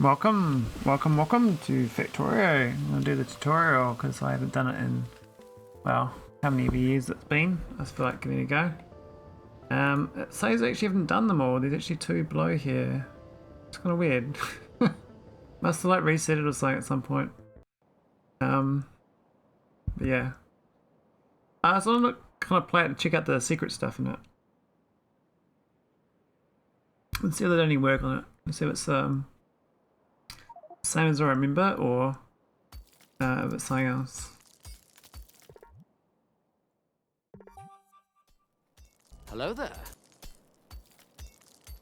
Welcome to Factorio. I'm going to do the tutorial because I haven't done it in, well, how many years it's been. I just feel like giving it a go. It says I actually haven't done them all. There's actually two below here. It's kind of weird. Must have like reset it or something at some point. But yeah. So I'm gonna kind of play it and check out the secret stuff in it. Let's see if they only work on it. Let's see if it's same as I remember, or if it's something else. Hello there.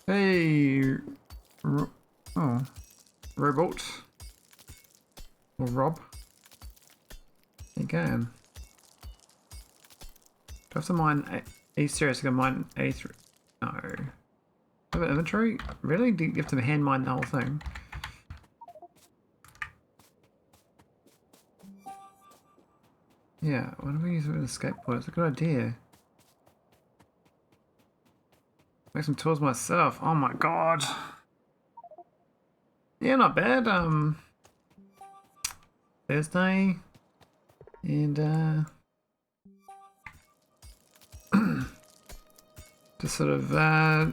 Hey, robot or Rob. How you going? Do I have to mine A? Serious? I can mine A3. No. Have an inventory? Really? Do you have to hand mine the whole thing? Yeah, why don't we use it with a skateboard? It's a good idea. Make some tools myself. Oh my god. Yeah, not bad. Thursday. And just sort of I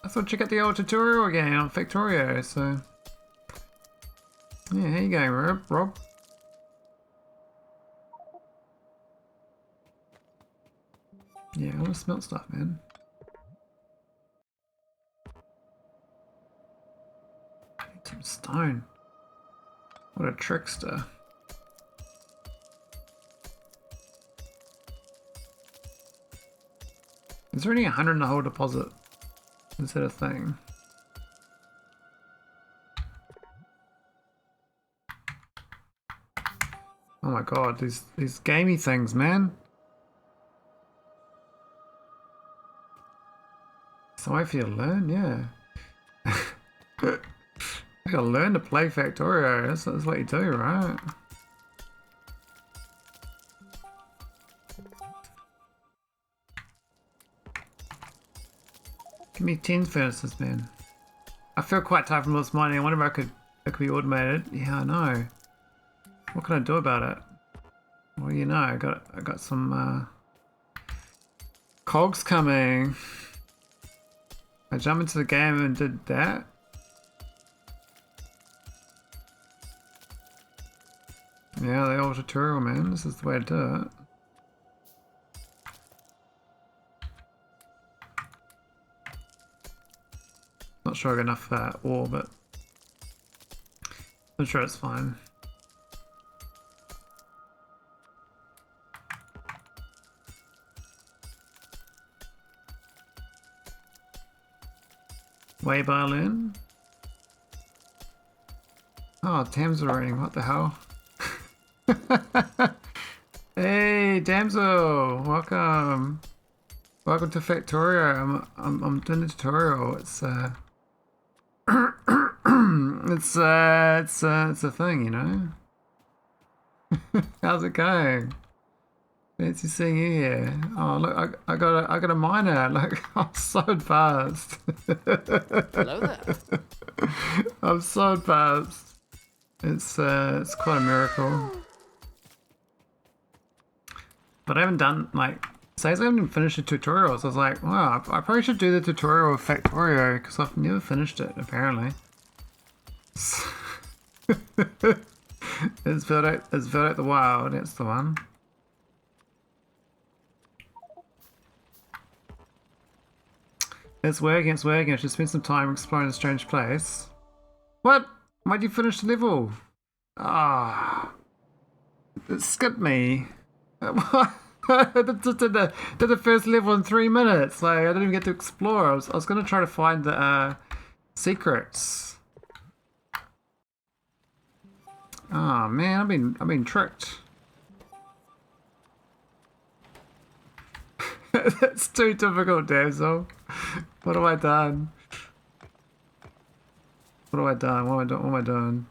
thought check out the old tutorial again on Factorio, so yeah, how you going, Rob? Yeah, I want to smelt stuff, man. I need some stone. What a trickster. Is there only 100 in the whole deposit? Is that a thing? Oh my god, these gamey things, man. It's a way for you to learn, yeah. You gotta learn to play Factorio, that's what you do, right? Give me 10 furnaces, man. I feel quite tired from all this mining. I wonder if it could be automated. Yeah, I know. What can I do about it? Well, you know, I got some cogs coming. I jumped into the game and did that. Yeah, the old tutorial, man. This is the way to do it. Not sure I got enough ore, but I'm sure it's fine. Way violin. Oh, Thames are raining. What the hell? Hey, Damsel, welcome. Welcome to Factorio. I'm doing the tutorial. It's it's a thing, you know. How's it going? Fancy seeing you here. Oh look, I got a miner. Look, I'm so advanced. Hello there. I'm so advanced. It's quite a miracle. But I haven't done like says I haven't even finished the tutorial, so I was like, wow, I probably should do the tutorial of Factorio because I've never finished it apparently. It's built out the wild. That's the one. It's working, it's working. I should spend some time exploring a strange place. What? Why'd you finish the level? Ah. It skipped me. What? did the first level in 3 minutes. Like, I didn't even get to explore. I was going to try to find the secrets. Oh man, I've been tricked. That's too difficult, Damsel. What have I done? What have I done? What am I doing?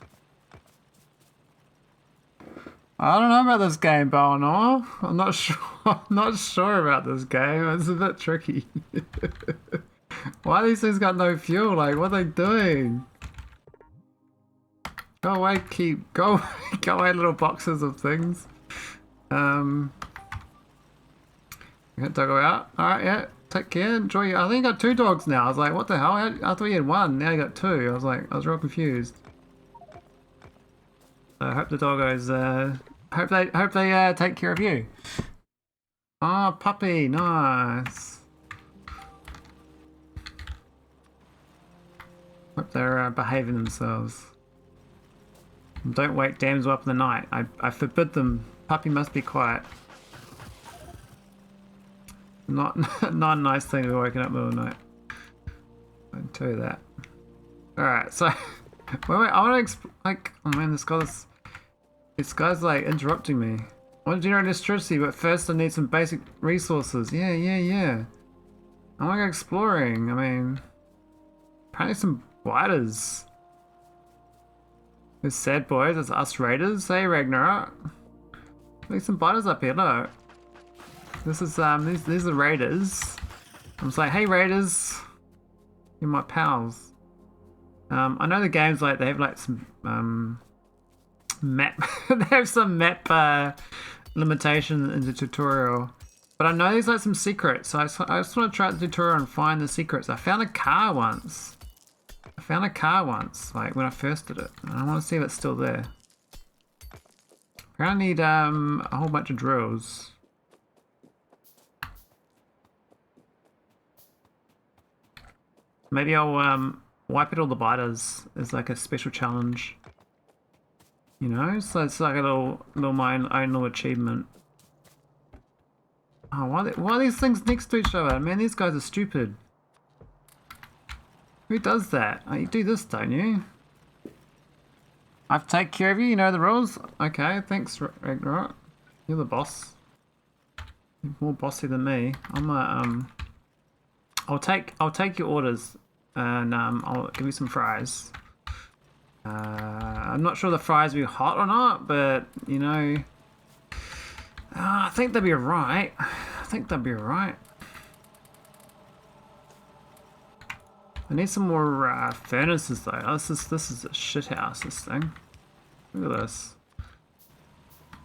I don't know about this game, Balnor. I'm not sure. I'm not sure about this game. It's a bit tricky. Why these things got no fuel? Like, what are they doing? Go away, go go away, little boxes of things. Get doggo out. Alright, yeah. Take care, enjoy your... I think you got 2 dogs now. I was like, what the hell? I thought you had 1, now you got 2. I was like, I was real confused. So I hope the doggos, hope they take care of you. Oh, puppy, nice. Hope they're behaving themselves. And don't wake Damsel up in the night. I forbid them. Puppy must be quiet. Not a nice thing to be woken up in the middle of the night. I can tell you that. Alright, so wait, I want to like, oh man, this guy's like interrupting me. I want to generate electricity, but first I need some basic resources. Yeah. I want to go exploring. I mean, apparently some spiders. There's sad boys, it's us raiders. Hey Ragnarok. There's some spiders up here, look. This is these are raiders. I'm just like, hey raiders, you're my pals. I know the game's like they have like some map they have some map limitation in the tutorial. But I know there's like some secrets, so I just want to try the tutorial and find the secrets. I found a car once. Like when I first did it. And I want to see if it's still there. I need a whole bunch of drills. Maybe I'll wipe out all the biters as like a special challenge. You know, so it's like a little my own little achievement. Oh, why are these things next to each other? Man, these guys are stupid. Who does that? Oh, you do this, don't you? I have to take care of you, you know the rules? Okay, thanks, Ragnarok. You're the boss. You're more bossy than me. I'm I'll take your orders and I'll give you some fries. I'm not sure the fries will be hot or not, but you know, I think they'll be alright. I need some more furnaces though. Oh, this is a shit house, this thing. Look at this.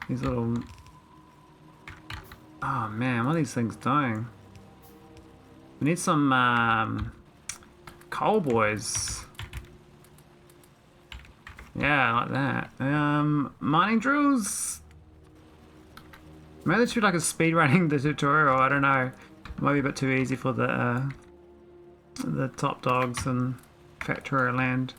These little... Oh man, what are these things doing? We need some coal boys. Yeah, like that. Mining drills. Maybe they should like a speed running the tutorial. I don't know. It might be a bit too easy for the top dogs and Factorio land.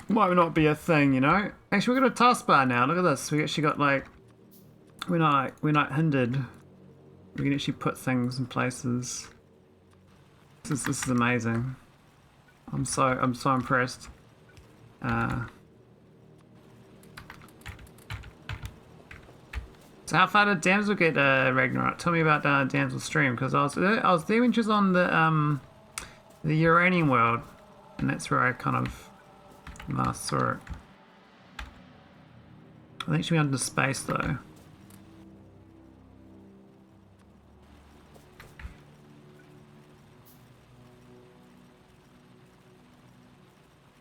Might not be a thing, you know. Actually, we've got a taskbar now. Look at this. We actually got like we're not hindered. We can actually put things in places. This is amazing. I'm so impressed. So how far did Damsel get, Ragnarok? Tell me about Damsel's stream, because I was there when she was on the uranium world, and that's where I kind of last saw it. I think she went into space though.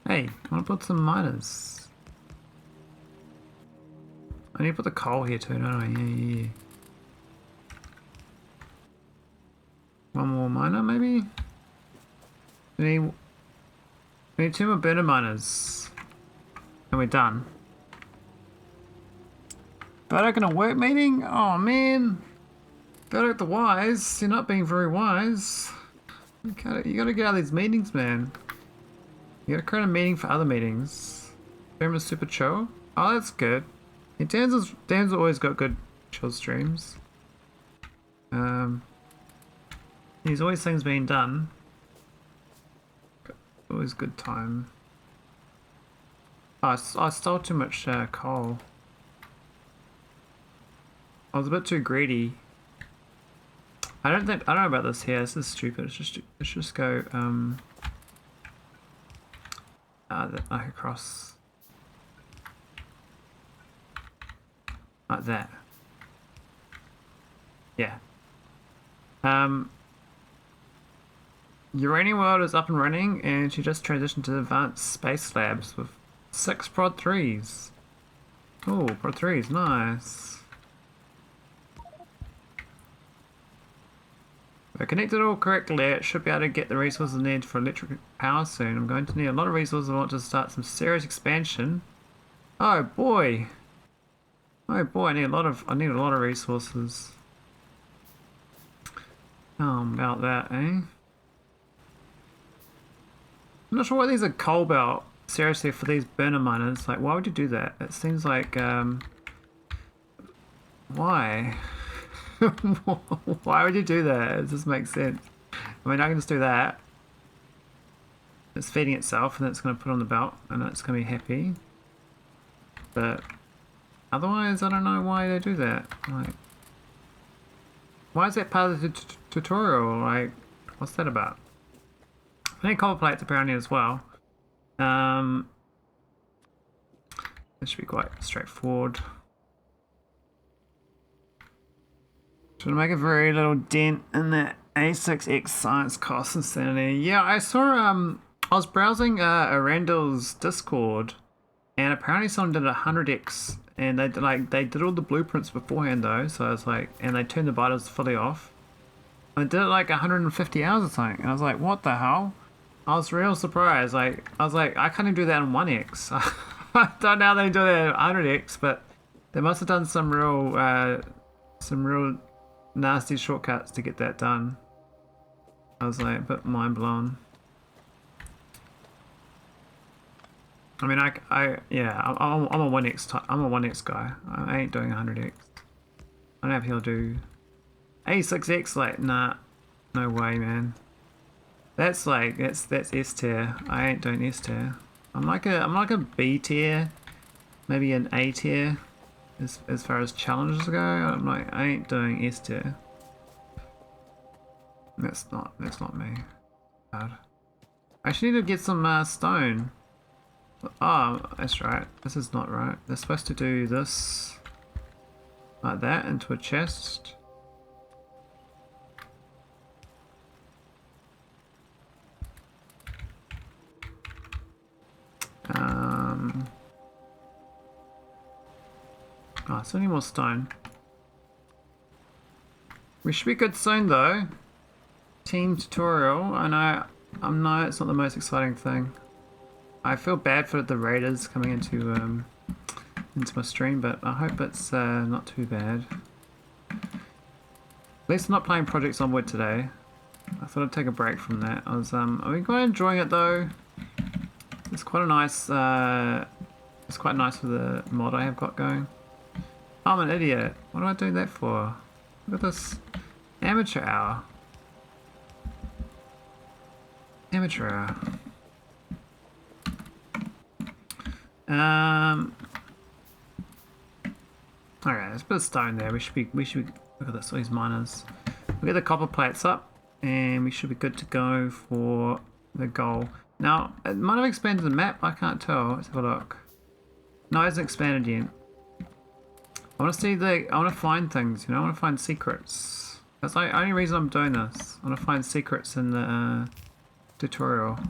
Hey, I want to put some miners. I need to put the coal here too, don't I? Yeah. One more miner, maybe? We need 2 more burner miners. And we're done. That ain't gonna work, meeting? Oh man. That ain't the wise. You're not being very wise. You gotta get out of these meetings, man. You gotta create a meeting for other meetings. Stream is super chill. Oh, that's good. Yeah, Dan's always got good chill streams. There's always things being done. Always good time. Oh, I stole too much coal. I was a bit too greedy. I don't know about this here. This is stupid. Let's just go across. Like that. Yeah. Uranium world is up and running, and she just transitioned to advanced space labs with 6 prod 3s. Oh, prod 3s, nice. If I connect it all correctly, it should be able to get the resources needed for electric power soon. I'm going to need a lot of resources. I want to start some serious expansion. Oh boy. Oh boy, I need a lot of resources. About that, eh? I'm not sure why these are cobalt. Seriously, for these burner miners, like, why would you do that? It seems like, why? Why would you do that? It just makes sense. I mean, I can just do that. It's feeding itself, and then it's going to put on the belt, and it's going to be happy. But otherwise, I don't know why they do that. Like, why is that part of the tutorial? Like, what's that about? I need copper plates apparently as well. This should be quite straightforward. Should make a very little dent in that A6X science cost insanity. Yeah, I saw I was browsing Arandle's Discord, and apparently someone did 100x, and they did all the blueprints beforehand though. So I was like, and they turned the vitals fully off. I did it like 150 hours or something, and I was like, what the hell? I was real surprised. Like, I was like, I can't even do that on 1x. I don't know how they do that at 100x, but they must have done some real nasty shortcuts to get that done. I was like a bit mind blown. I mean, yeah, I'm a 1x I'm a 1x guy. I ain't doing 100x. I don't know if he'll do A6x. Like, nah, no way, man. That's like that's S tier. I ain't doing S tier. I'm like a B tier, maybe an A tier, as far as challenges go. I'm like, I ain't doing S tier. That's not me. Bad. I actually need to get some stone. Oh, that's right. This is not right. They're supposed to do this like that into a chest. Oh, so any more stone. We should be good soon though. Team tutorial. I know it's not the most exciting thing. I feel bad for the raiders coming into my stream, but I hope it's not too bad. At least I'm not playing Projects Onward today. I thought I'd take a break from that. I've been quite enjoying it though. It's quite a nice it's quite nice for the mod I have got going. I'm an idiot. What am I doing that for? Look at this. Amateur hour. Amateur hour. Alright, there's a bit of stone there. We should be look at this, all these miners. We'll get the copper plates up and we should be good to go for the goal. Now, it might have expanded the map, I can't tell. Let's have a look. No, it hasn't expanded yet. I want to find things, you know, I want to find secrets. That's the only reason I'm doing this. I want to find secrets in the tutorial.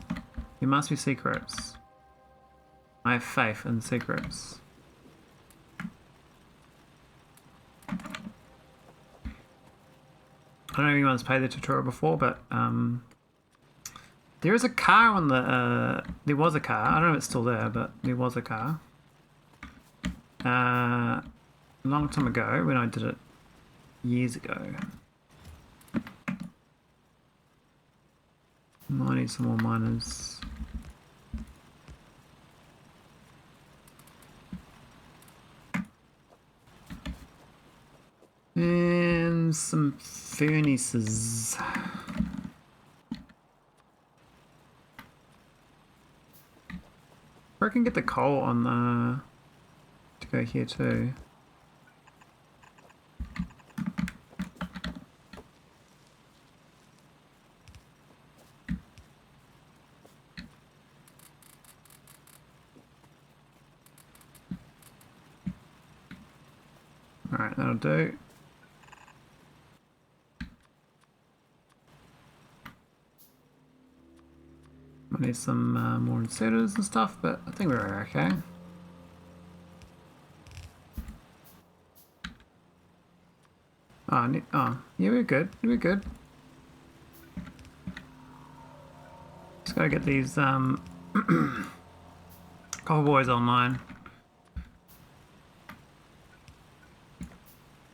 There must be secrets. I have faith in secrets. I don't know if anyone's played the tutorial before, but there is a car on the, there was a car, I don't know if it's still there, but there was a car. A long time ago when I did it years ago. Might need some more miners. And some furnaces. I can get the coal on the to go here too. Alright, that'll do. I need some more inserters and stuff, but I think we're okay. Oh, yeah, we're good. We're good. Just gotta get these copper boys online.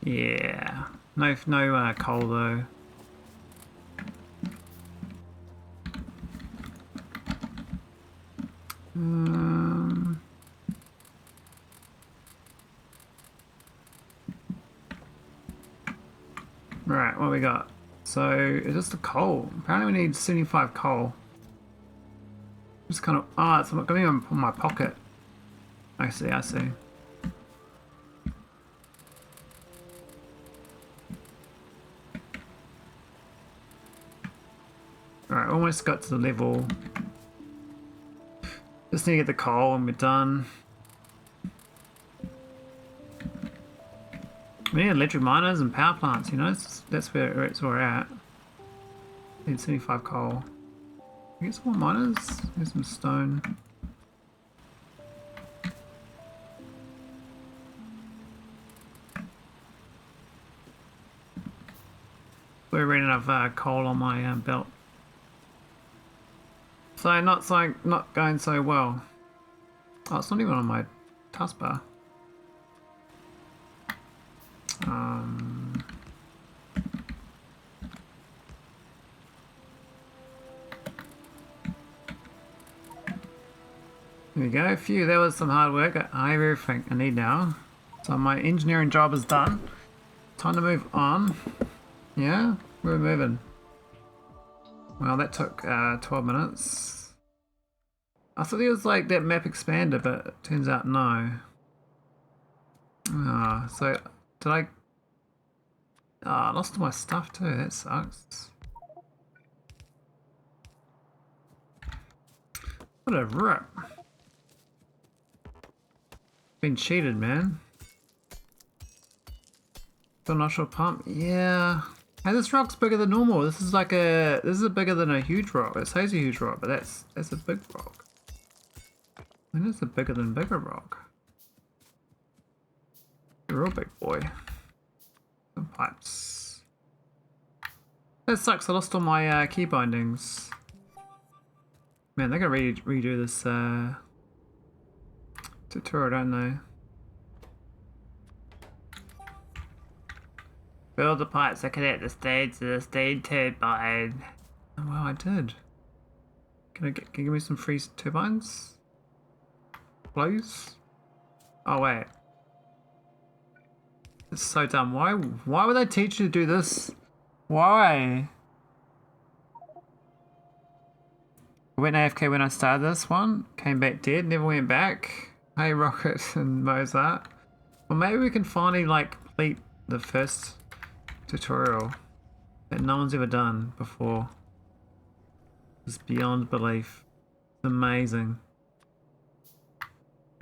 Yeah, no coal though. Right, what we got? So, it's just the coal. Apparently we need 75 coal. Just kind of, it's going in my pocket. I see. Alright, almost got to the level. Just need to get the coal and we're done. We need electric miners and power plants, you know, that's where it's all at. Need 75 coal. Get some more miners, here's some stone. We're running out of coal on my belt. So not going so well. Oh, it's not even on my taskbar. There we go. Phew, that was some hard work. I have everything I need now. So my engineering job is done. Time to move on. Yeah, we're moving. Well, that took 12 minutes. I thought it was like that map expander, but it turns out no. So did I... I lost all my stuff too, that sucks. What a rip. Been cheated, man. The nostril pump, yeah. Hey, this rock's bigger than normal. This is bigger than a huge rock. It says a huge rock, but that's a big rock. I think it's a bigger than bigger rock. A real big boy. Some pipes. That sucks, I lost all my key bindings. Man, they're gonna redo this tutorial, don't they? Build the pipes that connect the stage to the steam turbine. Oh well, I did. Can you give me some free turbines? Please? Oh wait. It's so dumb. Why would they teach you to do this? Why? I went AFK when I started this one. Came back dead, never went back. Hey Rocket and Mozart. Well, maybe we can finally like complete the first tutorial that no one's ever done before. It's beyond belief. It's amazing.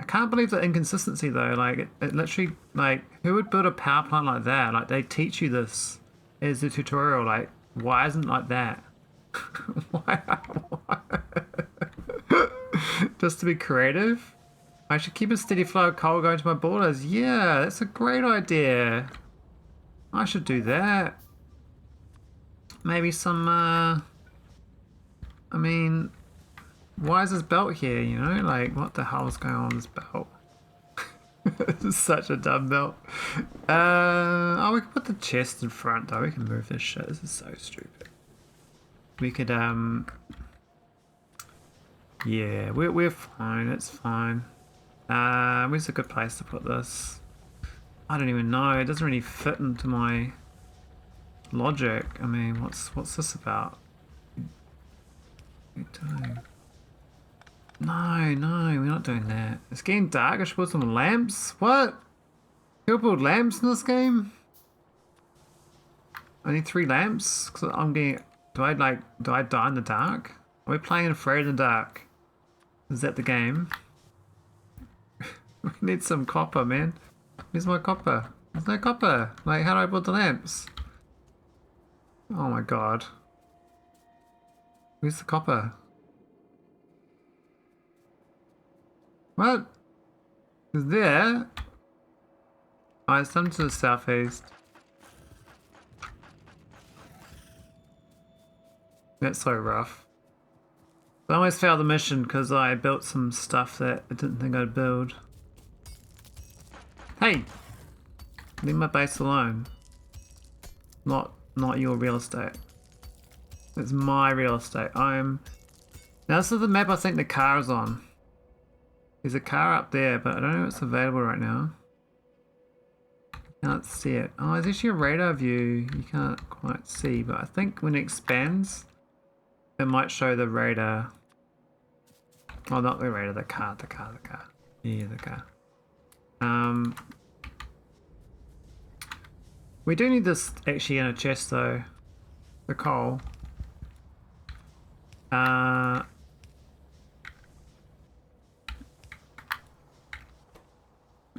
I can't believe the inconsistency though. Like it literally, like, who would build a power plant like that? Like they teach you this as a tutorial. Like, why isn't it like that? why? Just to be creative? I should keep a steady flow of coal going to my borders. Yeah, that's a great idea. I should do that. Maybe some, I mean, why is this belt here, you know? Like, what the hell is going on with this belt? This is such a dumb belt. Oh, we can put the chest in front, though. We can move this shit. This is so stupid. We could, yeah, we're fine. It's fine. Where's a good place to put this? I don't even know. It doesn't really fit into my logic. I mean, what's this about? What are you doing? No, we're not doing that. It's getting dark. I should put some lamps. What? People build lamps in this game? I need 3 lamps. Cause I'm getting. Do I die in the dark? Are we playing Afraid in the Dark? Is that the game? We need some copper, man. Where's my copper? There's no copper. Like, how do I build the lamps? Oh my god. Where's the copper? What? Is there? Oh, it's done to the southeast. That's so rough. I almost failed the mission because I built some stuff that I didn't think I'd build. Hey! Leave my base alone. Not your real estate. It's my real estate. Now this is the map I think the car is on. There's a car up there, but I don't know if it's available right now. Can't see it. Oh, there's actually a radar view you can't quite see, but I think when it expands, it might show the radar. Oh, not the radar, the car. Yeah, the car. We do need this actually in a chest though. The coal.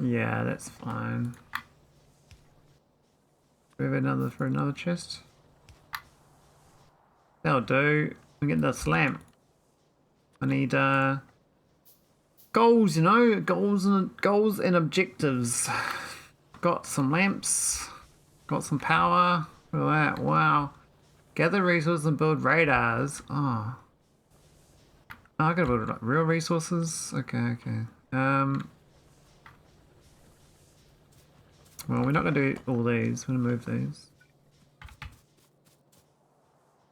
Yeah, that's fine. We have another for another chest. That'll do. We get this lamp. I need goals, you know, goals and objectives. Got some lamps. Got some power. Look at that. Wow. Gather resources and build radars. Oh. I gotta build like real resources. Okay. Well, we're not gonna do all these. We're gonna move these.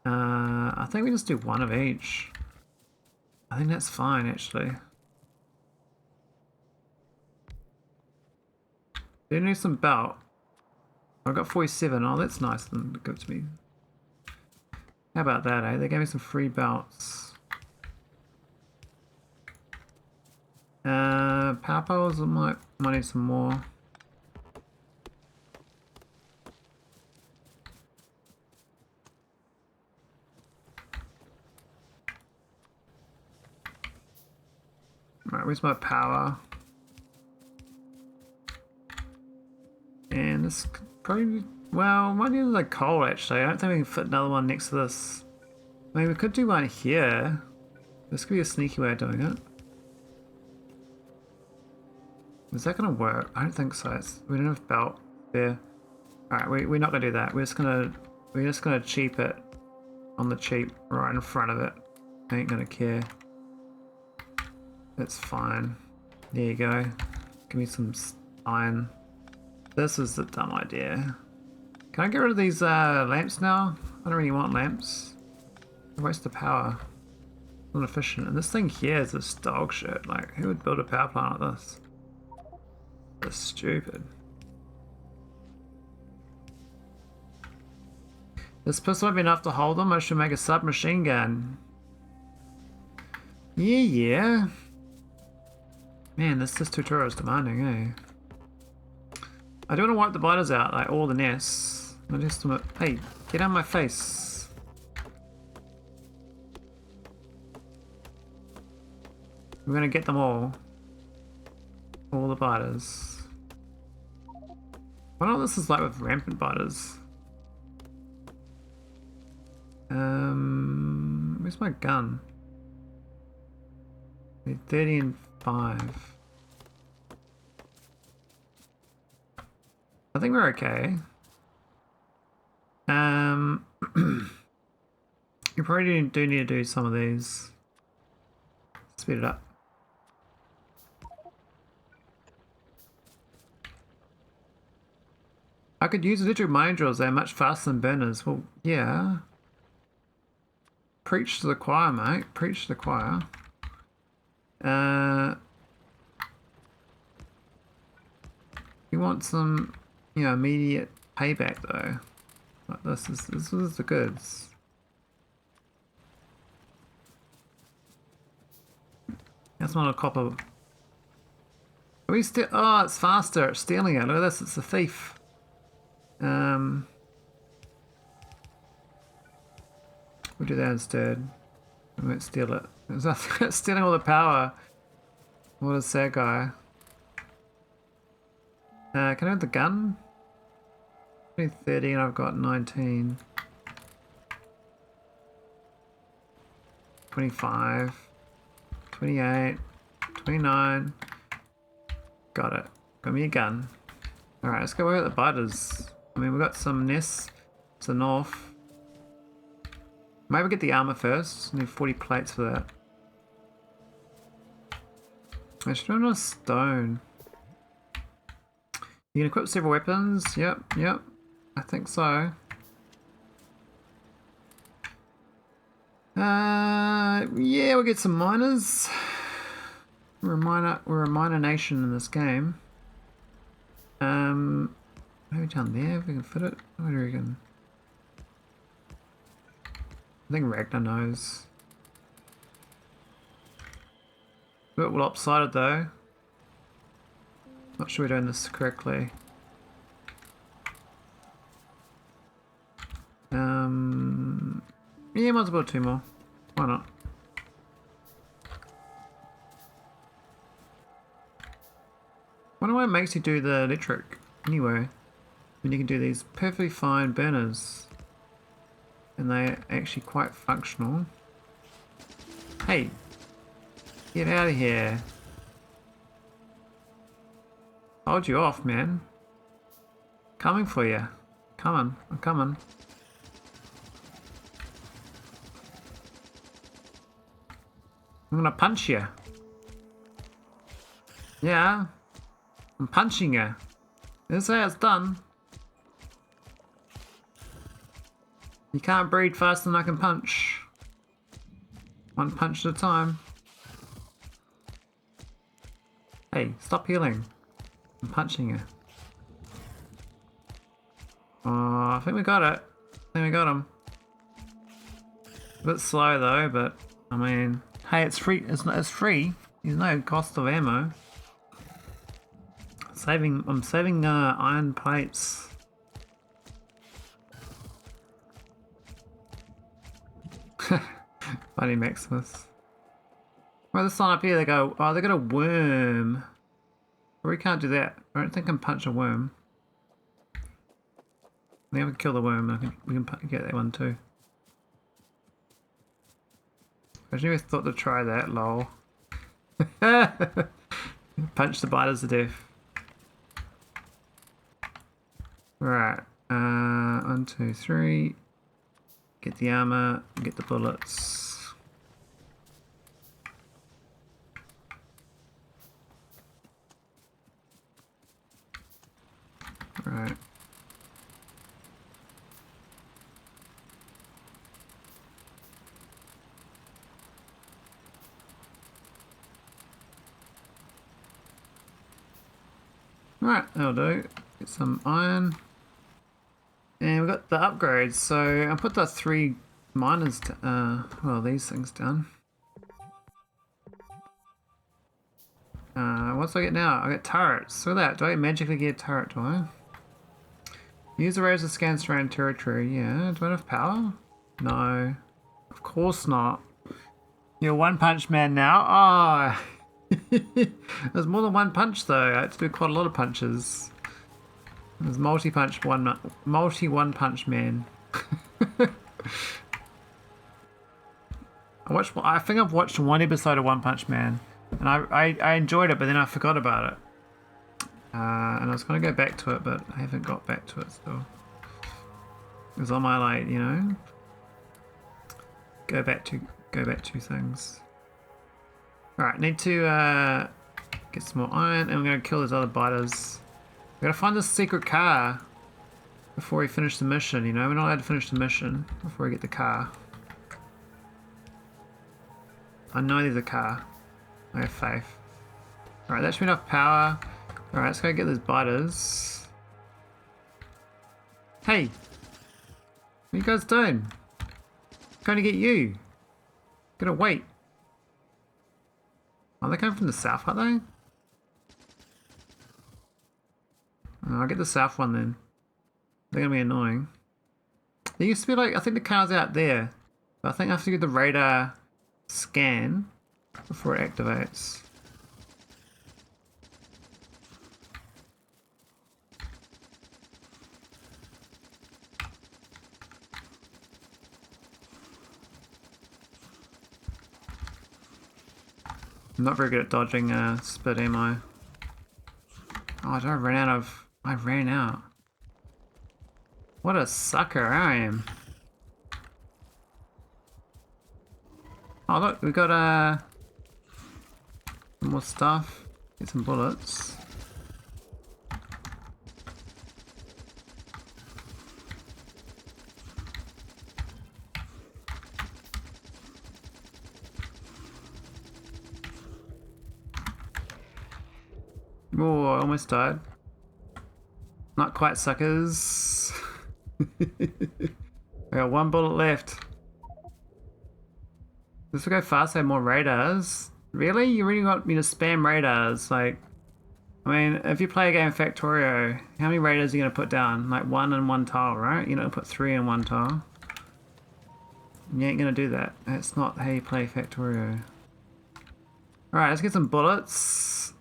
I think we just do one of each. I think that's fine, actually. Do need some belt. I've got 47. Oh, that's nice of them to give to me. How about that, eh? They gave me some free belts. Power poles, I might need some more. Right, where's my power? And this could probably, well, might need like coal actually. I don't think we can fit another one next to this. I mean, we could do one here. This could be a sneaky way of doing it. Is that gonna work? I don't think so. We don't have belt there. Alright, we're not gonna do that. We're just gonna cheap it on the cheap right in front of it. I ain't gonna care. That's fine. There you go. Give me some iron. This is a dumb idea. Can I get rid of these lamps now? I don't really want lamps. They waste the power. Not efficient. And this thing here is this dog shit. Like, who would build a power plant like this? That's stupid. This pistol might be enough to hold them. I should make a submachine gun. Yeah. Man, this tutorial is demanding, eh? I do want to wipe the biters out, like all the nests. Hey, get out of my face. We're gonna get them all. All the biters. I wonder what this is like with rampant biters. Where's my gun? I need 30 and 5. I think we're okay. You probably do need to do some of these. Speed it up. I could use electric mine drills, they're much faster than burners. Well, yeah. Preach to the choir, mate. Preach to the choir. You want some, you know, immediate payback though. Like this is the goods. That's not a copper. Are we still? Oh, it's faster. It's stealing it. Look at this. It's a thief. We'll do that instead. We won't steal it. It's stealing all the power. What a sad guy. Can I have the gun? 30 and I've got 19. 25. 28. 29. Got it. Got me a gun. Alright, let's go where the butters. I mean, we've got some nests to the north. Maybe get the armor first. Need 40 plates for that. I should run a stone. You can equip several weapons. Yep. I think so. Yeah, we'll get some miners. We're a miner nation in this game. Maybe down there if we can fit it. What do you reckon? I think Ragnar knows. A bit lopsided though. Not sure we're doing this correctly. Yeah, might as well 2 more. Why not? Wonder why it makes you do the electric anyway. When you can do these perfectly fine burners. And they're actually quite functional. Hey! Get out of here. Hold you off, man. Coming for you. Coming. I'm coming. I'm gonna punch you. Yeah. I'm punching you. This is how it's done. You can't breed faster than I can punch. 1 punch at a time. Hey, stop healing. I'm punching you. Oh, I think we got it. I think we got him. A bit slow though, but I mean, hey, it's free. It's free. There's no cost of ammo. I'm saving iron plates. Funny Maximus. Well, this one up here, they go, oh, they got a worm. But we can't do that. I don't think I can punch a worm. Then we can kill the worm. We can get that one too. I never thought to try that, lol. Punch the biters to death. Right. 1, 2, 3. Get the armor, get the bullets. Right. Right, that'll do. Get some iron. And we've got the upgrades, so I put the 3 miners, well, these things down. What's I get now? I get turrets. Look at that. Do I magically get a turret, do I? Use the radars to scan surrounding territory. Yeah, do I have power? No. Of course not. You're One Punch Man now? Oh! There's more than 1 punch though. I had to do quite a lot of punches. There's One Punch Man. I think I've watched 1 episode of One Punch Man, and I enjoyed it, but then I forgot about it. And I was gonna go back to it, but I haven't got back to it still. It was on my, like, you know, go back to things. All right, need to get some more iron, and we're gonna kill those other biters. We gotta find this secret car before we finish the mission, you know? We're not allowed to finish the mission before we get the car. I know there's a car. I have faith. Alright, that should be enough power. Alright, let's go get those biters. Hey! What are you guys doing? I'm going to get you. Gotta wait. Are they coming from the south, are they? I'll get the south one then. They're gonna be annoying. There used to be, like, I think the car's out there. But I think I have to get the radar scan before it activates. I'm not very good at dodging spit, am I? Oh, I ran out of... I ran out. What a sucker I am. Oh look, we got some more stuff. Get some bullets. Oh, I almost died. Not quite, suckers. I got one bullet left. This will go fast, I have more radars. Really? You really want me to spam radars? Like, I mean, if you play a game of Factorio, how many radars are you going to put down? Like 1 in 1 tile, right? You're not going to put 3 in 1 tile. You ain't going to do that. That's not how you play Factorio. Alright, let's get some bullets.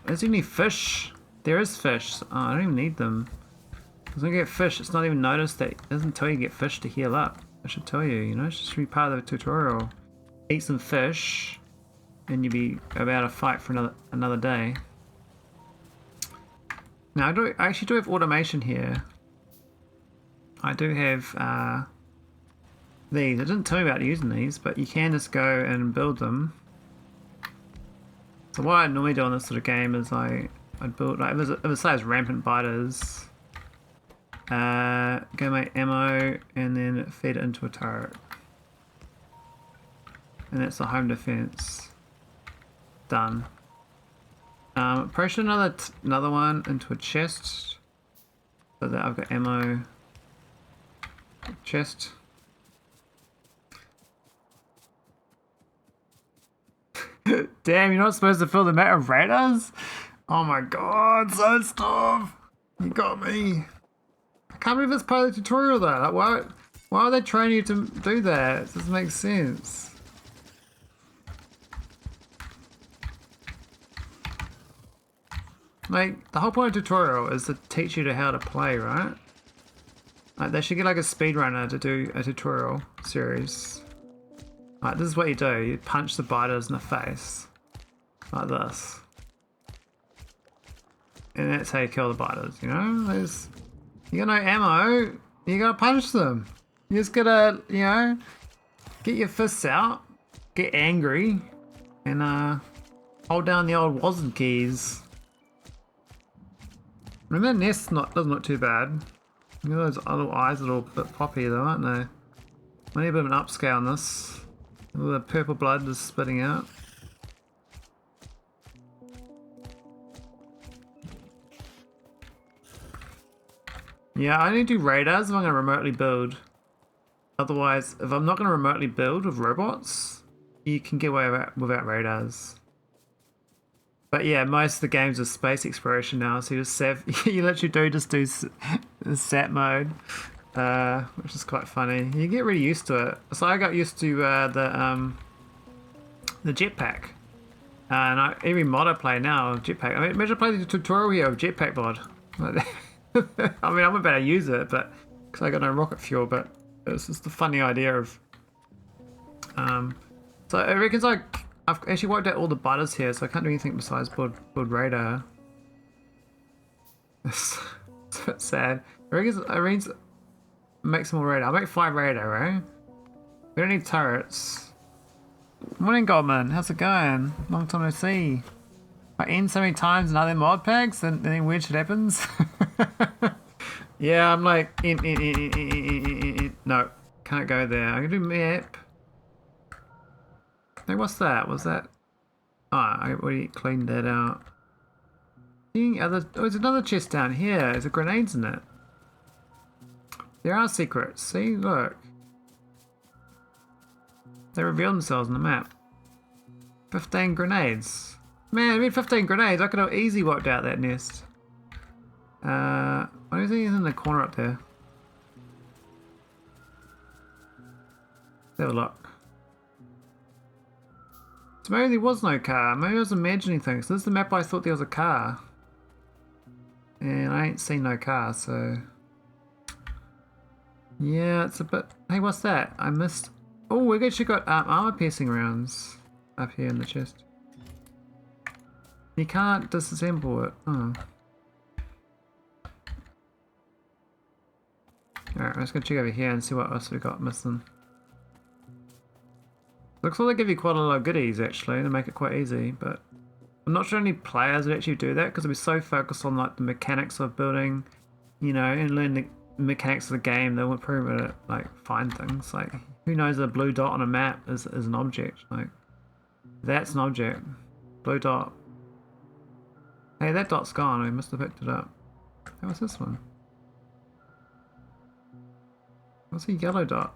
Is there any fish? There is fish. Oh, I don't even need them. I was gonna get fish. It's not even noticed that it doesn't tell you to get fish to heal up. I should tell you, you know, it should be part of the tutorial. Eat some fish, and you'll be about to fight for another day. Now I actually do have automation here. I do have these. It didn't tell me about using these, but you can just go and build them. So what I normally do on this sort of game is I'd build, like, if it says rampant biters, go make ammo and then feed it into a turret. And that's the home defense. Done. Pressure another one into a chest so that I've got ammo. Chest. Damn, you're not supposed to fill the map with radars? Oh my god, so stuff! You got me. I can't believe it's part of the tutorial though. Like, why are they training you to do that? It doesn't make sense. Like, the whole point of tutorial is to teach you how to play, right? Like, they should get like a speedrunner to do a tutorial series. Like, this is what you do. You punch the biters in the face. Like this. And that's how you kill the biters, you know? You got no ammo, you gotta punch them. You just gotta, you know, get your fists out, get angry, and hold down the old WASD keys. I mean, that nest doesn't look too bad. You know, those little eyes are a little bit poppy though, aren't they? I need a bit of an upscale on this. The purple blood is spitting out. Yeah, I need to do radars if I'm going to remotely build. Otherwise, if I'm not going to remotely build with robots, you can get away without radars. But yeah, most of the games are space exploration now, so you literally do sat mode, which is quite funny. You get really used to it. So I got used to the jetpack, and every mod I play now jetpack. I mean, imagine playing the tutorial here of jetpack mod. I mean, I'm about to use it, but because I got no rocket fuel, but it's just a funny idea of. So it reckons I've actually wiped out all the biters here, so I can't do anything besides build radar. It's a bit sad. I reckons make some more radar. I'll make 5 radar, right? We don't need turrets. Morning, Goldman. How's it going? Long time no see. I end so many times in other mod packs, and then weird shit happens. Yeah, I'm like, no, can't go there. I'm gonna do map. Hey, what's that? What's that? Ah, I already cleaned that out. Oh, there's another chest down here. There's grenades in it. There are secrets. See, look. They reveal themselves on the map. 15 grenades. Man, I mean 15 grenades. I could have easily wiped out that nest. What is he in the corner up there? Let's have a look. So maybe there was no car. Maybe I was imagining things. So this is the map I thought there was a car. And I ain't seen no car, so... Yeah, it's a bit... Hey, what's that? I missed... Oh, we actually got armor piercing rounds up here in the chest. You can't disassemble it. Oh. Alright, let's go check over here and see what else we got missing. Looks like they give you quite a lot of goodies actually to make it quite easy, but I'm not sure any players would actually do that because they'd be so focused on like the mechanics of building, you know, and learn the mechanics of the game. They won't prove it like find things. Like who knows a blue dot on a map is an object? Like that's an object. Blue dot. Hey, that dot's gone. I must have picked it up. Hey, what's this one? What's a yellow dot?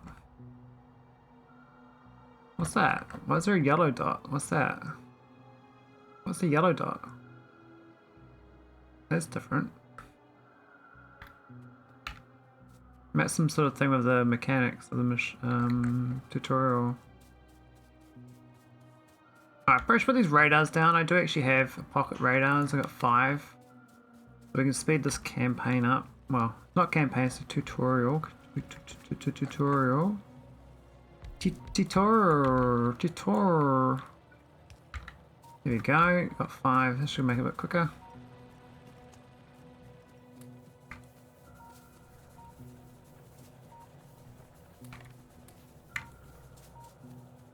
What's that? Why is there a yellow dot? What's that? What's the yellow dot? That's different. That's some sort of thing with the mechanics of the tutorial. Alright, first put these radars down. I do actually have pocket radars. I got 5. So we can speed this campaign up. Well, not campaign, it's a tutorial. Tutorial. Tutorial. There we go. Got 5. This should make it a bit quicker.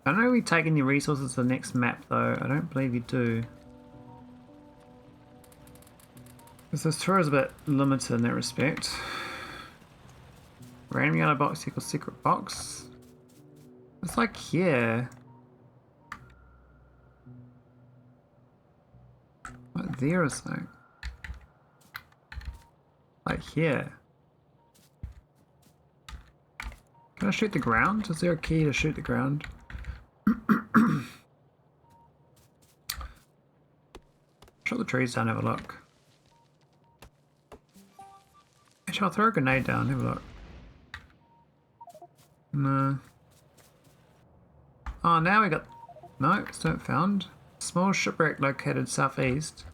I don't know if we take any resources to the next map though. I don't believe you do. Because this tour is a bit limited in that respect. Random yellow box equals secret box. It's like here. Like there or something. Like here. Can I shoot the ground? Is there a key to shoot the ground? Shut the trees down, have a look. Actually, I'll throw a grenade down, have a look. No. Oh, now we got... No, still not found. Small shipwreck located southeast.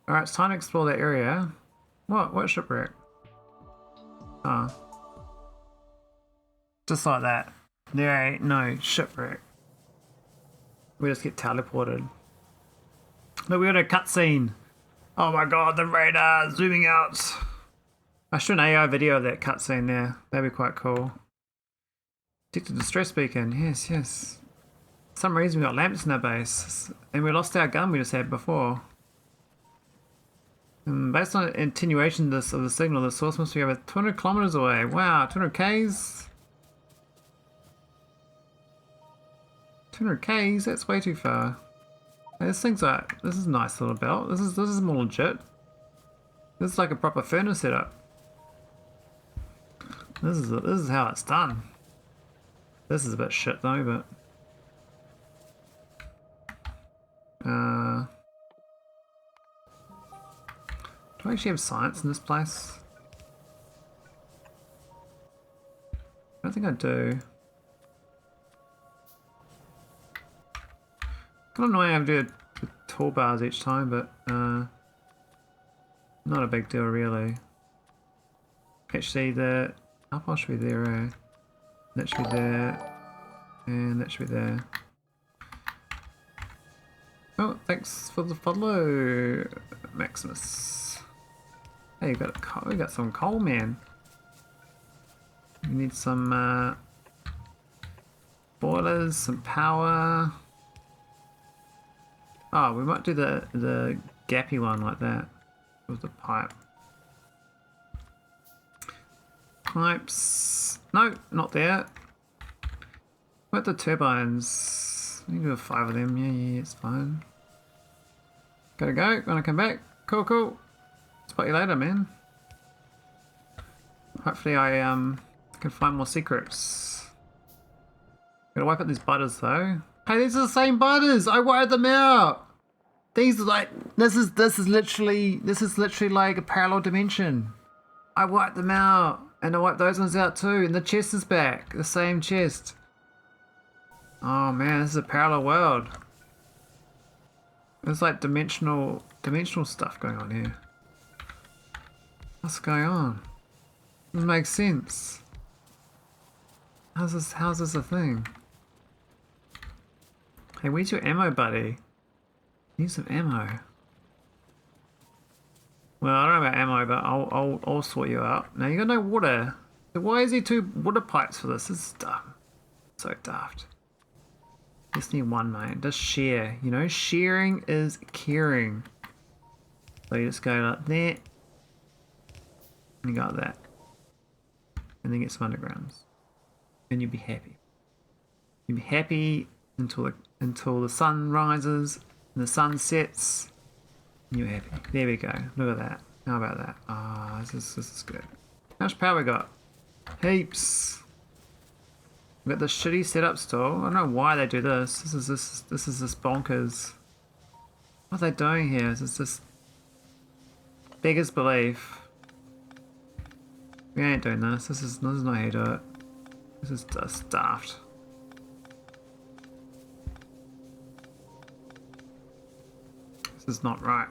Alright, it's time to explore that area. What? What shipwreck? Oh. Just like that. There ain't no shipwreck. We just get teleported. Look, we got a cutscene. Oh my god, the radar zooming out. I should an AI video of that cutscene there. That'd be quite cool. Detected distress beacon. Yes, yes. For some reason we got lamps in our base. And we lost our gun we just had before. And based on attenuation of the signal, the source must be over 200 kilometers away. Wow, 200 Ks? 200 Ks? That's way too far. Hey, this thing's like, this is a nice little belt. This is more legit. This is like a proper furnace setup. This is how it's done. This is a bit shit though, but do I actually have science in this place? I don't think I do. Kind of annoying I have to do the toolbars each time, but not a big deal really. Actually, the up should be there, eh? That should be there, and that should be there. Oh, thanks for the follow, Maximus. Hey, we got some coal, man. We need some boilers, some power. Oh, we might do the gappy one like that with the pipe. Pipes. No, not there. What the turbines? We can do 5 of them. Yeah, it's fine. Gotta go. Wanna come back? Cool, cool. Spot you later, man. Hopefully I can find more secrets. Gotta wipe out these butters though. Hey, these are the same butters. I wired them out. These are like this is literally like a parallel dimension. I wiped them out, and I wiped those ones out too. And the chest is back, the same chest. Oh man, this is a parallel world. There's like dimensional stuff going on here. What's going on? This makes sense. How's this a thing? Hey, where's your ammo, buddy? Need some ammo. Well, I don't know about ammo, but I'll sort you out. Now you got no water. So why is there 2 water pipes for this? This is dumb. So daft. Just need 1, mate. Just share. You know, sharing is caring. So you just go like that. And you got that. And then get some undergrounds. And you'll be happy. You'll be happy until the sun rises and the sun sets. And you're happy. There we go. Look at that. How about that? Ah, this is good. How much power we got? Heaps. We got this shitty setup still. I don't know why they do this. This is bonkers. What are they doing here? This is just beggars belief. We ain't doing this. This is not how you do it. This is just daft. This is not right.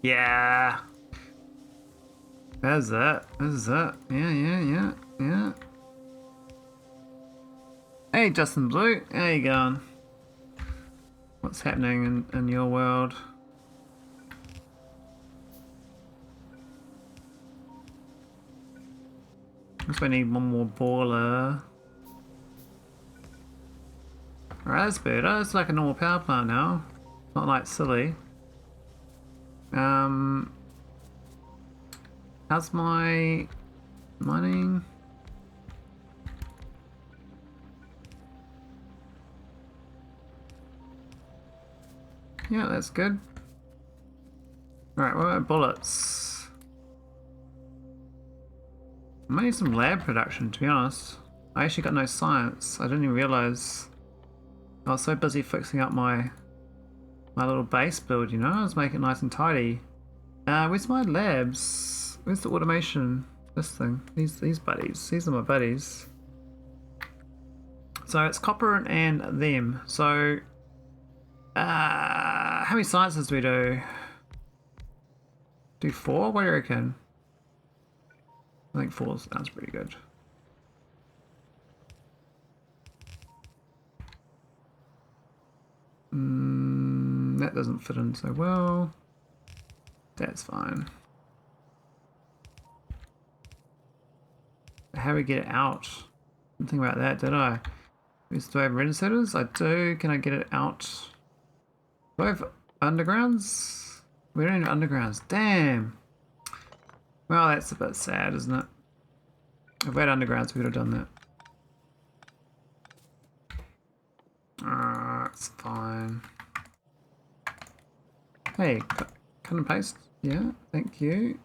Yeah. That's it. This is it. Yeah. Hey, Justin Blue. How you going? What's happening in your world? Guess we need one more boiler. Alright, that's better. It's like a normal power plant now. Not like silly. How's my mining? Yeah, that's good. Alright, what about bullets? I might need some lab production, to be honest. I actually got no science. I didn't even realize. I was so busy fixing up my little base build, you know? I was making it nice and tidy. Where's my labs? Where's the automation? This thing. These buddies. These are my buddies. So it's copper and them. So how many sciences do we do? Do 4? What do you reckon? I think 4 sounds pretty good. That doesn't fit in so well. That's fine. How do we get it out? Didn't think about that, did I? Do I have redsetters? I do. Can I get it out? Do I have undergrounds? We don't have undergrounds. Damn. Well, that's a bit sad, isn't it? If we had undergrounds, we would have done that. It's fine. Hey, cut and paste. Yeah, thank you.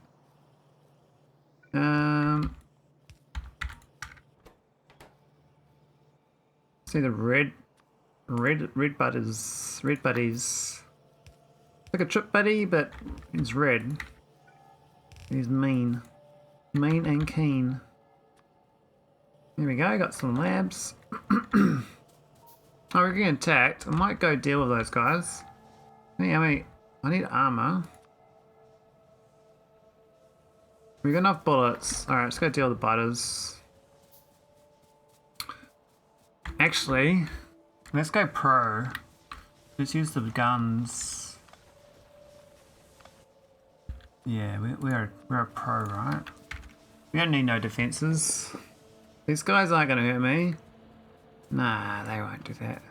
See the red buddies. Like a trip buddy, but he's red. He's mean and keen. There we go. Got some labs. Oh, we're getting attacked. I might go deal with those guys. Hey, I need armor. We got enough bullets. Alright, let's go deal with the butters. Actually, let's go pro. Let's use the guns. Yeah, we're a pro, right? We don't need no defenses. These guys aren't gonna hurt me. Nah, they won't do that.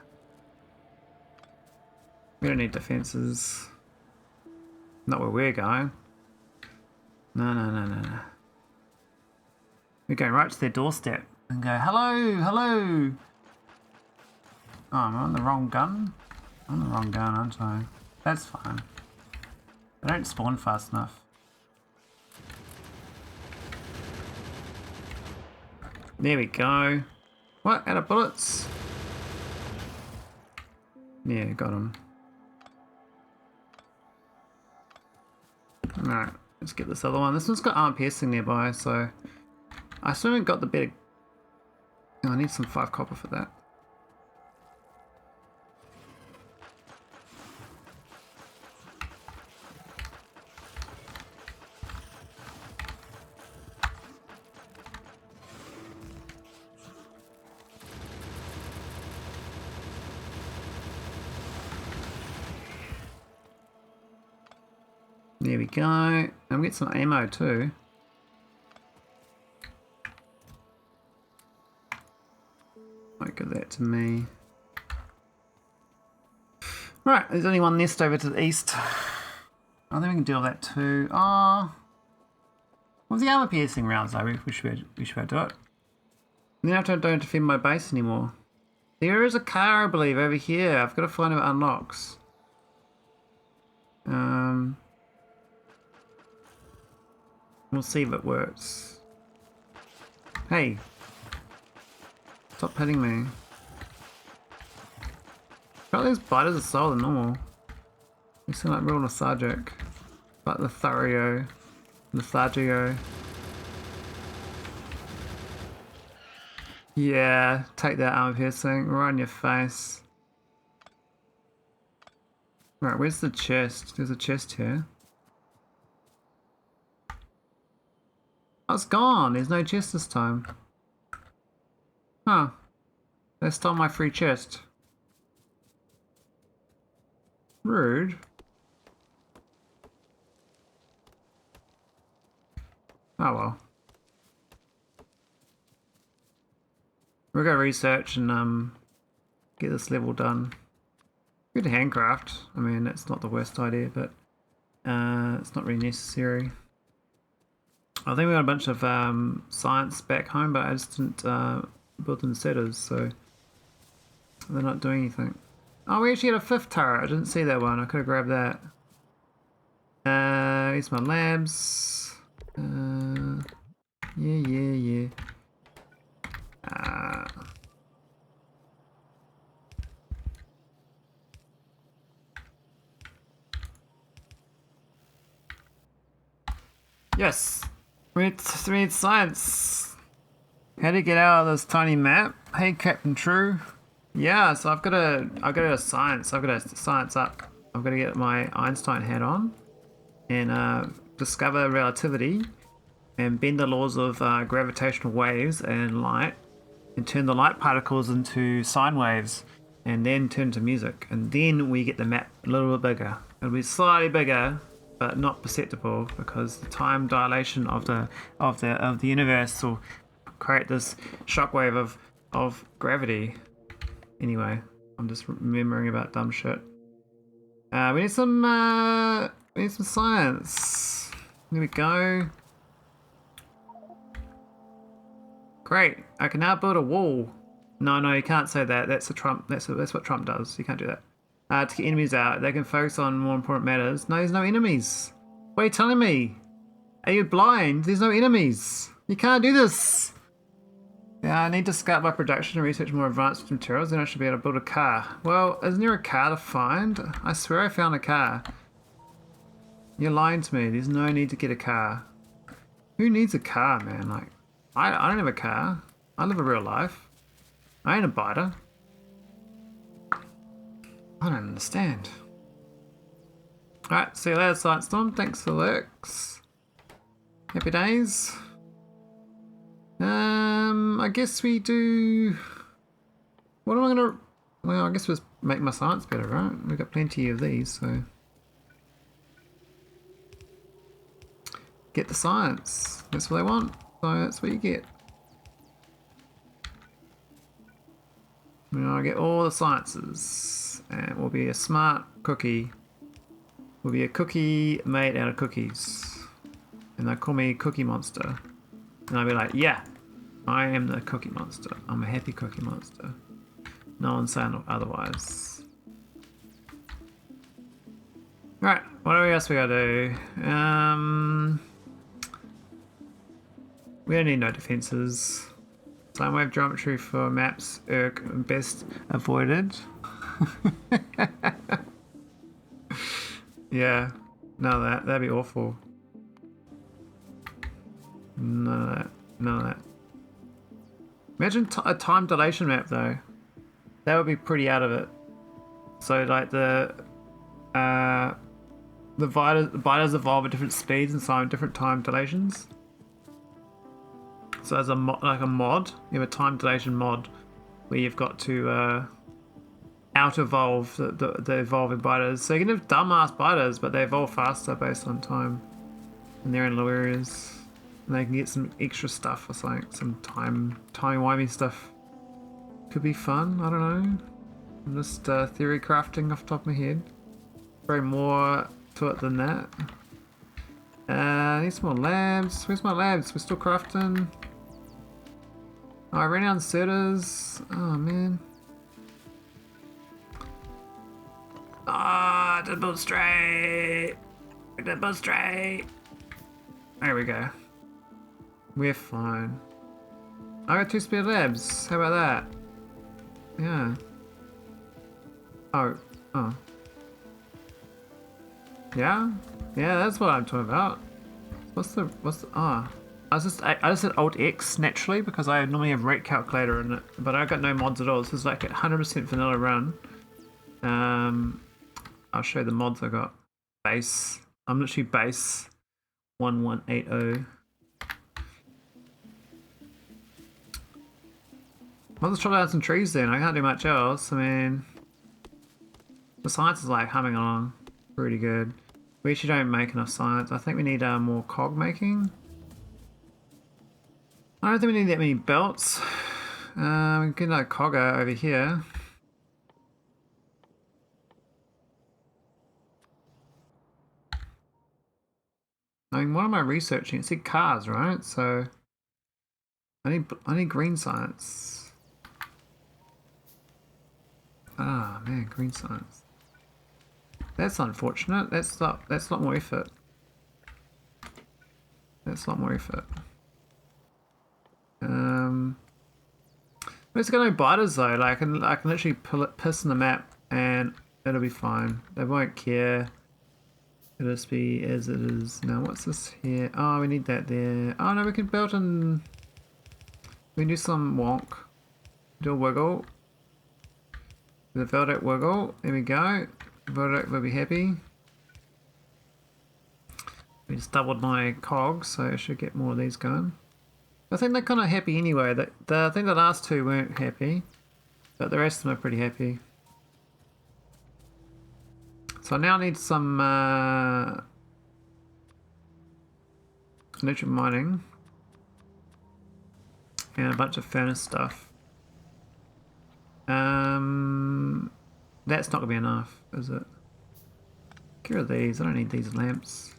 We don't need defenses. Not where we're going. No. We're going right to their doorstep and go, hello. Oh, I'm on the wrong gun? I'm on the wrong gun, aren't I? That's fine. They don't spawn fast enough. There we go. What? Out of bullets? Yeah, got him. Alright, let's get this other one. This one's got arm piercing nearby, so I still haven't got the better. Oh, I need some 5 copper for that. There we go. And we get some ammo too. Might give that to me. Right, there's only one nest over to the east. I think we can deal with that too. Ah, what's the armor piercing rounds though? We should be able to do it. Then I don't defend my base anymore. There is a car, I believe, over here. I've got to find out what it unlocks. We'll see if it works. Hey, stop hitting me. Probably these biters are slower than normal. They sound like real nostalgic. Like the Factorio. Nostalgio. Yeah, take that armor piercing right in your face. Right, where's the chest? There's a chest here. Oh, it's gone. There's no chest this time. Huh. They stole my free chest. Rude. Oh well. We're gonna research and get this level done. Good handcraft. I mean, that's not the worst idea, but it's not really necessary. I think we got a bunch of science back home, but I just didn't build in setters, so they're not doing anything. Oh, we actually had a 5th turret. I didn't see that one. I could have grabbed that. Here's my labs. Yeah. Yes. Read science. How to get out of this tiny map? Hey, Captain True. Yeah, so I've got a science. I've got to science up. I've got to get my Einstein hat on and discover relativity and bend the laws of gravitational waves and light and turn the light particles into sine waves and then turn to music. And then we get the map a little bit bigger. It'll be slightly bigger, but not perceptible because the time dilation of the universe will create this shockwave of gravity. Anyway, I'm just remembering about dumb shit. We need some science. Here we go. Great. I can now build a wall. No, you can't say that. That's a Trump. That's what Trump does. You can't do that. To get enemies out, they can focus on more important matters. No, there's no enemies. What are you telling me? Are you blind? There's no enemies. You can't do this. Yeah, I need to scout my production and research more advanced materials, then I should be able to build a car. Well, isn't there a car to find? I swear I found a car. You're lying to me. There's no need to get a car. Who needs a car, man? Like, I don't have a car. I live a real life. I ain't a biter. I don't understand. Alright, see you later, Science Storm. Thanks for the lurks. Happy days. I guess we do... What am I gonna... Well, I guess we'll make my science better, right? We've got plenty of these, so... Get the science. That's what they want, so that's what you get. I'll get all the sciences. And we'll be a smart cookie. We'll be a cookie made out of cookies. And they'll call me Cookie Monster. And I'll be like, yeah, I am the Cookie Monster. I'm a happy Cookie Monster. No one's saying otherwise. Right, what else we gotta do? We don't need no defenses. Sine wave geometry for maps, best avoided. Yeah, none of that. That'd be awful. None of that. None of that. Imagine a time dilation map though. That would be pretty out of it. So like the vitals evolve at different speeds and so different time dilations. So as like a mod, you have a time dilation mod where you've got to out-evolve the evolving biters. So you can have dumbass biters, but they evolve faster based on time. And they're in low areas. And they can get some extra stuff or something, some timey-wimey stuff. Could be fun, I don't know. I'm just theory crafting off the top of my head. Probably more to it than that. I need some more labs. Where's my labs? We're still crafting. Oh, I ran out of setters. Oh man. Ah, did build straight. I did build straight. There we go. We're fine. I got 2 spare labs. How about that? Yeah. Oh. Yeah? Yeah, that's what I'm talking about. What's the I just did Alt X naturally because I normally have rate calculator in it, but I got no mods at all. This is like a 100% vanilla run. I'll show you the mods I got. Base. I'm literally base 1180. I'll just chop down some trees then. I can't do much else. I mean, the science is like humming along pretty good. We actually don't make enough science. I think we need more cog making. I don't think we need that many belts. We can get a cogger over here. I mean, what am I researching? It said cars, right? So I need green science. Ah man, green science. That's unfortunate. That's a lot more effort. That's a lot more effort. It's got no biters though. Like I can literally piss in the map and it'll be fine. They won't care. It'll just be as it is. Now what's this here? Oh, we need that there. Oh no, we can build in. We can do some wonk. Do a wiggle. The Veldeck wiggle. There we go. Veldeck will be happy. We just doubled my cogs, so I should get more of these going. I think they're kind of happy anyway. I think the last 2 weren't happy, but the rest of them are pretty happy. So I now need some electric mining and a bunch of furnace stuff. That's not gonna be enough, is it? Get rid of these. I don't need these lamps.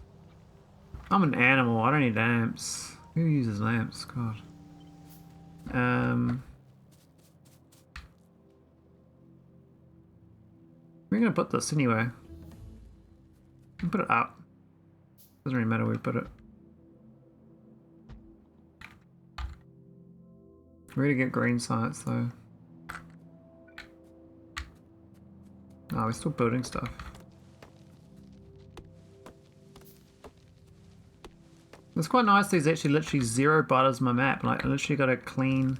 I'm an animal. I don't need lamps. Who uses lamps? God. We're gonna put this anyway. We can put it up. Doesn't really matter where we put it. We're gonna get green science though. No, we're still building stuff. It's quite nice there's actually literally 0 biters on my map. Like, I literally got a clean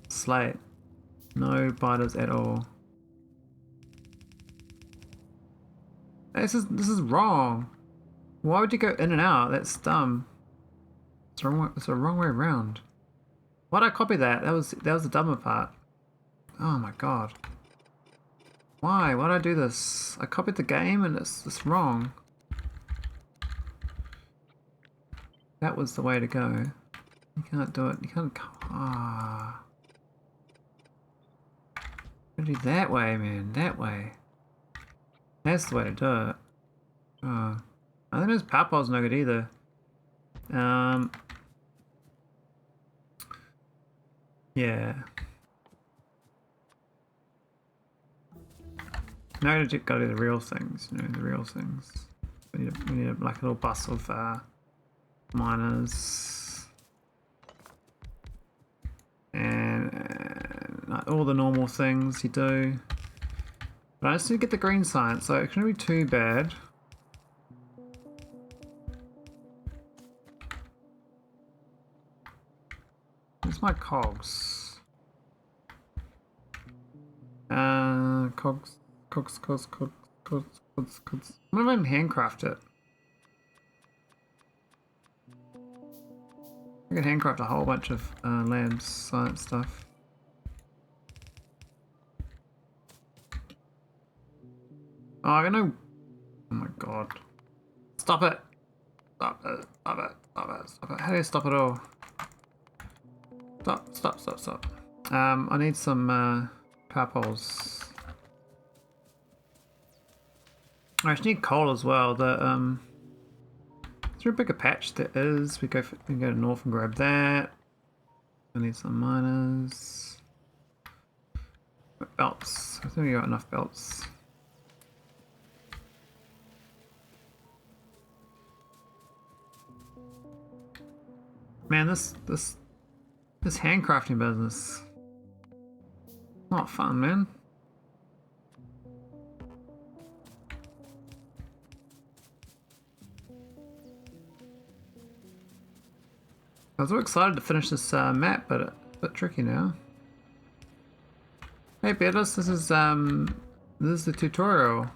slate. No biters at all. This is wrong. Why would you go in and out? That's dumb. It's the wrong way around. Why'd I copy that? That was the dumber part. Oh my god. Why? Why'd I do this? I copied the game and it's wrong. That was the way to go. You can't do it. You can't. Ah. Do that way, man. That way. That's the way to do it. Oh. I think this power pole's no good either. Yeah. Now we gotta do the real things. You know, the real things. We need like a little bus of miners and like all the normal things you do, but I just need to get the green science, so it shouldn't be too bad. Where's my cogs? Cogs. I'm gonna even handcraft it. I can handcraft a whole bunch of labs, science stuff. Oh, I know. Oh my god. Stop it. Stop it. Stop it. Stop it. Stop it. How do you stop it all? Stop. Stop. Stop. Stop. I need some power poles. I actually need coal as well. Is there a bigger patch? There is. We can go to north and grab that. I need some miners. Belts. I think we got enough belts. Man, this handcrafting business, not fun, man. I was so excited to finish this map, but it's a bit tricky now. Hey Beatrice, this is the tutorial.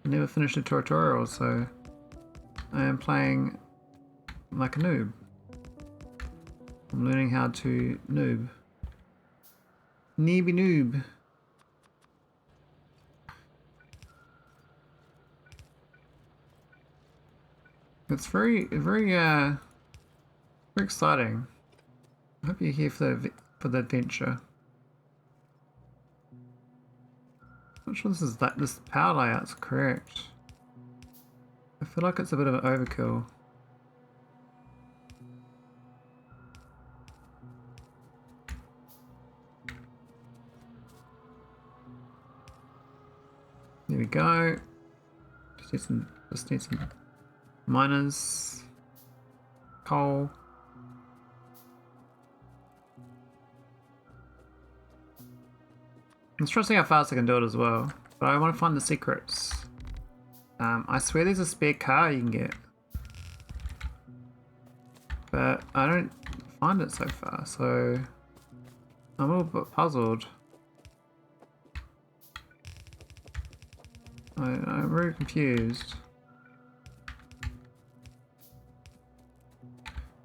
I never finished the tutorial, so I am playing like a noob. I'm learning how to noob. Neeby noob. It's very exciting. I hope you're here for the adventure. I'm not sure this power layout's correct. I feel like it's a bit of an overkill. There we go. Just need some miners, coal. I'm trying to see how fast I can do it as well, but I want to find the secrets. I swear there's a spare car you can get, but I don't find it so far, so I'm a little bit puzzled. I'm very confused.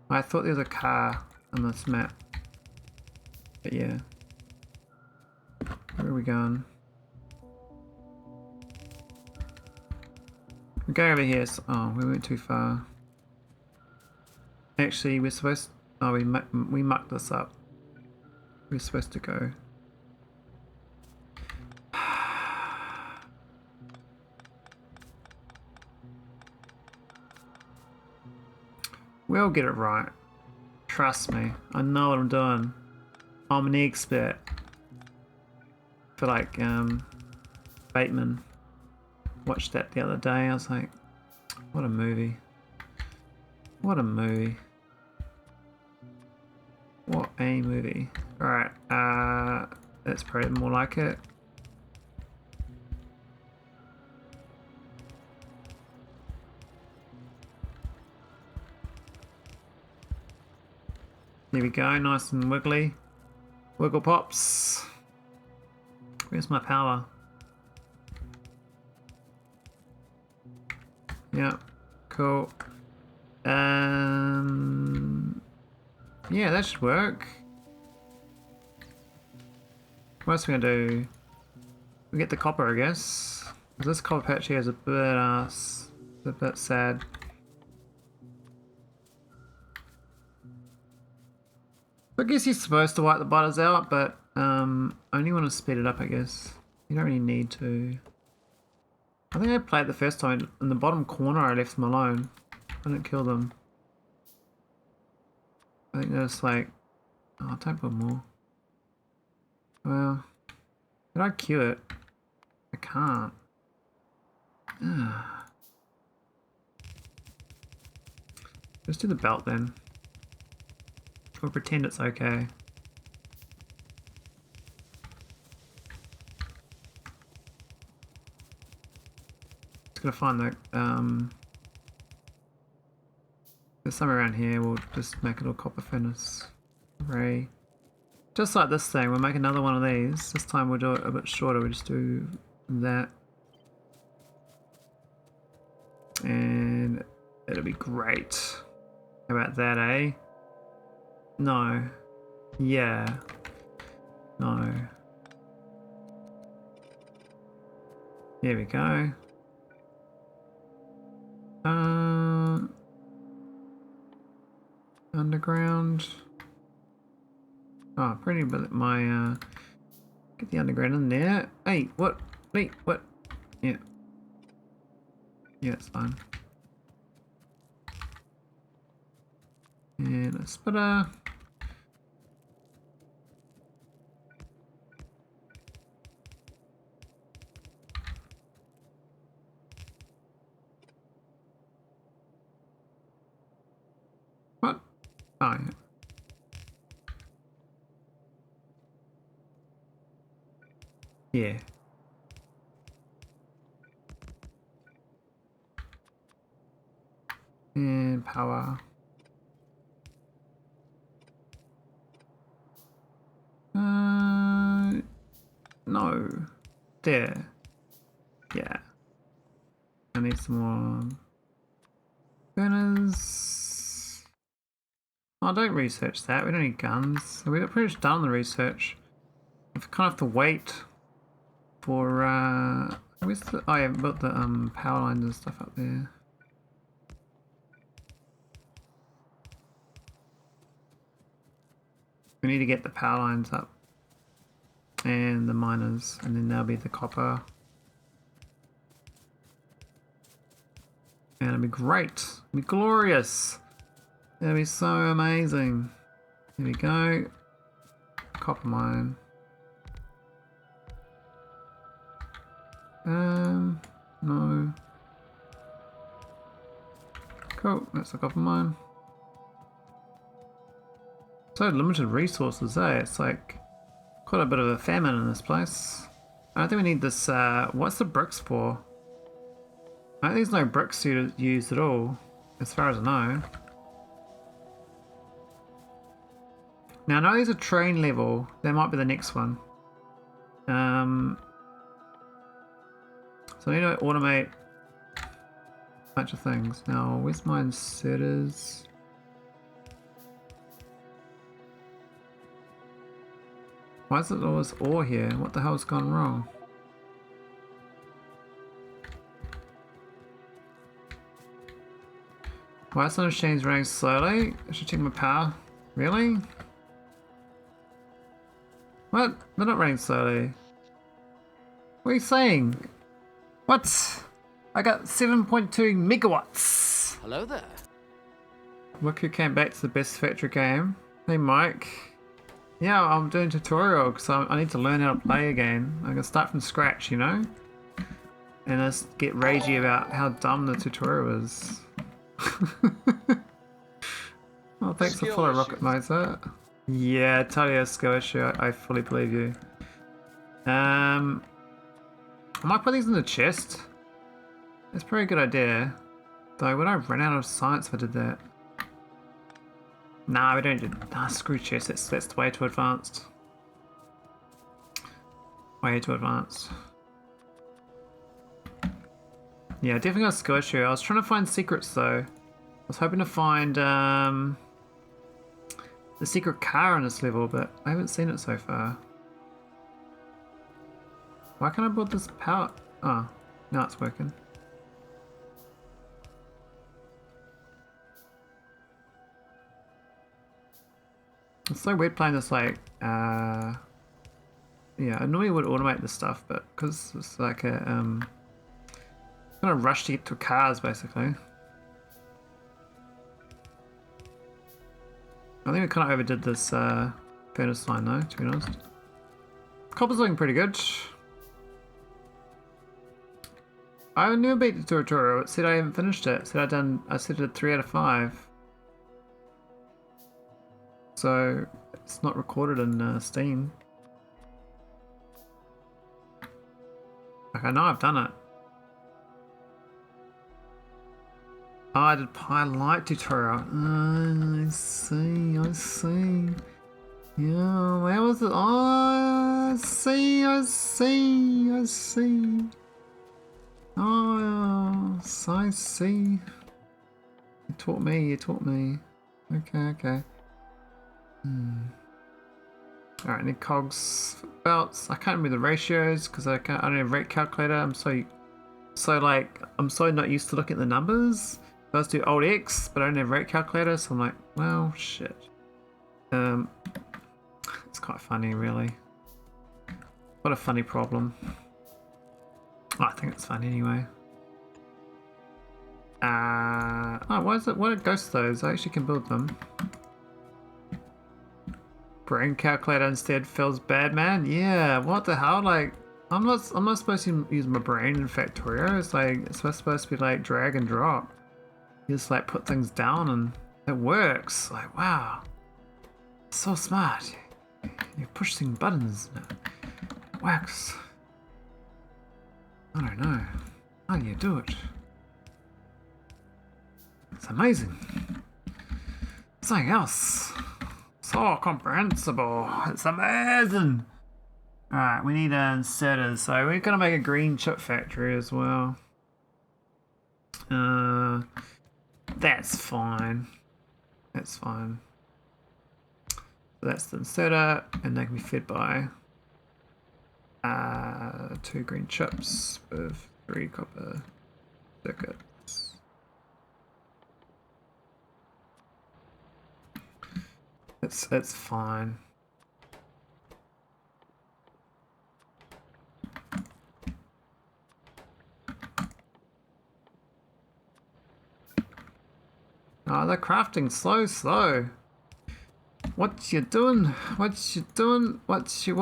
I thought there was a car on this map, but yeah. Where are we going? We're going over here. So, oh, we went too far. Actually, we're supposed. Oh, we mucked this up. We're supposed to go. We'll get it right. Trust me. I know what I'm doing. I'm an expert. I feel like Bateman. Watched that the other day. I was like, what a movie. What a movie. What a movie. Alright, that's probably more like it. There we go, nice and wiggly. Wiggle pops. Where's my power? Yeah, cool. Yeah, that should work. What else are we gonna do? We get the copper, I guess. This copper patch here is a bit sad. I guess you're supposed to wipe the butters out, but only want to speed it up, I guess. You don't really need to. I think I played the first time in the bottom corner. I left them alone. I didn't kill them. I think there's like, oh, don't put more. Well, did I queue it? I can't. Ugh. Let's do the belt then. We'll pretend it's okay. Just gonna find the there's somewhere around here. We'll just make it all copper furnace. Hooray. Just like this thing, we'll make another one of these. This time we'll do it a bit shorter. We'll just do that. And it'll be great. How about that, eh? No. Yeah. No. There we go. Underground. Oh, pretty but my get the underground in there. Hey, what? Wait, what? Yeah. Yeah, it's fine. And a splitter. What? Oh, yeah. Yeah. And power. No. There. Yeah. I need some more burners. Oh, don't research that. We don't need guns. We've pretty much done the research. We kind of have to wait for where's the, oh, I haven't built the power lines and stuff up there. We need to get the power lines up and the miners, and then there'll be the copper. And it'll be great. It'll be glorious. It'll be so amazing. Here we go. Copper mine. No. Cool, that's the copper mine. So limited resources, eh? It's like quite a bit of a famine in this place. I don't think we need this, what's the bricks for? I think there's no bricks used at all, as far as I know. Now I know there's a train level, that might be the next one. So I need to automate a bunch of things. Now, where's my inserters? Why is it always ore here? What the hell's gone wrong? Why are some machines running slowly? I should check my power. Really? What? They're not running slowly. What are you saying? What? I got 7.2 megawatts. Hello there. Look who came back to the best factory game. Hey Mike. Yeah, I'm doing a tutorial because I need to learn how to play again. I'm gonna start from scratch, you know? And just get ragey about how dumb the tutorial is. Oh, thanks for follow Rocket Miser. Yeah, totally a skill issue. I fully believe you. I might put these in the chest. That's probably a good idea. Though, would I run out of science if I did that? Nah, we don't do. Nah, screw chest. That's way too advanced. Way too advanced. Yeah, definitely got a skill issue. I was trying to find secrets though. I was hoping to find the secret car on this level, but I haven't seen it so far. Why can't I build this power? Oh, now it's working. It's so weird playing this like, yeah, I normally would automate this stuff, but because it's like a, kind of rush to get to cars basically. I think we kind of overdid this furnace line though, to be honest. Copper's looking pretty good. I never beat the tutorial. It said I haven't finished it. It said I said it 3 out of 5. So it's not recorded in Steam. Like I know I've done it. Oh, I did Pi Light tutorial. Oh, I see, I see. Yeah, where was it? Oh, I see, I see, I see. Oh, I see. You taught me, you taught me. Okay, okay. Alright, need cogs, belts. I can't remember the ratios because I don't have rate calculator. I'm so so like I'm so not used to looking at the numbers. I was do Alt X, but I don't have rate calculator, so I'm like, well, shit. It's quite funny, really. What a funny problem. Oh, I think it's fun anyway. Oh, what is it? What are ghost those? I actually can build them. Brain calculator instead feels bad, man. Yeah, what the hell? Like, I'm not supposed to use my brain in Factorio. It's like it's supposed to be like drag and drop. You just like put things down and it works. Like, wow, so smart. You're pushing buttons and it works. I don't know. How do you do it? It's amazing. Something else. So comprehensible. It's amazing. Alright, we need inserters. So we're going to make a green chip factory as well. That's fine. That's fine. So that's the inserter, and they can be fed by 2 green chips with 3 copper circuits. It's fine. Oh, they're crafting slow. What you doing? What you doing? What you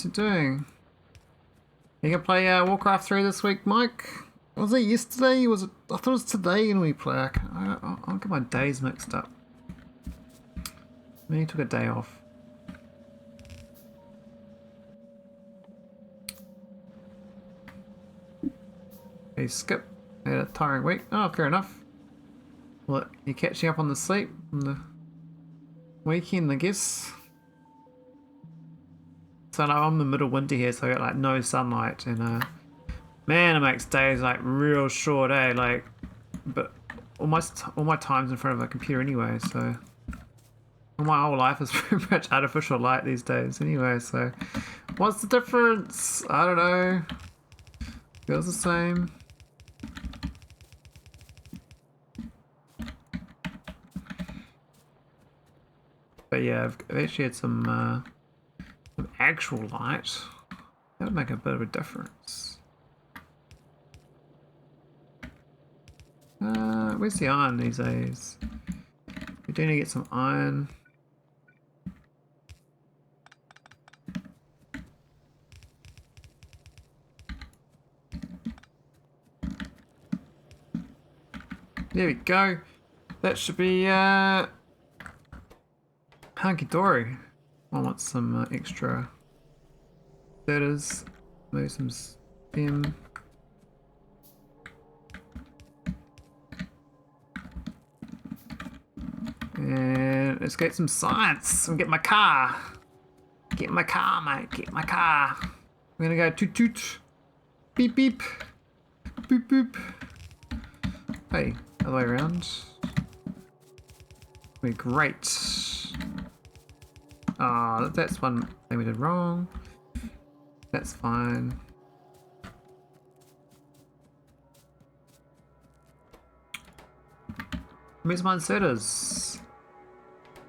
doing? You gonna play Warcraft 3 this week, Mike? Was it yesterday? Was it? I thought it was today when we play. I'll get my days mixed up. Maybe took a day off. Hey, skip. Had a tiring week. Oh, fair enough. Well, you're catching up on the sleep from the weekend, I guess. So now I'm in the middle of winter here, so I got like no sunlight, and man, it makes days like real short, eh? Like, but all my time's in front of a computer anyway, so my whole life is pretty much artificial light these days anyway. So, what's the difference? I don't know. Feels the same. But yeah, I've actually had some actual light. That would make a bit of a difference. Where's the iron these days? We do need to get some iron. There we go. That should be hunky-dory. I want some extra setters. Move some stem. And let's get some science and get my car. Get my car, mate. Get my car. We're gonna go toot toot. Beep beep. Boop boop. Hey, other way around. We're great. Ah, that's one thing we did wrong. That's fine. Where's my inserters?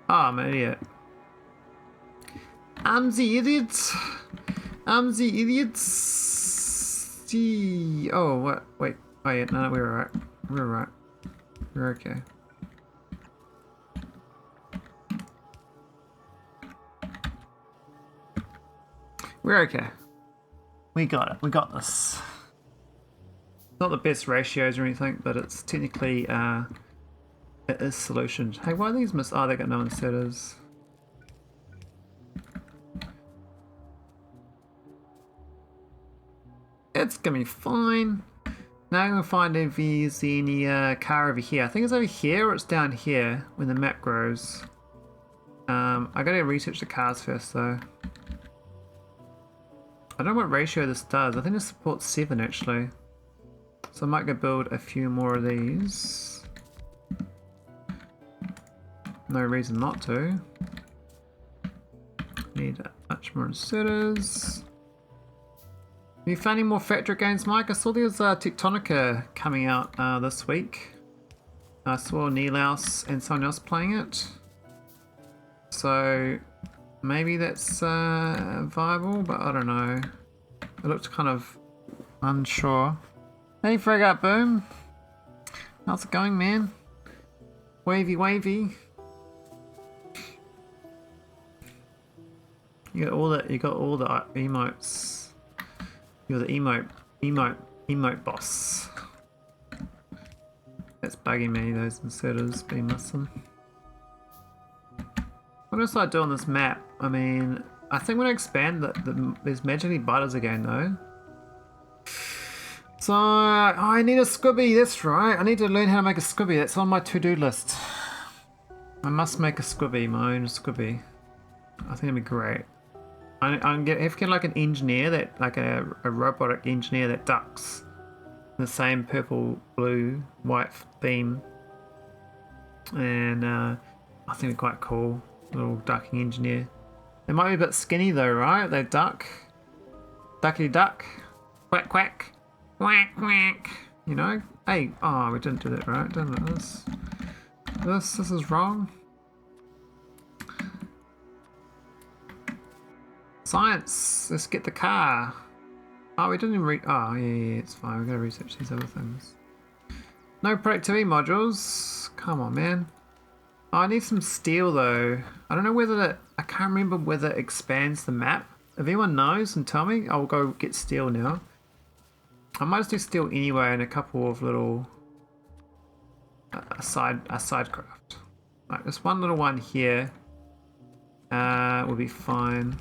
Ah, I'm an idiot. I'm the idiot. I'm the idiot. Oh, what? Wait. Oh, yeah, no, we're alright. We're alright. We're okay. We're okay. We got it. We got this. Not the best ratios or anything, but it's technically it is solutioned. Hey, why are these miss? Oh, they got no inserters. It's gonna be fine. Now I'm gonna find if there's any car over here. I think it's over here or it's down here when the map grows. I gotta research the cars first though. I don't know what ratio this does. I think it supports 7 actually. So I might go build a few more of these. No reason not to. Need much more inserters. you found any more Factorio games, Mike? I saw there was Tectonica coming out this week. I saw Nilaus and someone else playing it. So maybe that's viable, but I don't know. It looked kind of unsure. Hey, Frag Up Boom. How's it going, man? Wavy, wavy. You got all the emotes. You're the emote boss. That's bugging me, those inserters being missing. What else do I do on this map? I mean, I think when I expand there's magically butters again though. So, I need a squibby, that's right. I need to learn how to make a squibby. That's on my to-do list. I must make a squibby, my own squibby. I think it'd be great. I have to get like an engineer, that like a robotic engineer that ducks in the same purple, blue, white theme. And I think it'd be quite cool. Little ducking engineer. They might be a bit skinny though, right? They duck. Duckity duck. Quack quack. Quack quack. You know? Hey, oh, we didn't do that right, didn't it? This is wrong. Science! Let's get the car. Oh, we didn't even oh, yeah, it's fine. We gotta research these other things. No productivity modules. Come on, man. Oh, I need some steel though. I don't know whether that. I can't remember whether it expands the map. If anyone knows, and tell me, I'll go get steel now. I might just do steel anyway, and a couple of little a side craft. Right, there's one little one here. Will be fine.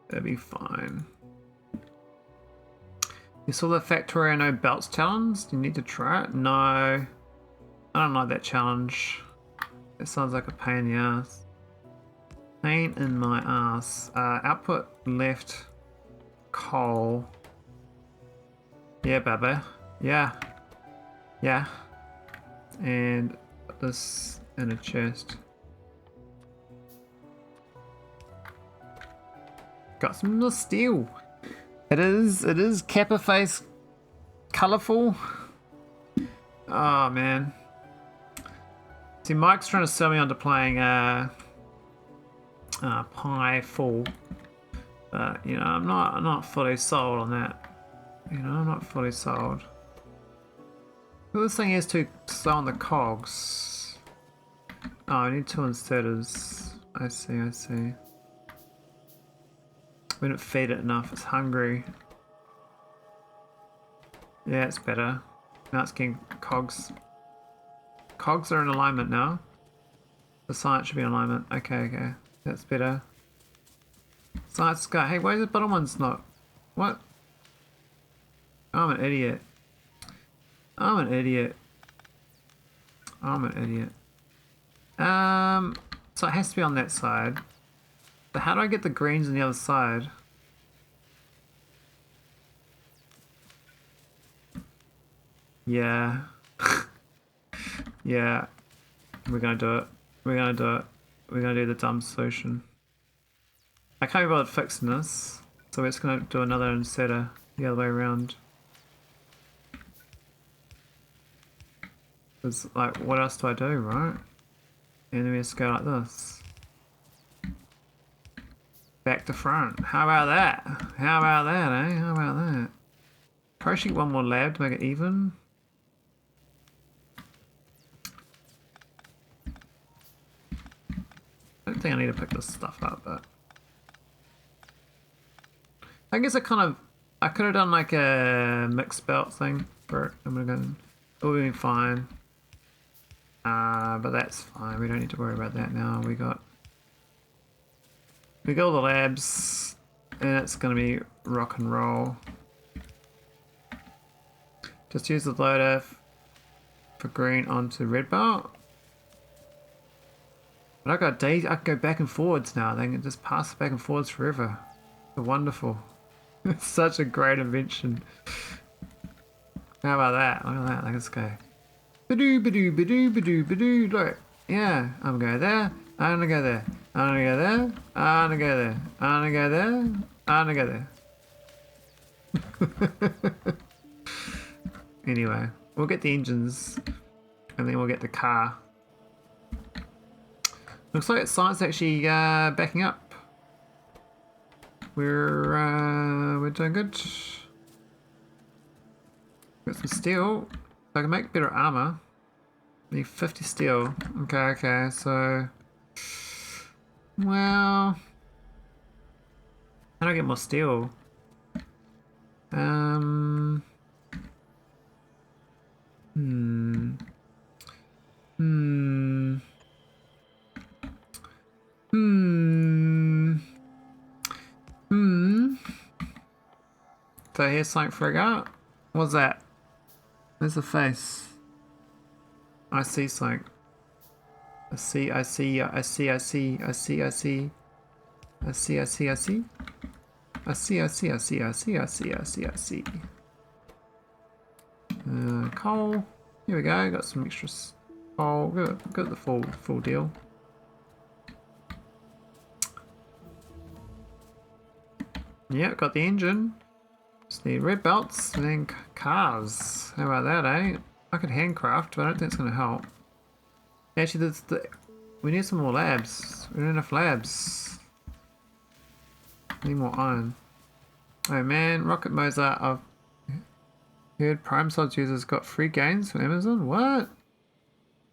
That'd be fine. You saw the Factorio no belts challenge? Do you need to try it? No. I don't like that challenge. It sounds like a pain in the ass. Pain in my ass. Output left. Coal. Yeah, Baba. Yeah. Yeah. And put this in a chest. Got some more steel. It is Kappa face colourful. Oh man. See, Mike's trying to sell me onto playing Pi full. But you know, I'm not fully sold on that. You know, I'm not fully sold. Well, this thing is too slow on the cogs. Oh, I need two inserters. I see. We didn't feed it enough, it's hungry. Yeah, it's better. Now it's getting cogs. Cogs are in alignment now. The science should be in alignment. Okay. That's better. Science go. Hey, why is the bottom one's not? What? I'm an idiot. So it has to be on that side. But how do I get the greens on the other side? Yeah. Yeah. We're gonna do it. We're gonna do the dumb solution. I can't be bothered fixing this. So we're just gonna do another inserter the other way around. Because, like, what else do I do, right? And then we just go like this. Back to front. How about that? Eh? How about that? Crochet one more lab to make it even. I don't think I need to pick this stuff up, but I guess I could have done like a mixed belt thing for it. I'm gonna go. It would have been fine. But that's fine. We don't need to worry about that now. We got all the labs, and it's gonna be rock and roll. Just use the loader for green onto red bar. But I got days. I can go back and forwards now. They can just pass back and forwards forever. It's wonderful. It's such a great invention. How about that? Look at that. Let's go. Badoo, badoo, badoo, badoo, badoo. Look. Yeah, I'm gonna go there. I'm gonna go there. I'm gonna go there. I'm gonna go there. I'm gonna go there. I'm gonna go there. Anyway, we'll get the engines and then we'll get the car. Looks like science actually backing up. We're doing good. Got some steel. So I can make better armor. Need 50 steel. Okay, so well, how do I get more steel? Hmm. So here's something to figure out. What's that? There's the face. I see something. I see. I see. I see. I see. I see. I see. I see. I see. I see. I see. I see. I see. I see. I see. I see. I see. Coal. Here we go. Got some extra coal. Got the full deal. Yeah, got the engine. Just need red belts and then cars. How about that, eh? I could handcraft, but I don't think it's going to help. Actually, we need some more labs. We don't have enough labs. Need more iron. Oh man, Rocket Mozart, I've heard Prime Sods users got free games from Amazon. What?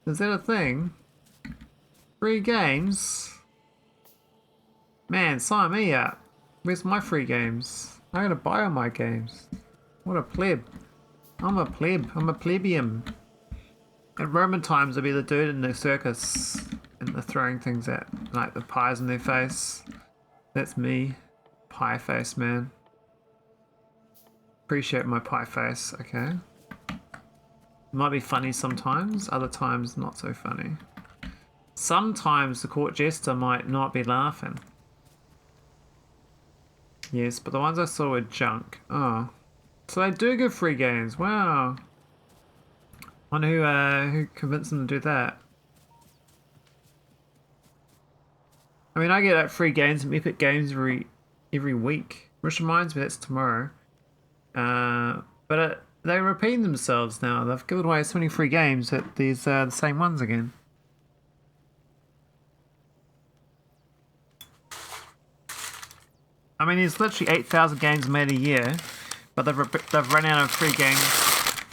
Is that a thing? Free games? Man, sign me up. Where's my free games? I gotta buy all my games. What a pleb. I'm a pleb. I'm a plebeian. In Roman times, I'd be the dude in the circus and they're throwing things at, like the pies in their face. That's me. Pie face, man. Appreciate my pie face, okay? Might be funny sometimes, other times not so funny. Sometimes the court jester might not be laughing. Yes, but the ones I saw were junk. Oh. So they do give free games. Wow. Wonder who convinced them to do that. I mean, I get like free games from Epic Games every week. Which reminds me, that's tomorrow. But they're repeating themselves now. They've given away so many free games that these are the same ones again. I mean, there's literally 8,000 games made a year, but they've run out of free games.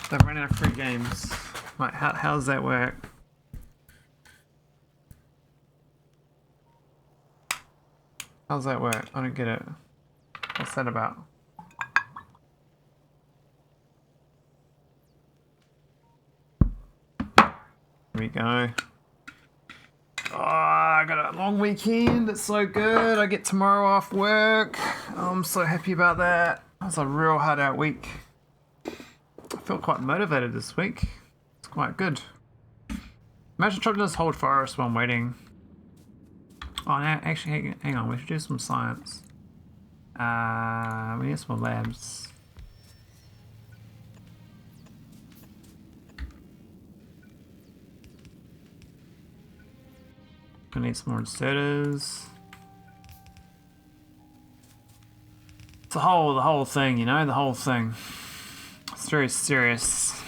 They've run out of free games. Like, how does that work? How does that work? I don't get it. What's that about? Here we go. Oh, I got a long weekend. It's so good. I get tomorrow off work. I'm so happy about that. That was a real hard out week. I feel quite motivated this week. It's quite good. Imagine trying to just hold forest while I'm waiting. Oh, no, actually, hang on. We should do some science. We need some more labs. I need some more inserters. It's the whole thing, you know, the whole thing. It's very serious.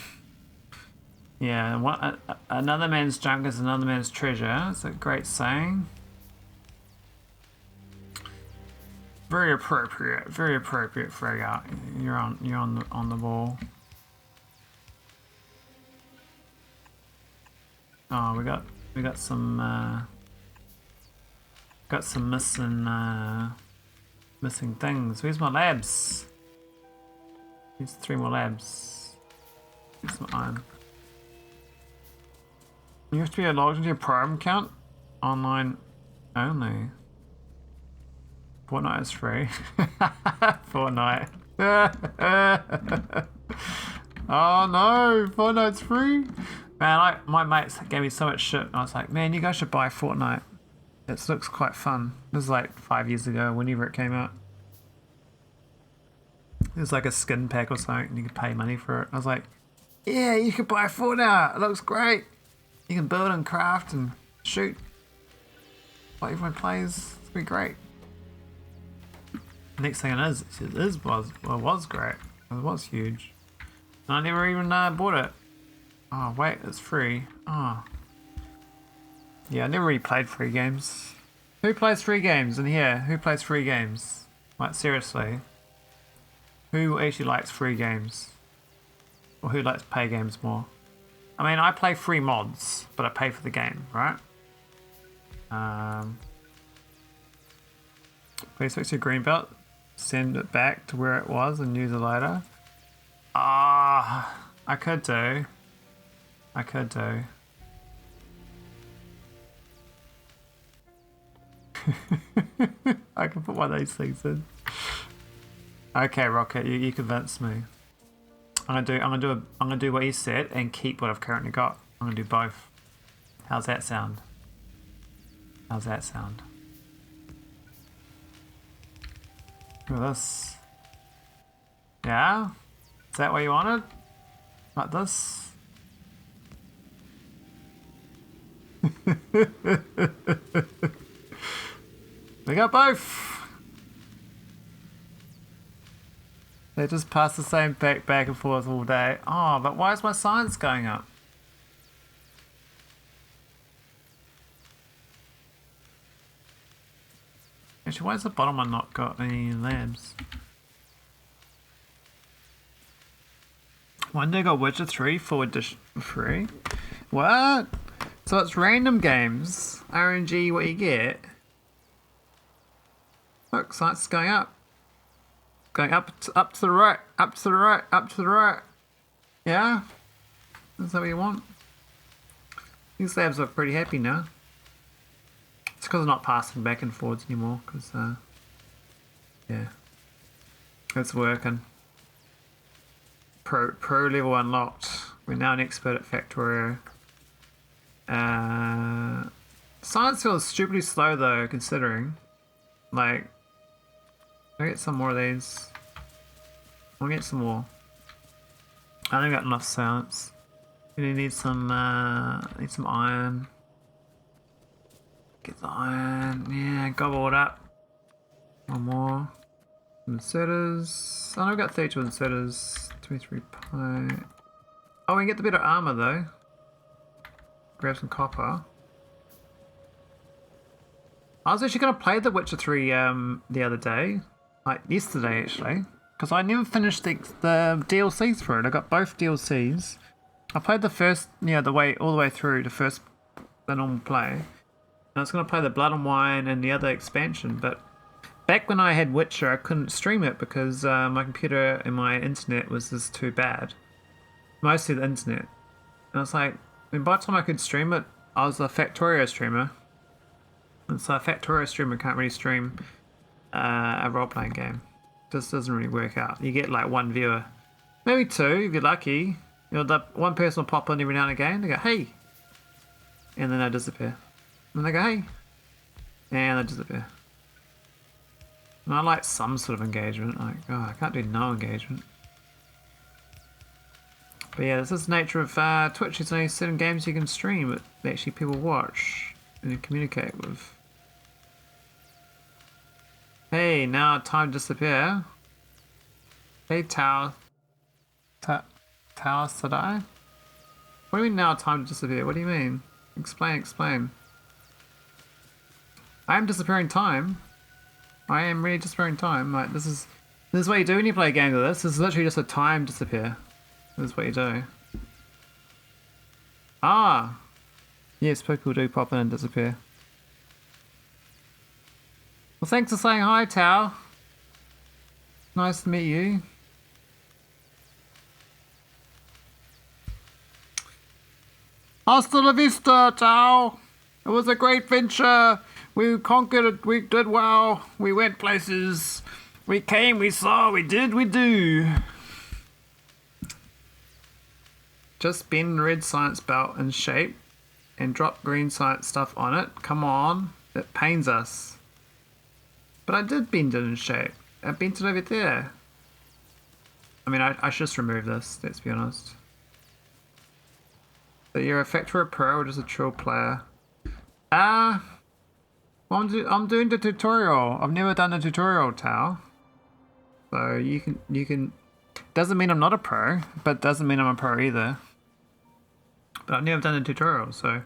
Yeah, another man's junk is another man's treasure. It's a great saying. Very appropriate, Frega. You're on the ball. Oh, we got some missing things. Where's my labs? There's 3 more labs. Here's some iron. You have to be logged into your Prime account? Online only. Fortnite is free. Fortnite. Oh no, Fortnite's free? Man, my mates gave me so much shit. I was like, man, you guys should buy Fortnite. It looks quite fun. This is like 5 years ago, whenever it came out. It was like a skin pack or something, and you could pay money for it. I was like, Yeah, you can buy 4 now. It looks great. You can build and craft and shoot. What everyone plays. It's gonna be great. Next thing was great. It was huge. And I never even bought it. Oh wait, it's free. Oh. Yeah, I never really played free games. Who plays free games in here? Who plays free games? Like seriously. Who actually likes free games? Or who likes pay games more? I mean, I play free mods, but I pay for the game, right? Please fix your green belt. Send it back to where it was and use it later. Ah, I could do. I could do. I can put one of these things in. Okay, Rocket, you convinced me. I'm gonna do what you said and keep what I've currently got. I'm gonna do both. How's that sound? How's that sound? Look at this. Yeah? Is that what you wanted? Like this? We got both! They just pass the same back and forth all day. Oh, but why is my science going up? Actually, why is the bottom one not got any labs? One day got Witcher 3 full edition free. What? So it's random games. RNG, what you get. Look, science is going up. Going up to the right, up to the right, up to the right. Yeah? Is that what you want? These labs are pretty happy now. It's because I'm not passing back and forwards anymore, because, yeah. It's working. Pro level unlocked. We're now an expert at Factorio. Science feels stupidly slow though, considering. Like, I'll get some more of these. I'll get some more. I don't got enough science. We need some iron. Get the iron. Yeah, gobble it up. One more. Inserters. Oh, I've got 32 inserters. 23 pie. Oh, we can get the better armor though. Grab some copper. I was actually going to play The Witcher 3 the other day. Like yesterday actually. Because I never finished the DLCs for it. I got both DLCs. I played the first, all the way through, the normal play. And I was going to play the Blood and Wine and the other expansion, but back when I had Witcher, I couldn't stream it because my computer and my internet was just too bad. Mostly the internet. And I was like, by the time I could stream it, I was a Factorio streamer. And so a Factorio streamer can't really stream a role-playing game. This doesn't really work out. You get like one viewer. Maybe two if you're lucky. The one person will pop in every now and again. They go, hey. And then they disappear. And they go, hey. And they disappear. And I like some sort of engagement. Like, oh, I can't do no engagement. But yeah, this is the nature of Twitch. There's only certain games you can stream that actually people watch and communicate with. Hey, now time to disappear. Hey, Tao. Tao Sadai? What do you mean now time to disappear? What do you mean? Explain. I am disappearing time. I am really disappearing time. Like, this is what you do when you play a game like this. This is literally just a time disappear. This is what you do. Ah! Yes, people do pop in and disappear. Well, thanks for saying hi, Tao. Nice to meet you. Hasta la vista, Tao. It was a great venture. We conquered it. We did well. We went places. We came, we saw, we did, we do. Just bend red science belt in shape and drop green science stuff on it. Come on. It pains us. But I did bend it in shape. I bent it over there. I mean, I should just remove this, let's be honest. So you're a Factorio Pro or just a chill player? Well, I'm doing the tutorial. I've never done a tutorial, Tao. So you can. Doesn't mean I'm not a pro, but doesn't mean I'm a pro either. But I've never done a tutorial, so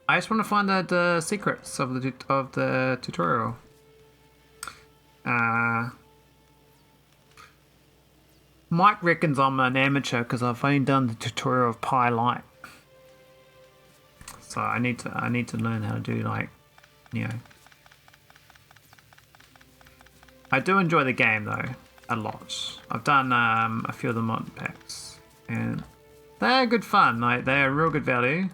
I just want to find out the secrets of the tutorial. Mike reckons I'm an amateur because I've only done the tutorial of Pi Light. So I need to learn how to do, like, you know. I do enjoy the game though, a lot. I've done a few of the mod packs and they're good fun. Like, they're real good value.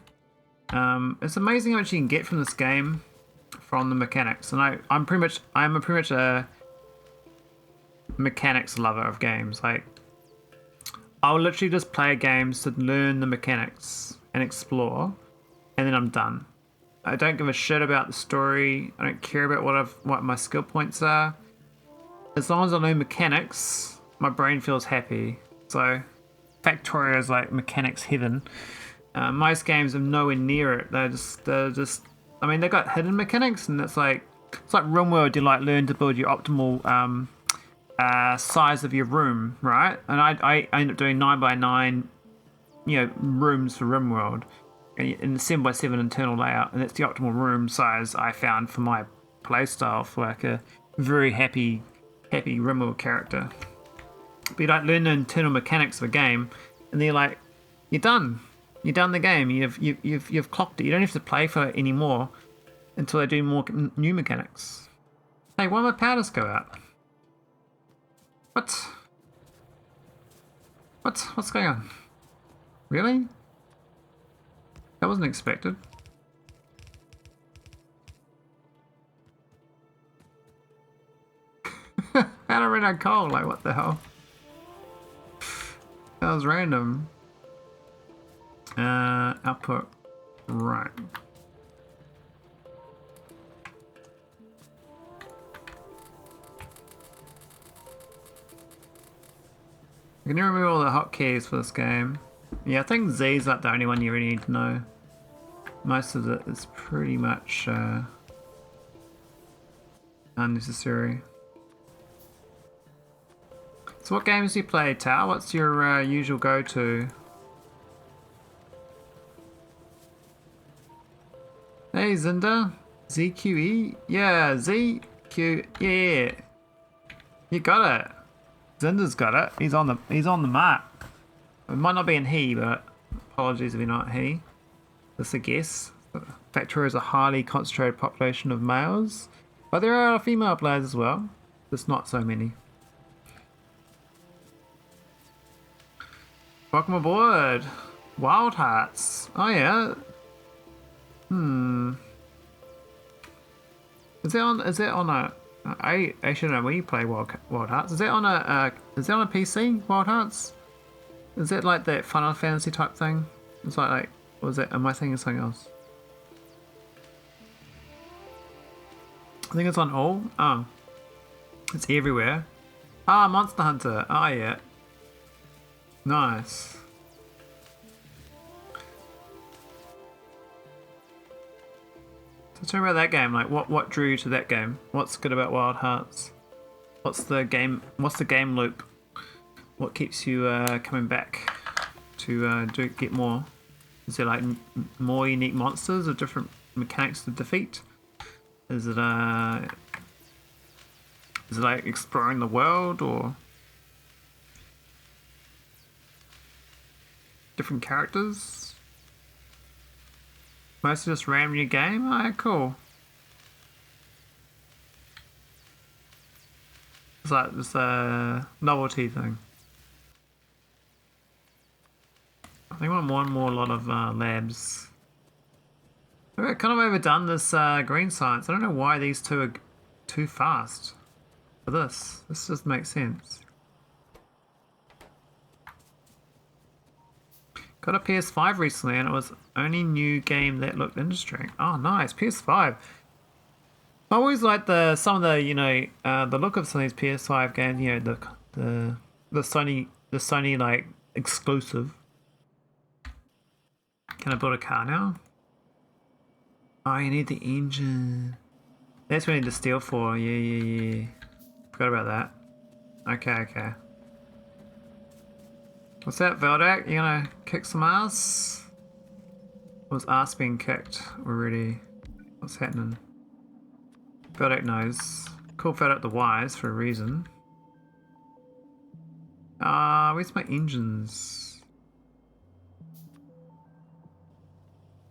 It's amazing how much you can get from this game, from the mechanics. And I'm pretty much a mechanics lover of games. Like, I'll literally just play games to learn the mechanics and explore, and then I'm done. I don't give a shit about the story. I don't care about what my skill points are. As long as I know mechanics, my brain feels happy. So Factorio is like mechanics heaven. Most games are nowhere near it. They're just. I mean, they got hidden mechanics, and it's like RimWorld. You like learn to build your optimal size of your room, right? And I end up doing 9x9, rooms for RimWorld, in the 7x7 internal layout, and that's the optimal room size I found for my playstyle for like a very happy RimWorld character. But you don't learn the internal mechanics of a game, and then you're done. You've done the game. You've clocked it. You don't have to play for it anymore until they do more new mechanics. Hey, why did my powders go out? What's going on? Really? That wasn't expected. How did I run out of coal? Like, what the hell? That was random. Output. Right. I can remember all the hotkeys for this game. Yeah, I think Z's like the only one you really need to know. Most of it is pretty much unnecessary. So what games do you play, Tao? What's your usual go-to? Hey, Zinda. ZQE? Yeah, ZQ. Yeah. You got it. Zinda's got it. He's on the mark. It might not be in he, but apologies if you're not he. That's a guess. Factorio is a highly concentrated population of males, but there are female players as well. Just not so many. Welcome aboard. Wild Hearts. Oh yeah. Is it on a? I should know where you play Wild Hearts. Is it on a PC? Wild Hearts? Is it like that Final Fantasy type thing? It's like what was it? Am I thinking of something else? I think it's on all. Oh, it's everywhere. Ah, Monster Hunter. Oh yeah. Nice. So tell me about that game. Like, what drew you to that game? What's good about Wild Hearts? What's the game loop? What keeps you coming back to get more? Is there like more unique monsters or different mechanics to defeat? Is it like exploring the world or different characters? Mostly just ram your game? Alright, cool. It's like this novelty thing. I think I want more and more lot of labs. We've kind of overdone this green science. I don't know why these two are too fast for this. This just makes sense. Got a PS5 recently and it was only new game that looked interesting. Oh nice, PS5. I always like some of the the look of some of these PS5 games, the Sony like exclusive. Can I build a car now? Oh, you need the engine. That's what we need the steel for. Yeah. Forgot about that. Okay. What's that, Veldak? You gonna kick some ass? Was ass being kicked already? What's happening? Veldak knows. Call Veldak the wise for a reason. Where's my engines?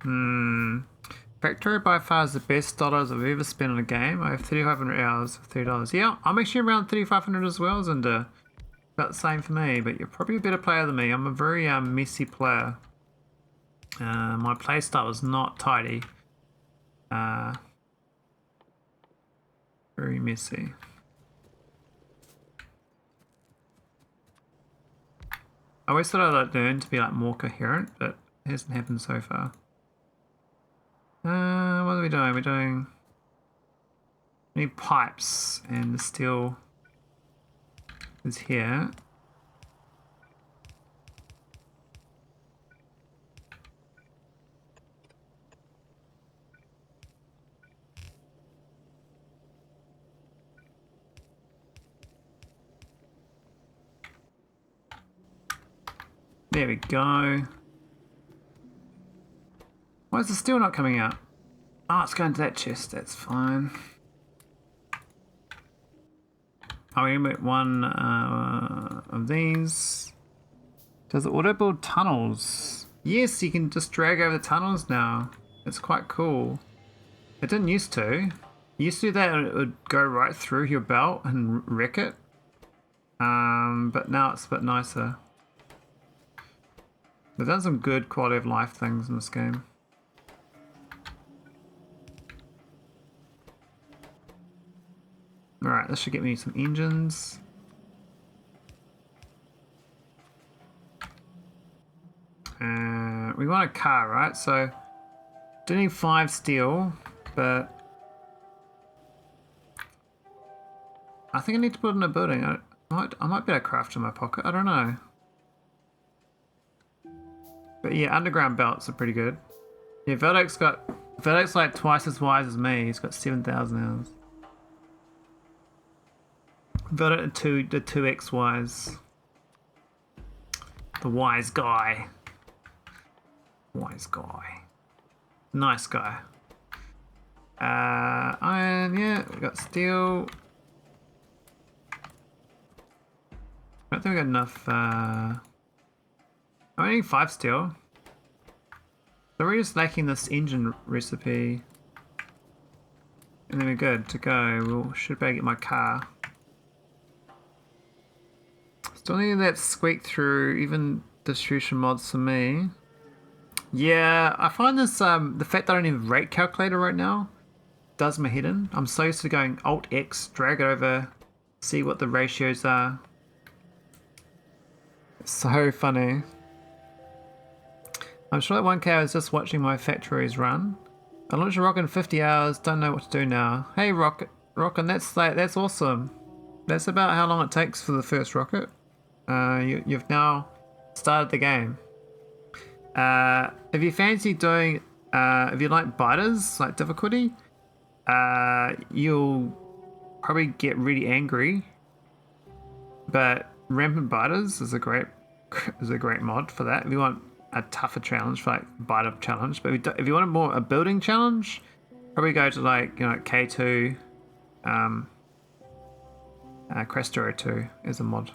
Factorio by far is the best dollars I've ever spent on a game. I have 3,500 hours for $30. Yeah, I'm actually around 3,500 as well, Zinda. About the same for me, but you're probably a better player than me. I'm a very messy player. My playstyle is not tidy. Very messy. I always thought I'd learn to be like more coherent, but it hasn't happened so far. What are we doing? We're doing... We need pipes, and the steel is here. There we go. Why is the steel not coming out? Oh, it's going to that chest. That's fine. Oh, we need one of these. Does it auto build tunnels? Yes, you can just drag over the tunnels now. It's quite cool. It didn't used to. You used to do that and it would go right through your belt and wreck it. But now it's a bit nicer. They've done some good quality of life things in this game. Alright, this should get me some engines. We want a car, right? So, do need 5 steel, but I think I need to put in a building. I might be able to craft in my pocket. I don't know. But yeah, underground belts are pretty good. Yeah, Veldak's like twice as wise as me. He's got 7,000 hours. Veldak the 2x wise. The wise guy. Wise guy. Nice guy. Iron, yeah, we got steel. I don't think we got enough. I need 5 steel. So we're just lacking this engine recipe. And then we're good to go. We should be able to get my car. Still need that squeak through, even distribution mods for me. Yeah, I find this, the fact that I don't have a rate calculator right now does my head in. I'm so used to going Alt-X, drag it over, see what the ratios are. It's so funny. I'm sure that 1K I was just watching my factories run. I launched a rocket in 50 hours, don't know what to do now. Hey Rocket, that's awesome. That's about how long it takes for the first rocket. You've now started the game. If you fancy doing, if you like biters, like difficulty, you'll probably get really angry. But rampant biters is a great mod for that. If you want a tougher challenge, for like biter challenge, but if you want a building challenge, probably go to like K2, Crestero 2 is a mod.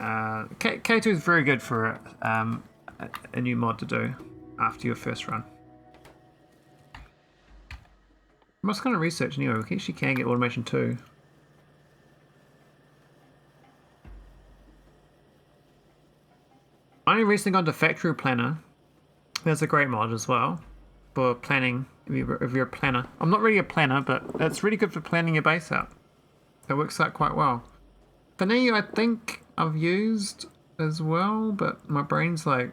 K2 is very good for a new mod to do after your first run. I'm just going to research anyway. We actually can get automation too. I only recently gone to Factory Planner. That's a great mod as well for planning. If you're a planner, I'm not really a planner, but it's really good for planning your base out. It works out quite well. Fini, I think I've used as well, but my brain's like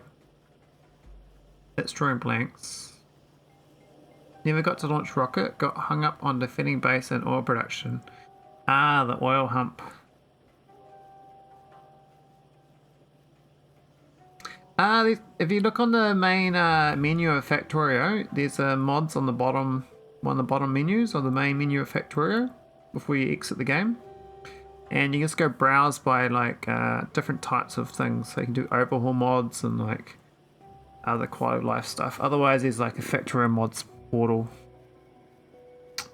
it's drawing blanks. Never got to launch rocket. Got hung up on defending base and oil production. Ah, the oil hump. If you look on the main menu of Factorio, there's mods on the bottom, one of the bottom menus of the main menu of Factorio before you exit the game. And you just go browse by like different types of things. So you can do overhaul mods and like other quality of life stuff. Otherwise, there's like a Factorio mods portal.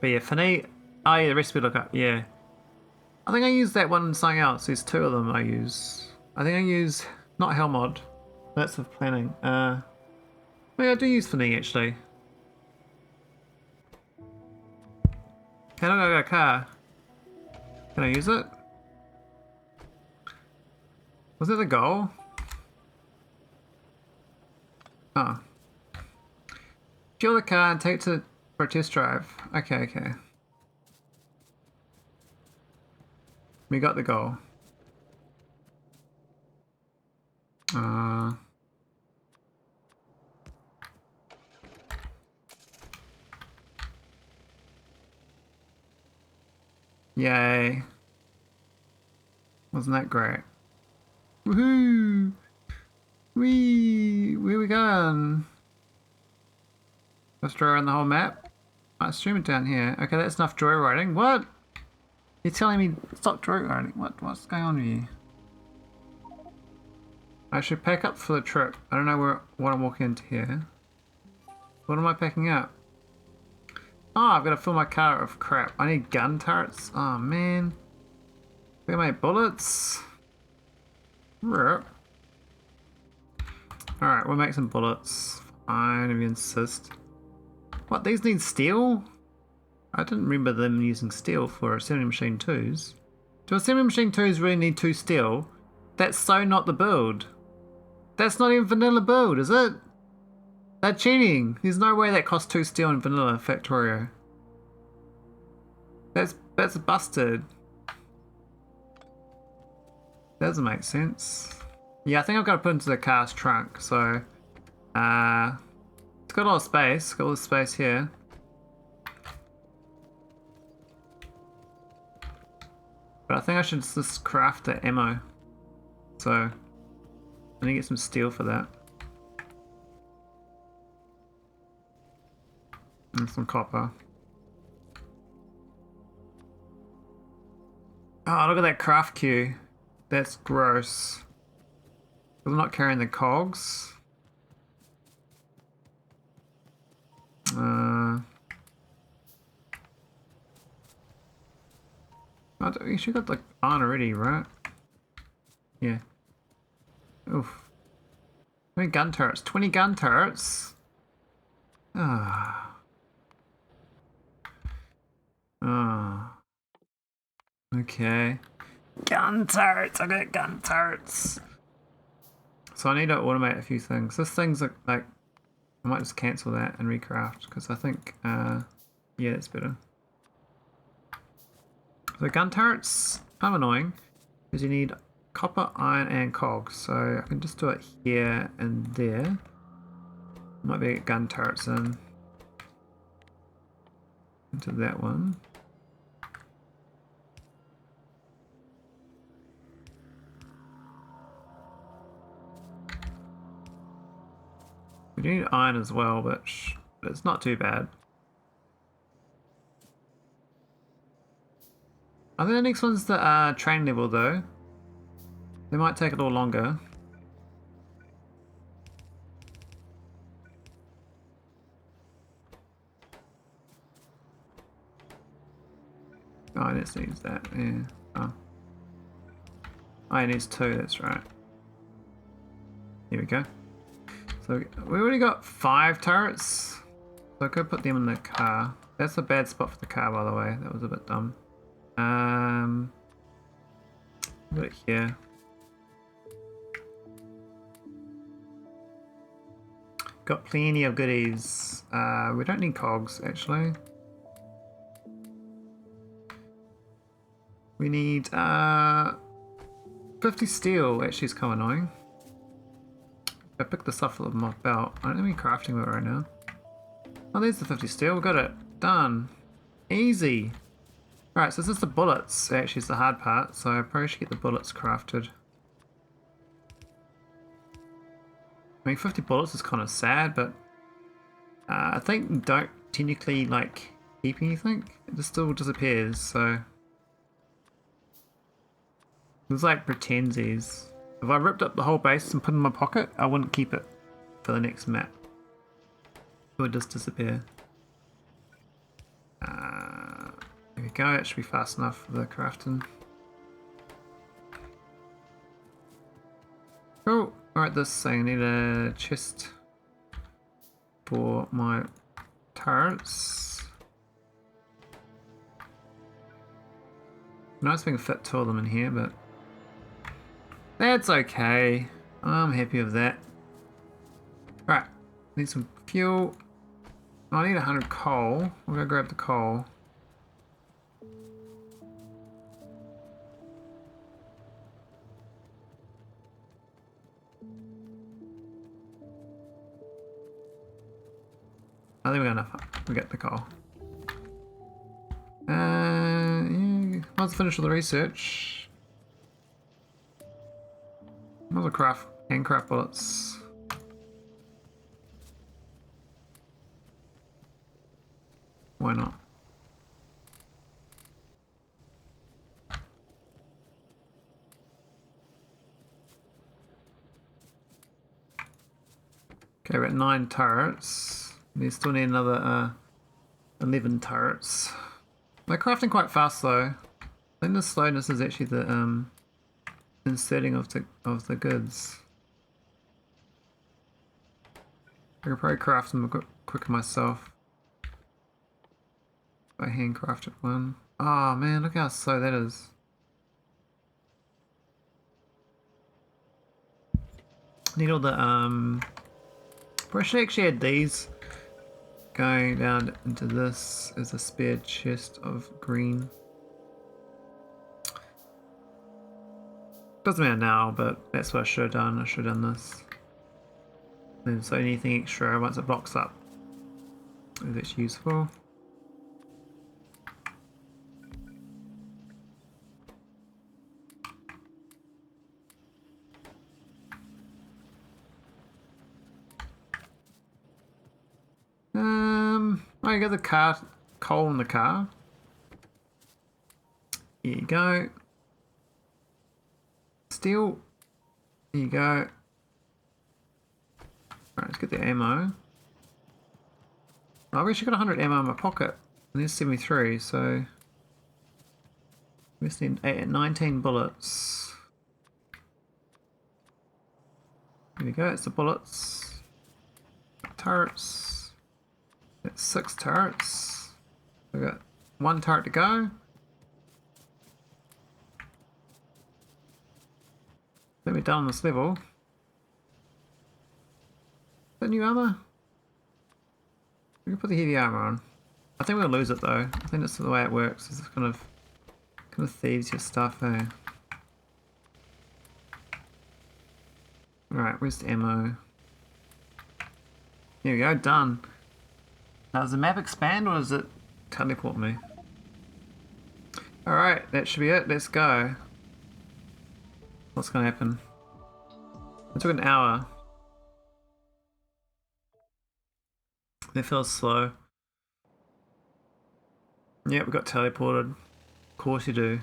But yeah, for me, oh yeah, the recipe lookup, yeah. I think I use that one and something else. There's two of them I use. I think I use, not Hell mod. That's of planning. Maybe I do use Fini actually. How do I go a car? Can I use it? Was it the goal? Oh. Fuel the car and take it to for a test drive. Okay, okay. We got the goal. Yay. Wasn't that great? Woohoo! Whee! Where we going? Let's draw around the whole map. Might stream it down here. Okay, that's enough joyriding. What? You're telling me stop joyriding? What's going on with you? I should pack up for the trip. I don't know what I'm walking into here. What am I packing up? Oh, I've got to fill my car with crap. I need gun turrets. Oh man. Where are my bullets? Alright, we'll make some bullets. Fine, if you insist. What, these need steel? I didn't remember them using steel for assembly machine 2s. Do assembly machine 2s really need 2 steel? That's so not the build. That's not even vanilla build, is it? They're cheating. There's no way that costs 2 steel in vanilla Factorio. That's busted. That doesn't make sense. Yeah, I think I've got to put it into the car's trunk, so it's got a lot of space, got all the space here. But I think I should just craft the ammo. So I need to get some steel for that. And some copper. Oh, look at that craft queue. That's gross. I'm not carrying the cogs. You should got the iron already, right? Yeah. Oof. 20 gun turrets. 20 gun turrets? Ah. Ah. Okay. Gun turrets! I got gun turrets! So I need to automate a few things. This thing's like I might just cancel that and recraft because I think, yeah, it's better. So gun turrets, kind of annoying because you need copper, iron, and cogs. So I can just do it here and there. Might be get gun turrets in into that one. We do need iron as well, but it's not too bad. I think the next one's the train level though. They might take a little longer. Oh, it just needs that, yeah. Oh, it needs 2, that's right. Here we go. So we already got 5 turrets. So I could put them in the car. That's a bad spot for the car, by the way. That was a bit dumb. Put it here. Got plenty of goodies. We don't need cogs, actually. We need 50 steel. Actually, it's kind of annoying. I picked this up from my belt. I don't have any crafting with it right now. Oh, there's the 50 steel. We got it. Done. Easy. Alright, so this is the bullets. Actually, it's the hard part. So I probably should get the bullets crafted. I mean, 50 bullets is kind of sad, but I think you don't technically like keep anything. It just still disappears, so it's like pretensies. If I ripped up the whole base and put it in my pocket, I wouldn't keep it for the next map. It would just disappear. There we go, it should be fast enough for the crafting. Cool. Alright, this thing, I need a chest for my turrets. Nice being fit two of them in here, but that's okay. I'm happy with that. Right, need some fuel. I need 100 coal. I'm gonna grab the coal. I think we got enough. We got the coal. Yeah, let's finish all the research. Might as well handcraft bullets. Why not? Okay, we're at 9 turrets. We still need another 11 turrets. They're crafting quite fast though. I think the slowness is actually the inserting of the goods. I could probably craft them a bit quicker myself. I handcrafted one. Oh man, look how slow that is. Need all the I should actually add these going down into this as a spare chest of green. Doesn't matter now, but that's what I should have done. I should have done this. And so anything extra once it blocks up, if it's useful. I got the coal in the car. Here you go. Steel. Here you go. Alright, let's get the ammo. I've actually got 100 ammo in my pocket. And there's 73, so we just need 19 bullets. Here we go, it's the bullets. Turrets. That's 6 turrets. We've got 1 turret to go. Then we're done on this level. Is that new armor? We can put the heavy armor on. I think we'll lose it though. I think that's the way it works. It's kind of thieves your stuff, eh? Alright, where's the ammo? Here we go, done. Now, does the map expand or does it teleport me? Alright, that should be it. Let's go. What's going to happen? It took an hour. That feels slow. Yep, we got teleported. Of course you do.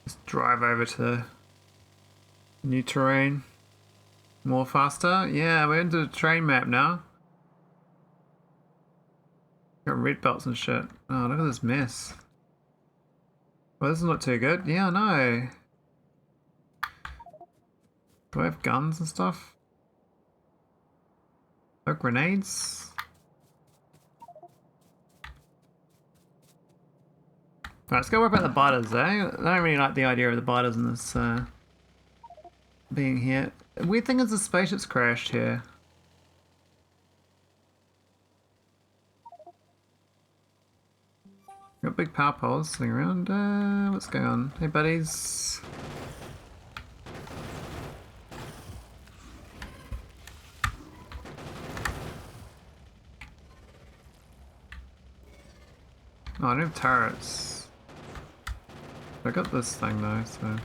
Just drive over to new terrain. More faster? Yeah, we're into the terrain map now. Got red belts and shit. Oh, look at this mess. Well, this doesn't look too good. Yeah, I know. Do I have guns and stuff? Oh, grenades? Alright, let's go worry about the biters, eh? I don't really like the idea of the biters in this being here. The weird thing is the spaceship's crashed here. Got big power poles sitting around. What's going on? Hey buddies. Oh, I don't have turrets. I got this thing though, so.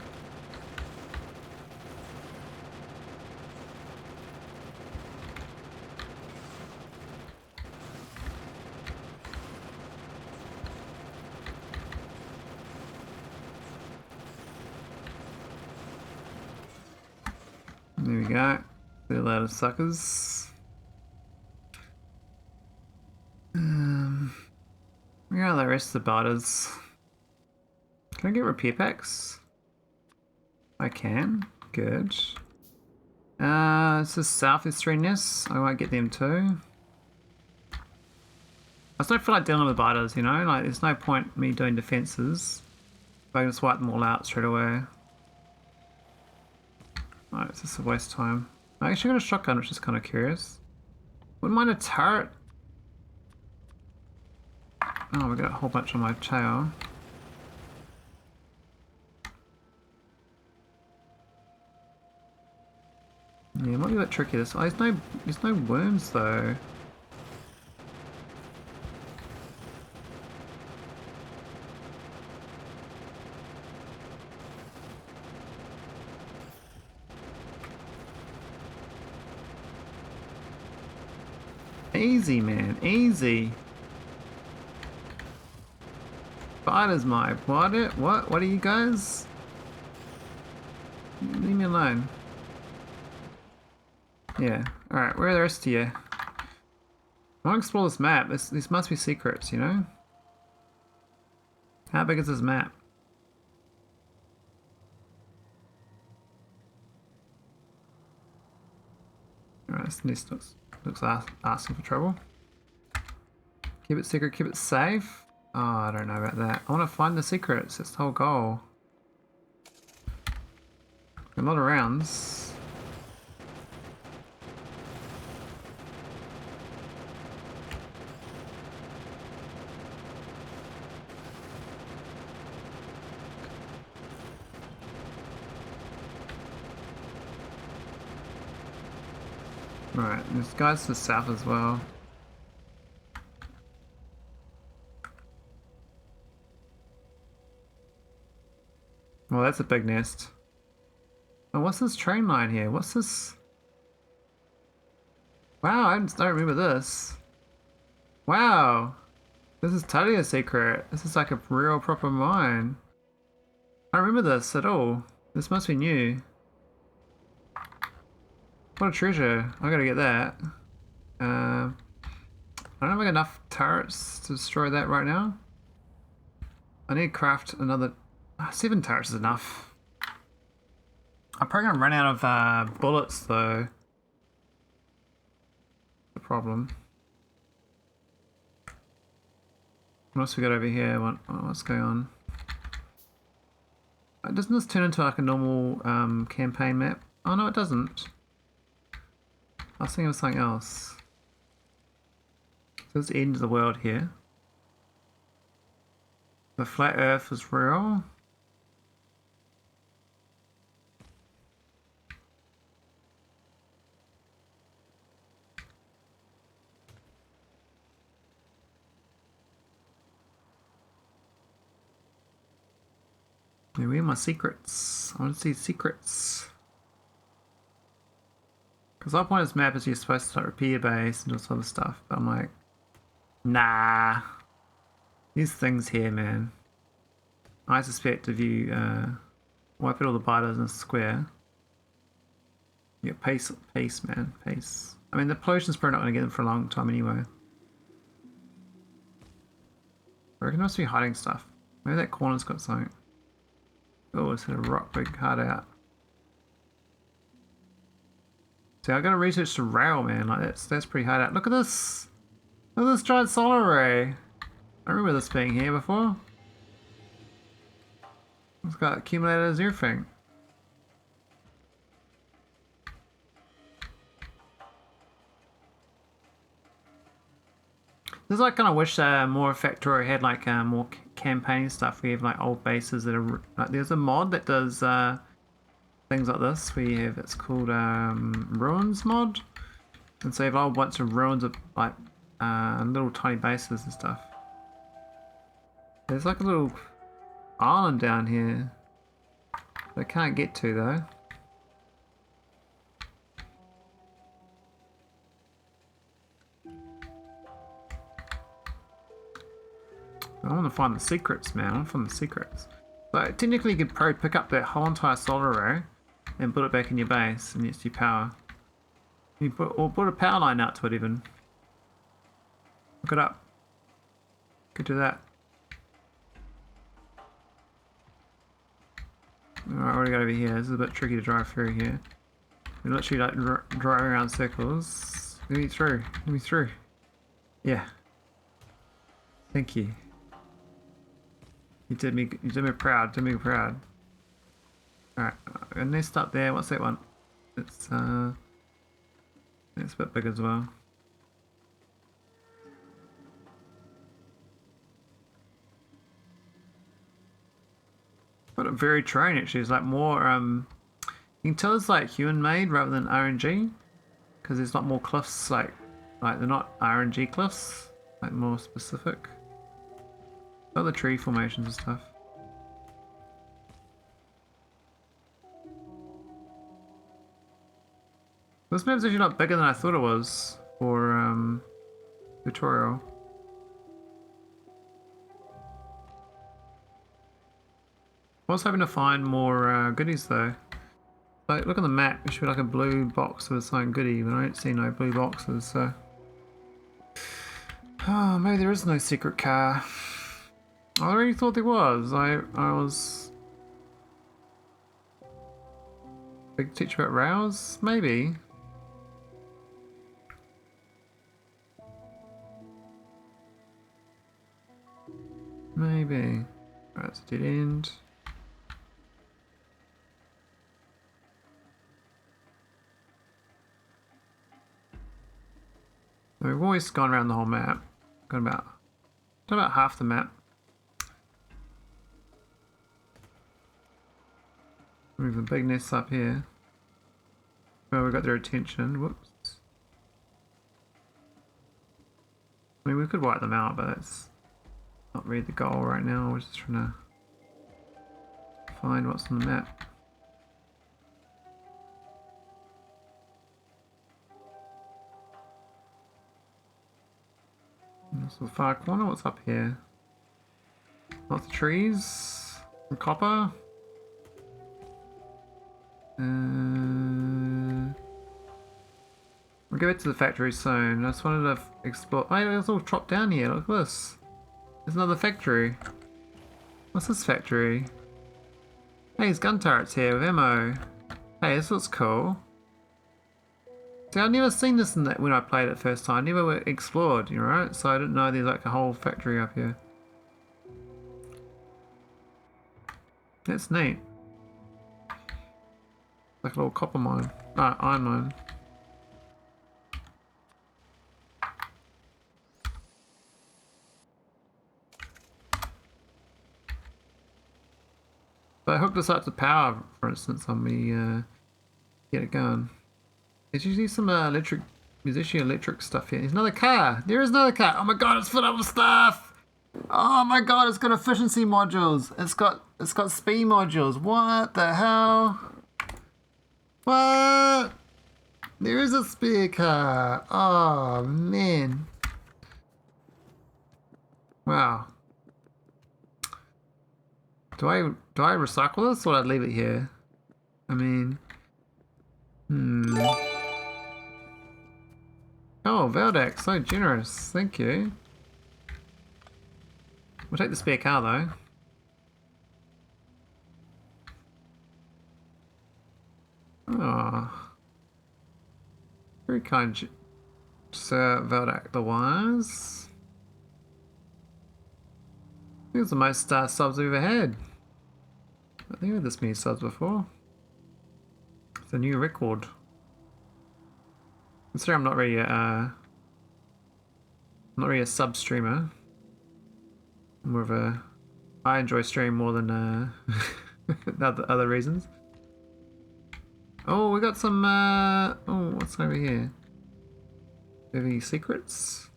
There we go. See you later, suckers. Where are the rest of the butters? Can I get repair packs? I can. Good. This is Southeast Streetness. I might get them too. I just don't feel like dealing with butters, you know? Like, there's no point me doing defenses. I can just wipe them all out straight away. Alright, it's just a waste of time. I actually got a shotgun, which is kind of curious. Wouldn't mind a turret. Oh, we got a whole bunch on my tail. Yeah, it might be a bit tricky this. Oh, there's no worms though. Easy, man, easy. Spiders, my what? What are you guys? Leave me alone. Yeah. All right. Where are the rest of you? I want to explore this map. This must be secrets, you know. How big is this map? All right. This nest looks asking for trouble. Keep it secret. Keep it safe. Oh, I don't know about that. I want to find the secrets. That's the whole goal. A lot of rounds. Alright, there's guys to the south as well. Well, that's a big nest. Oh, what's this train line here? What's this? Wow, I don't remember this. Wow. This is totally a secret. This is like a real proper mine. I don't remember this at all. This must be new. What a treasure. I gotta get that. I don't have enough turrets to destroy that right now. I need to craft another... 7 turrets is enough. I'm probably gonna run out of bullets though. The problem. What else we got over here? What's going on? Doesn't this turn into like a normal campaign map? Oh no, it doesn't. I was thinking of something else. So it's the end of the world here. The flat earth is real. Where are my secrets? I want to see secrets. Because the whole point of this map is you're supposed to start repair base and all this other stuff, but I'm like, nah. These things here, man. I suspect if you wipe out all the biters in a square, you get pace, man, pace. I mean, the pollution's probably not going to get them for a long time anyway. I reckon I must be hiding stuff. Maybe that corner's got something. Oh, it's gonna rock big hard out. See, I gotta research the rail, man. Like that's pretty hard out. Look at this! Look at this giant solar array! I remember this being here before. It's got accumulators and everything. This is like kind of wish more Factorio had like more campaign stuff. We have like old bases that are like there's a mod that does things like this. We have it's called ruins mod, and so you have a whole bunch of ruins of like little tiny bases and stuff. There's like a little island down here that I can't get to though. I want to find the secrets, man. I want to find the secrets. So technically you could probably pick up that whole entire solar array and put it back in your base, and it's your power. You put a power line out to it even. Look it up. Could do that. Alright, what do we got over here? This is a bit tricky to drive through here. We're literally like driving around circles. Let me through. Let me through. Yeah. Thank you. You did me proud. Did me proud. Alright, and nest up there. What's that one? It's a bit big as well. But a very terrain actually. It's like more you can tell it's like human made rather than RNG, because there's not more cliffs like they're not RNG cliffs, like more specific. Other tree formations and stuff. This map's actually not bigger than I thought it was for tutorial. I was hoping to find more goodies though. Like, look on the map, there should be like a blue box with something goodie, but I don't see no blue boxes, so... Oh, maybe there is no secret car. I really thought there was. I was... Big teach about rails? Maybe. Maybe. Alright, it's a dead end. We've always gone around the whole map. Done about half the map. Move the big nests up here. Well, we got their attention. Whoops. I mean, we could wipe them out, but that's not really the goal right now. We're just trying to find what's on the map. This is the far corner. What's up here? Lots of trees. Some copper. We'll go back to the factory soon. I just wanted to explore. Oh, it's all chopped down here. Look at this. There's another factory. What's this factory? Hey, there's gun turrets here with ammo. Hey, this looks cool. See, I've never seen this when I played it first time. Never explored, you know, right? So I didn't know there's like a whole factory up here. That's neat. Like a little copper mine. Iron mine. So I hooked this up to power, for instance, on me get it going. There's usually some electric, there's actually electric stuff here. There's another car. There is another car. Oh my god, it's full of stuff. Oh my god, it's got efficiency modules. It's got speed modules. What the hell? What? There is a spare car. Oh man. Wow. Do I recycle this or do I leave it here? I mean, Oh, Veldex, so generous. Thank you. We'll take the spare car though. Oh. Very kind, Sir Veldex the Wise. I think it's the most subs we've ever had. I think we've had this many subs before. It's a new record. Considering I'm not really a sub streamer. I'm more of a... I enjoy stream more than other reasons. Oh, we got some oh, what's over here? Do we have any secrets?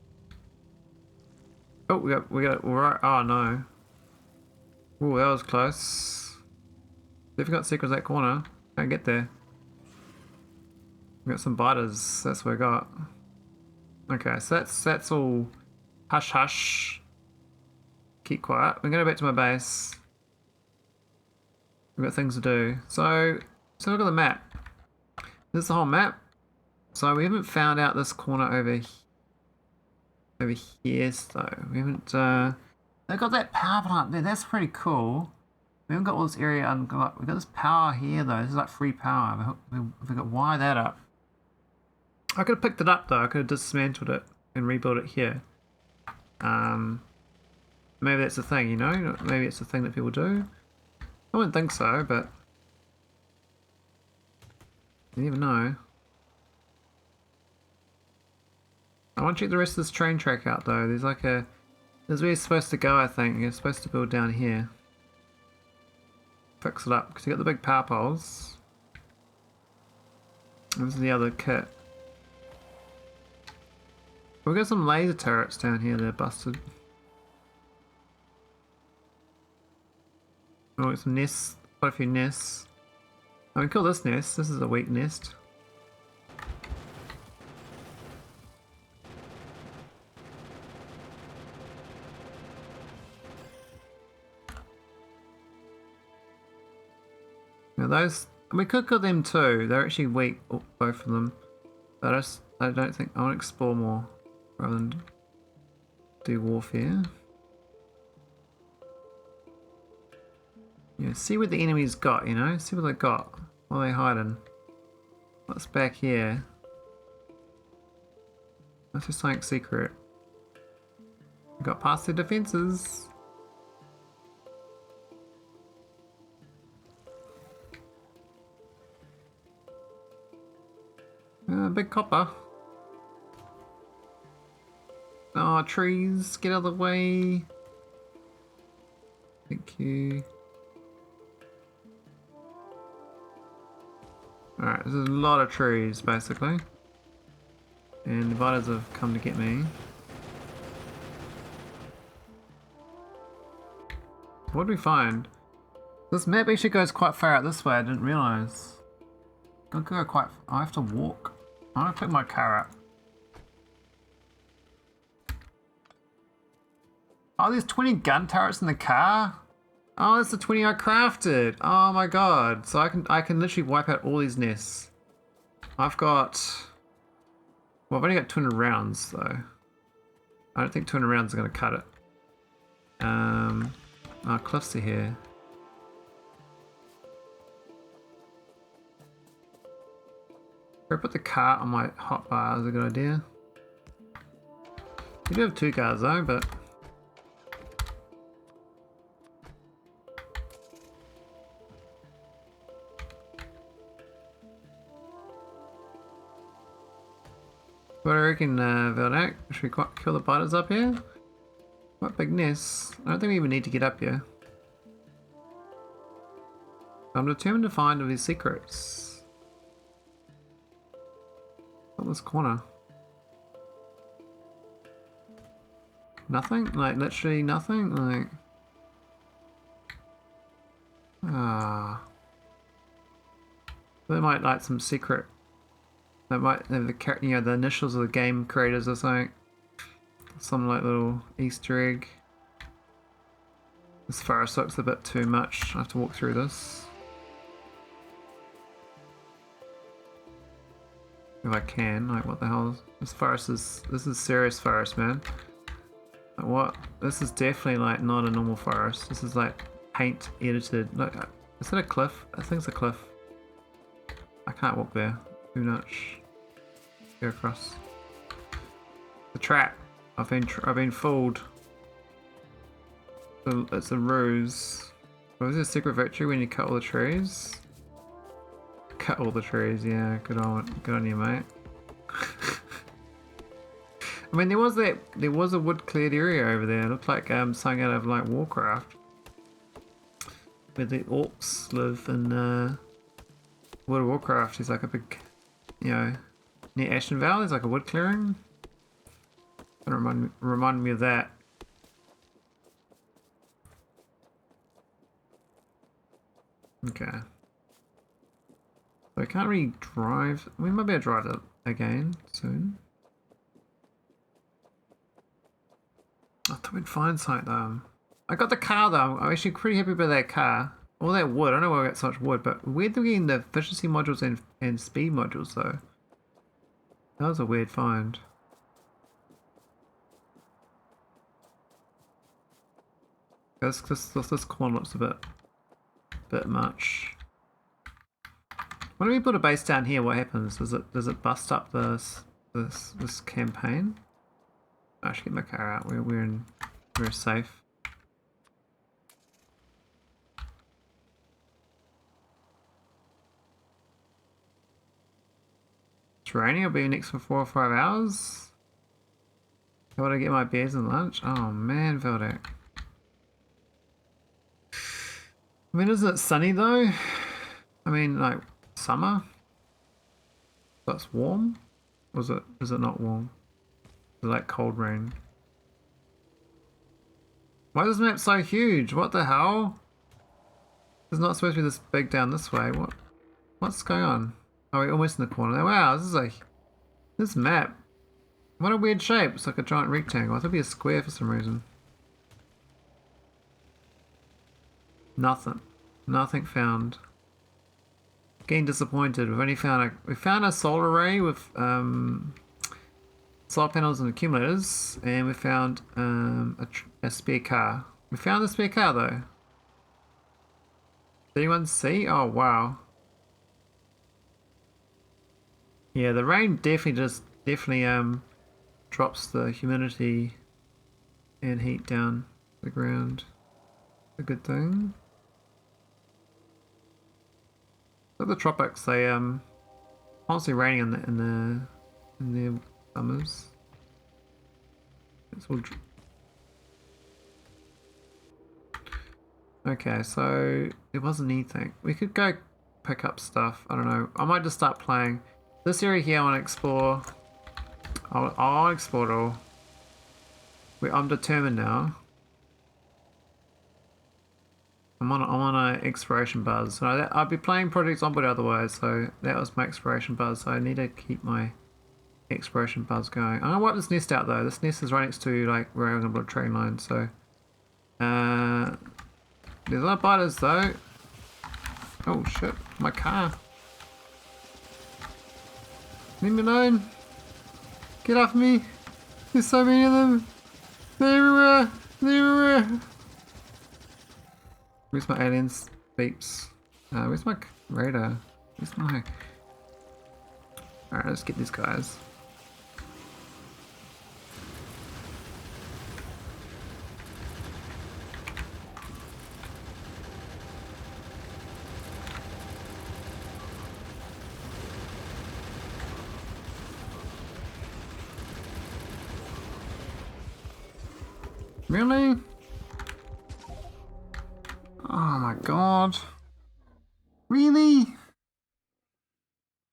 Oh, we got right. Oh no. Oh, that was close. Difficult secrets that corner. Can't get there. We got some biters. That's what we got. Okay, so that's all. Hush, hush. Keep quiet. We're gonna go back to my base. We've got things to do. So So look at the map. This is the whole map. So we haven't found out this corner over here, so we haven't, they've got that power plant there, that's pretty cool. We haven't got all this area unlocked. We've got this power here though, this is like free power. We've got to wire that up. I could have picked it up though, I could have dismantled it and rebuilt it here. Maybe that's the thing, you know? Maybe it's the thing that people do. I wouldn't think so, but you never know. I want to check the rest of this train track out though. There's like a... There's where you're supposed to go, I think. You're supposed to build down here. Fix it up, because you got the big power poles. This is the other kit. We've got some laser turrets down here, they're busted. Oh, some nests, quite a few nests. I can kill this nest, this is a weak nest. Now those, we could kill them too, they're actually weak, both of them. But I don't think, I want to explore more rather than do warfare. Yeah, see what the enemy's got, you know? See what they got. What are they hiding? What's back here? That's just something secret. We got past the defenses. Big copper. Oh, trees, get out of the way. Thank you. Alright, there's a lot of trees basically. And the invaders have come to get me. What did we find? This map actually goes quite far out this way, I didn't realise. I'll go quite... I have to walk. I'm gonna pick my car up. Oh, there's 20 gun turrets in the car? Oh, that's the 20 I crafted. Oh my god. So I can literally wipe out all these nests. I've got... Well, I've only got 200 rounds though. I don't think 200 rounds are gonna cut it. Oh, cliffs are here. If I put the cart on my hotbar is a good idea. You do have 2 cars though, but... What do I reckon, Veldak? Should we kill the biters up here? What big nests? I don't think we even need to get up here. I'm determined to find all these secrets. What's this corner? Nothing? Like, literally nothing? Like... Ah. They might like some secret. They might have the, you know, the initials of the game creators or something. Some like little Easter egg. This forest looks a bit too much. I have to walk through this. If I can, like what the hell? This forest is, this is serious forest, man. Like what? This is definitely like not a normal forest. This is like paint edited. Look, is that a cliff? I think it's a cliff. I can't walk there. Too much. Go across. The trap. I've been fooled. It's a ruse. Was it a secret victory when you cut all the trees? Cut all the trees, yeah. Good on you, mate. I mean, there was a wood cleared area over there. It looked like something out of like Warcraft, where the orcs live in World of Warcraft. There's like a big, you know, near Ashenvale. There's like a wood clearing. Remind me of that. Okay. So I can't really drive. We might be able to drive it again soon. I thought we'd find something though. I got the car though. I'm actually pretty happy with that car. all that wood. I don't know where we got so much wood, but where do we get the efficiency modules and speed modules though? That was a weird find. This corner looks a bit much. When we put a base down here, what happens? Does it bust up this campaign? I should get my car out. We're safe. It's raining. I'll be next for 4 or 5 hours. How would I get my beers and lunch? Oh man, Veldak. I mean, isn't it sunny though? I mean, like summer. That's warm. Or is it not warm? Is it like cold rain? Why is this map so huge? What the hell? It's not supposed to be this big down this way. What's going on? Oh, we're almost in the corner there. Wow, this map. What a weird shape. It's like a giant rectangle. I thought it'd be a square for some reason. Nothing. Nothing found. Getting disappointed. We found a solar array with solar panels and accumulators, and we found a spare car. We found the spare car though. Did anyone see? Oh wow. Yeah, the rain definitely drops the humidity and heat down the ground. A good thing. So the tropics, they constantly raining in the summers. It's all okay, so it wasn't anything. We could go pick up stuff. I don't know. I might just start playing. This area here I want to explore. I'll explore it all. I'm determined now. I'm on an exploration buzz. So I'll be playing Projects Onboard otherwise, so that was my exploration buzz. So I need to keep my exploration buzz going. I'm gonna wipe this nest out though. This nest is right next to like where I'm gonna build a train line. So there's no biters though. Oh shit! My car. Leave me alone. Get off me. There's so many of them. They're everywhere. They're everywhere. Where's my aliens beeps? Where's my radar? Where's my... Alright, let's get these guys. Really? Oh my god. Really?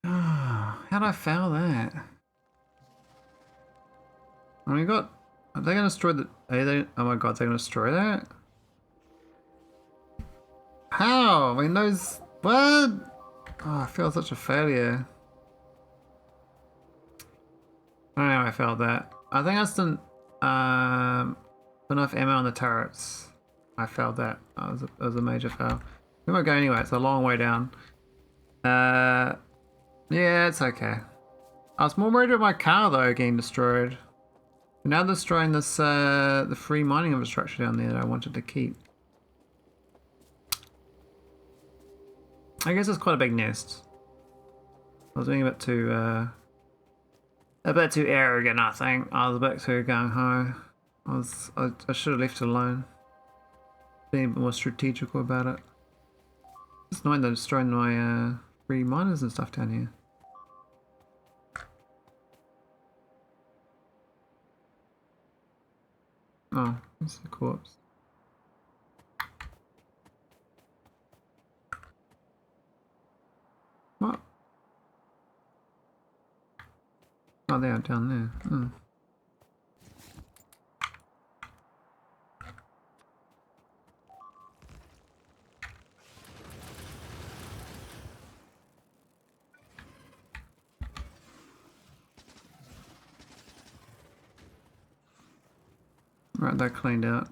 How'd I fail that? Oh my god. Are they gonna destroy the... oh my god, they're gonna destroy that? How? I mean those... What? Oh, I feel such a failure. I don't know how I failed that. I think I just didn't put enough ammo on the turrets. I failed that. That was a major fail. We won't go anyway, it's a long way down. Yeah, it's okay. I was more worried about my car though getting destroyed. Now they're destroying this the free mining infrastructure down there that I wanted to keep. I guess it's quite a big nest. I was being a bit too arrogant, I think. I was a bit too gung-ho. I should have left it alone. Being a bit more strategical about it. It's annoying they're destroying my free miners and stuff down here. Oh, it's the corpse. What? Oh, they are down there. Oh. Right, they're cleaned out.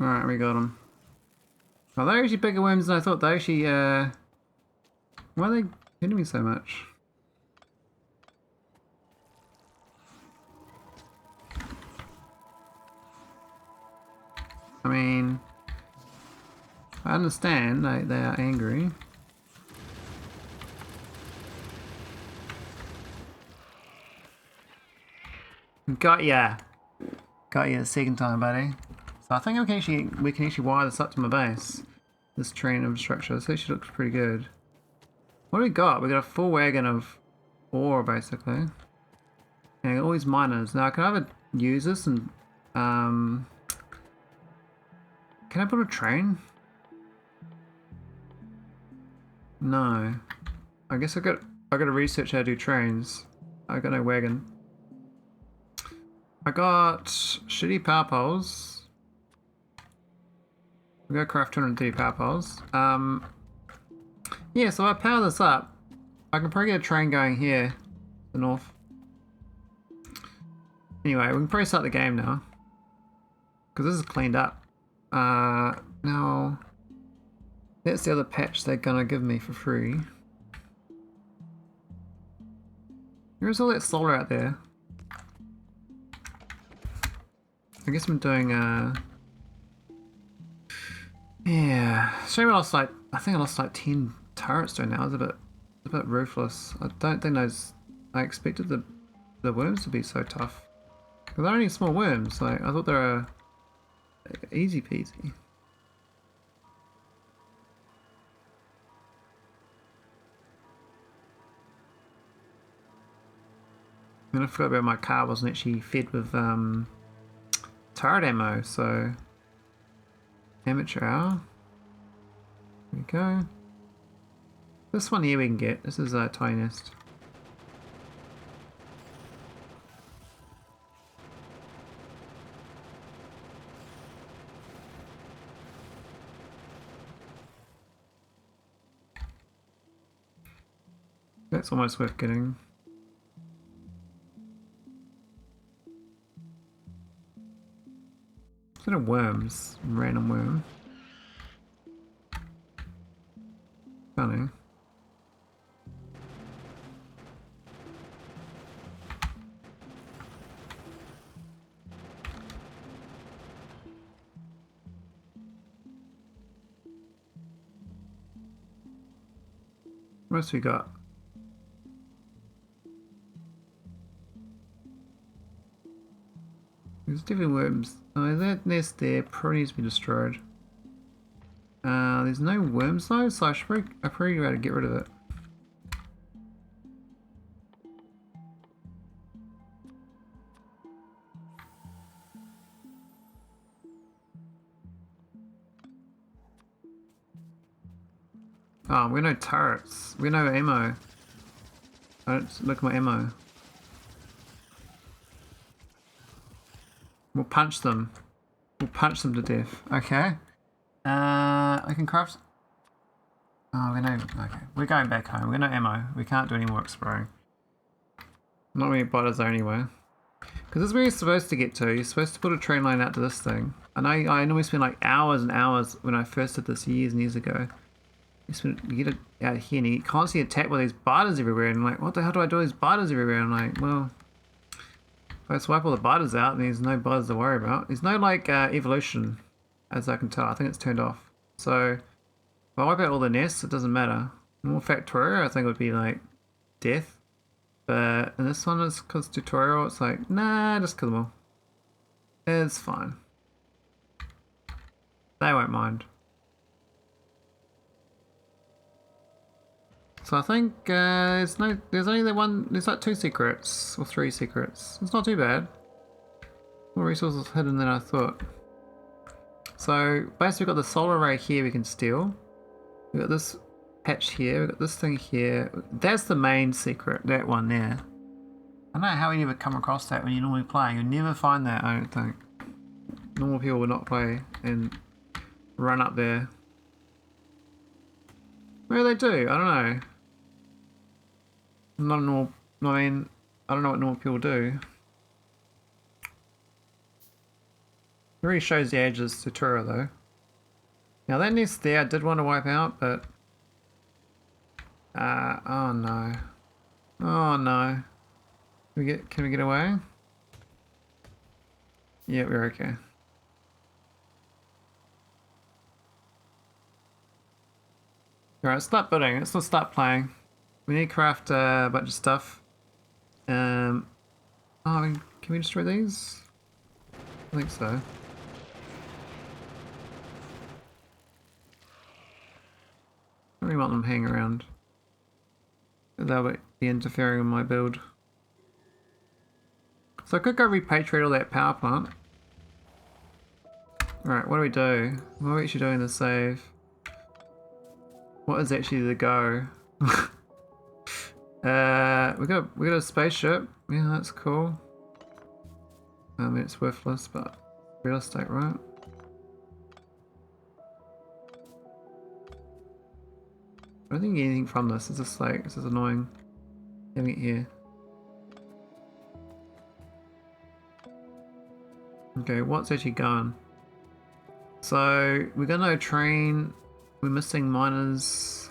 Alright, we got them. Oh, they're actually bigger worms than I thought. They actually, why are they hitting me so much? I mean, I understand they are angry. Got ya! Got you the second time, buddy. So I think we can actually wire this up to my base. This train infrastructure. This actually looks pretty good. What do we got? We got a full wagon of ore, basically. And all these miners. Now, can I either use this and can I put a train? No. I guess I got to research how to do trains. I got no wagon. I got shitty power poles. We gotta craft 230 power poles. Yeah, so if I power this up, I can probably get a train going here to the north. Anyway, we can probably start the game now. Because this is cleaned up. Now, that's the other patch they're gonna give me for free. There's all that solar out there. I guess I'm doing, yeah. Shame I lost like, I think I lost like 10 turrets doing that. I was a bit ruthless. I don't think I expected the worms to be so tough. They're only small worms, like, I thought they were easy peasy. And I forgot about my car wasn't actually fed with, turret ammo, so amateur hour. There we go. This one here we can get. This is a tiny nest. That's almost worth getting. Instead of worms, random worm. Funny. What else we got? There's different worms. Oh, that nest there probably needs to be destroyed. There's no worms though, so I probably be able to get rid of it. Oh, we no turrets. We no ammo. I don't look at my ammo. We'll punch them. We'll punch them to death. Okay. I can craft. Oh, we know. Okay, we're going back home. We're no ammo. We can't do any more exploring. Not many bottles there anyway. Because this is where you're supposed to get to. You're supposed to put a train line out to this thing. I know I normally spend like hours and hours when I first did this years and years ago. You get it out here and you constantly attacked by these biters everywhere, and I'm like, what the hell do I do with these biters everywhere? I'm like, well, if I swipe all the biters out, there's no biters to worry about. There's no like evolution, as I can tell. I think it's turned off. So if I wipe out all the nests, it doesn't matter. More Factorio, I think would be like death. But in this one, is because tutorial, it's like, nah, just kill them all. It's fine. They won't mind. So I think there's only there's like 2 secrets or 3 secrets. It's not too bad. More resources hidden than I thought. So basically we've got the solar array here we can steal. We've got this patch here, we've got this thing here. That's the main secret, that one there. I don't know how you never come across that when you're normally playing. You'll never find that, I don't think. Normal people would not play and run up there. Maybe they do, I don't know. Not normal, I mean, I don't know what normal people do. It really shows the ages tutorial though. Now that nest there I did want to wipe out, but oh no. Oh no. Can we get away? Yeah, we're okay. Alright, start building. Let's not start playing. We need to craft a bunch of stuff. Oh, can we destroy these? I think so. I don't really want them hanging around. They'll be interfering with my build. So I could go repatriate all that power plant. Alright, what do we do? What are we actually doing to save? What is actually the go? We got a spaceship. Yeah, that's cool. I mean, it's worthless, but real estate, right? I don't think anything from this. It's just like, this is annoying having it here. Okay, what's actually gone? So we're gonna train. We're missing miners.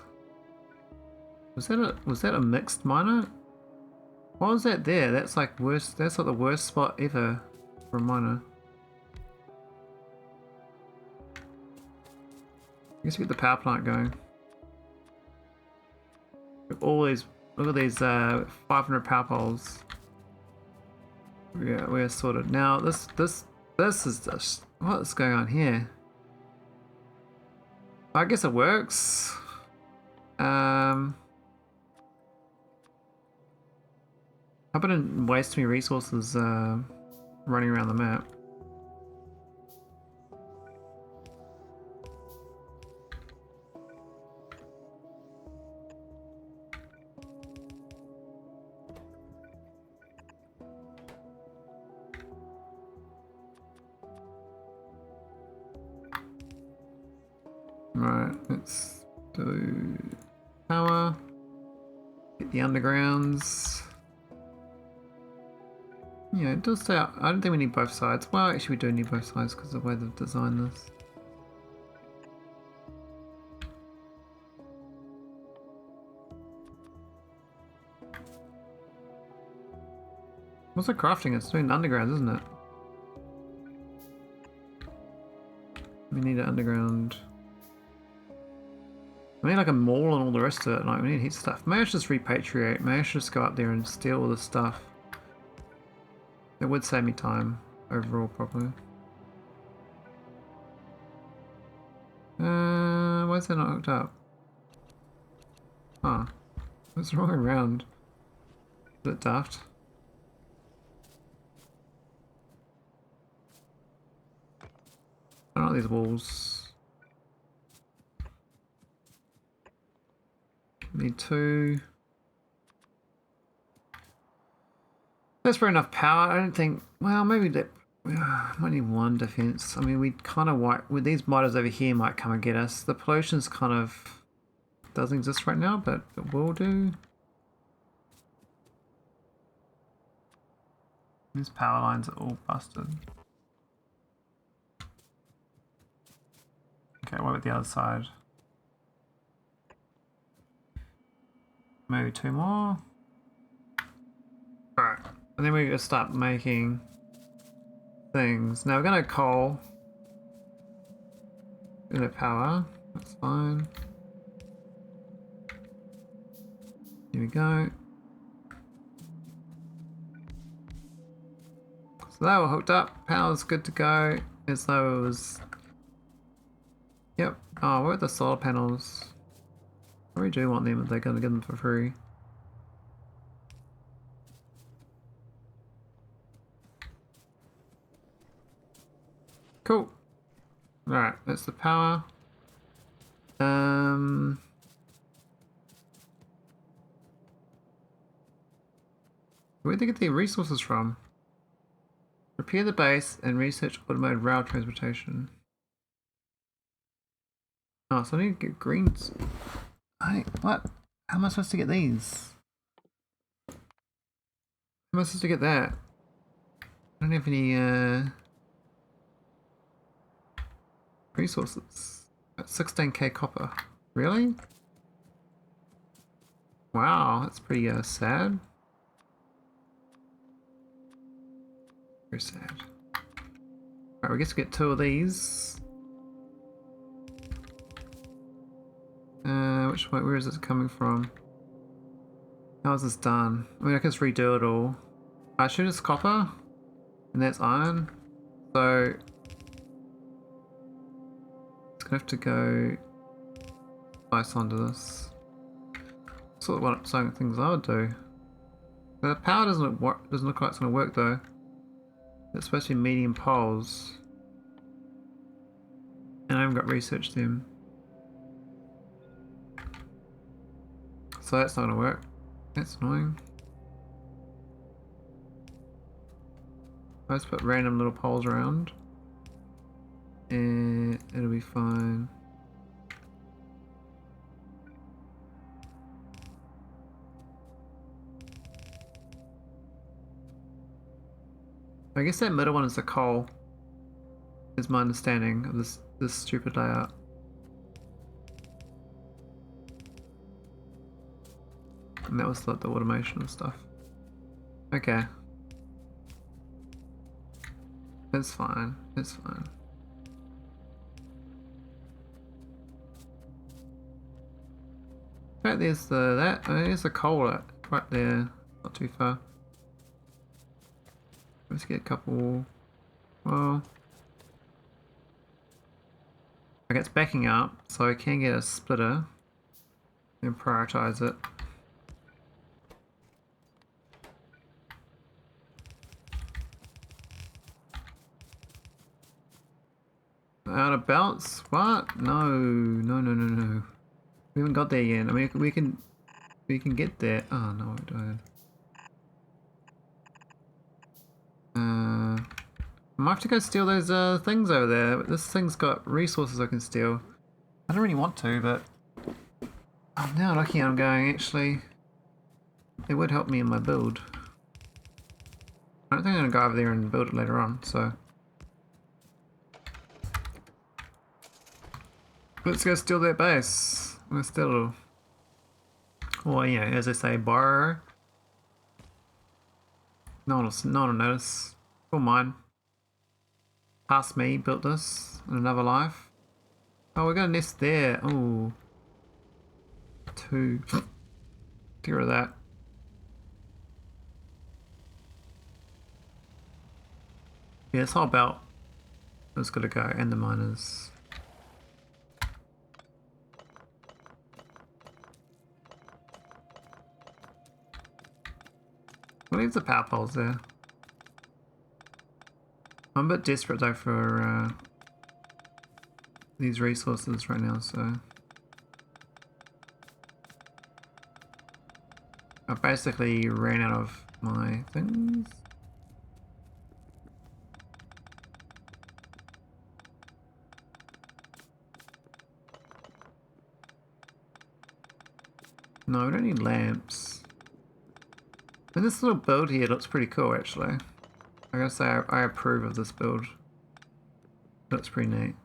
Was that a mixed miner? What was that there? That's like worst. That's like the worst spot ever for a miner. I guess we get the power plant going. We have all these. Look at these 500 power poles. Yeah, we're sorted. Now this is just what's going on here. I guess it works. I hope I didn't waste any resources running around the map. Right, let's do power. Get the undergrounds. Yeah, it does say, I don't think we need both sides. Well, actually we do need both sides because of the way they've designed this. What's the crafting? It's doing underground, isn't it? We need an underground. I need like a mall and all the rest of it. Like, we need heat stuff. Maybe I should just repatriate. Maybe I should just go up there and steal all this stuff. It would save me time overall, probably. Why is that not hooked up? Huh. What's the wrong way around? Is it daft? I don't like these walls. Need two. That's for enough power. I don't think. Well, maybe that. Might need one defense. I mean, we kind of wipe. With these miners over here, might come and get us. The pollution's kind of doesn't exist right now, but it will do. These power lines are all busted. Okay, what about the other side? Maybe two more. Alright, and then we're gonna start making things. Now we're gonna coal. Gonna power. That's fine. Here we go. So that all hooked up. Power's good to go. As though it was. Yep. Oh, where are the solar panels? I really do want them if they're gonna get them for free. Cool. Alright, that's the power. Where'd they get the resources from? Repair the base and research automated rail transportation. Oh, so I need to get greens. What? How am I supposed to get these? How am I supposed to get that? I don't have any, Resources. At 16k copper. Really? Wow, that's pretty sad. Very sad. Alright, we guess we get 2 of these. Which way, where is this coming from? How is this done? I mean, I can just redo it all. I should it's copper, and that's iron. So it's gonna have to go slice onto this. Sort of what some things I would do. The power doesn't work. Doesn't look like it's gonna work though. It's supposed to be medium poles, and I haven't got researched them, so that's not gonna work. That's annoying. I just put random little poles around, and it'll be fine. I guess that middle one is the coal, is my understanding of this stupid layout. And that was the automation and stuff. Okay. It's fine. It's fine. Right, there's there's the coal right there. Not too far. Let's get a couple. Well, okay, it's backing up, so I can get a splitter and prioritize it. Out of bounce? What? No, no, no, no, no. We haven't got there yet. I mean, we can get there. Oh no, we don't. I might have to go steal those things over there. This thing's got resources I can steal. I don't really want to, but I'm now looking at it, I'm going, actually, it would help me in my build. I don't think I'm going to go over there and build it later on, so. Let's go steal that base. I'm going to steal it. Well, yeah, as I say, borrow. No one will notice. All mine. Past me, built this in another life. Oh, we're gonna nest there. Oh, 2. Get rid of that. Yeah, this whole belt is gotta go, and the miners. We'll leave the power poles there. I'm a bit desperate though for these resources right now, so I basically ran out of my things. No, we don't need lamps. And this little build here looks pretty cool actually. I gotta say, I approve of this build. Looks pretty neat.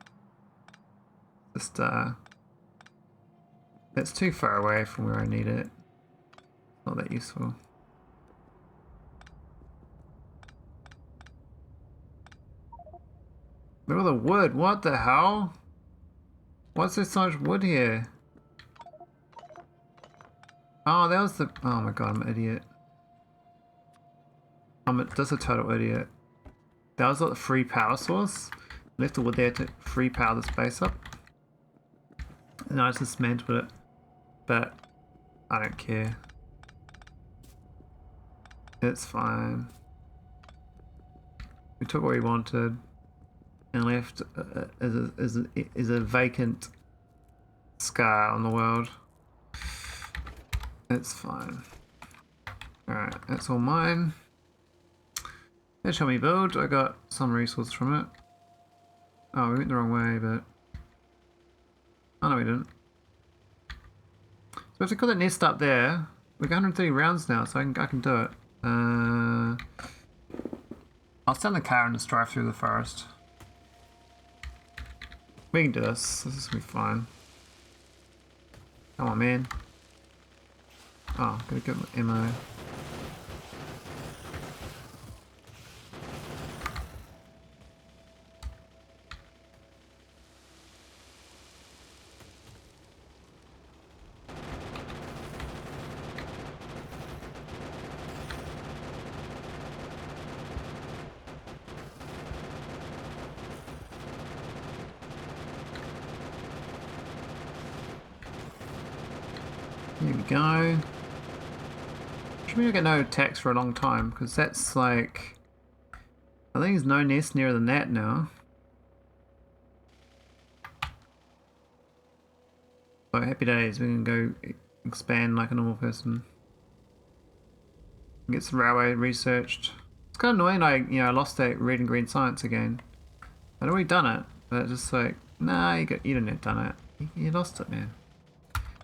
Just, it's too far away from where I need it. Not that useful. Look at the wood, what the hell? What's there so much wood here? Oh, that was the, oh my god, I'm an idiot. I'm just a total idiot. That was like the free power source. Left the wood there to free power this base up. And I just dismantled it. But I don't care. It's fine. We took what we wanted and left as a vacant scar on the world. It's fine. Alright, that's all mine. Let's show me build. I got some resources from it. Oh, we went the wrong way, but... Oh no, we didn't. So we have to put that nest up there. We got 130 rounds now, so I can do it. I'll stand the car and just drive through the forest. We can do this. This is gonna be fine. Come on, man. Oh, gotta get my ammo. Here we go. Should we get no attacks for a long time? Because that's like... I think there's no nest nearer than that now. So happy days, we can go expand like a normal person. Get some railway researched. It's kind of annoying I lost that red and green science again. I'd already done it, but it's just like, nah, you didn't have done it. You lost it, man.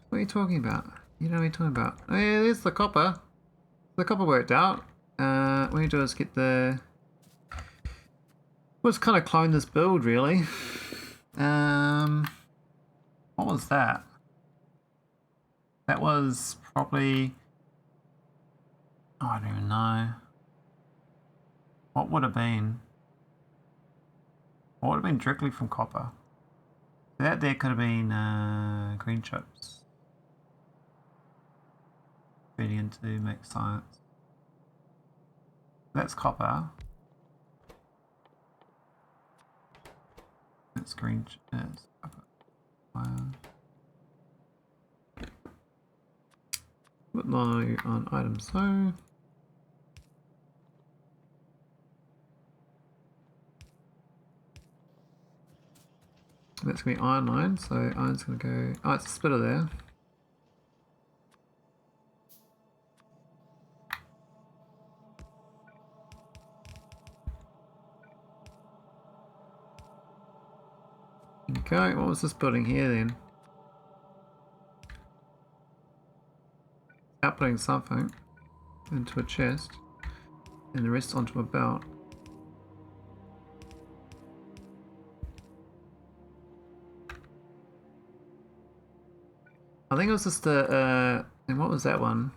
What are you talking about? You know what you're talking about. Oh yeah, there's the copper. The copper worked out. What we do is get the... Let's kind of clone this build, really. What was that? That was probably... Oh, I don't even know. What would have been? What would have been directly from copper? That there could have been green chips. Feeding into make science. That's copper. That's green. That's copper. Put no on item so. That's gonna be iron line, so iron's gonna go. Oh, it's a splitter there. Okay, what was this building here then? Outputting something into a chest and the rest onto a belt. I think it was just the and what was that one?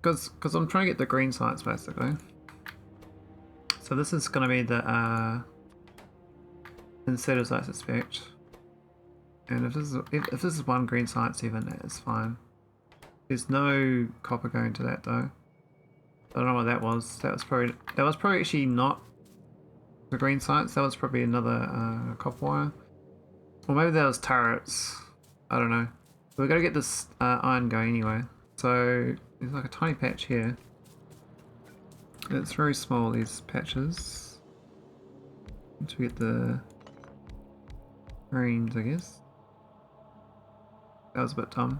Because I'm trying to get the green science basically. So this is going to be the inserters, I suspect. And if this is one green science even, it's fine. There's no copper going to that though. I don't know what that was. That was probably actually not the green science. That was probably another copper wire. Or maybe that was turrets. I don't know. We've got to get this iron going anyway. So there's like a tiny patch here. It's very small, these patches. Once we get the greens, I guess. That was a bit dumb.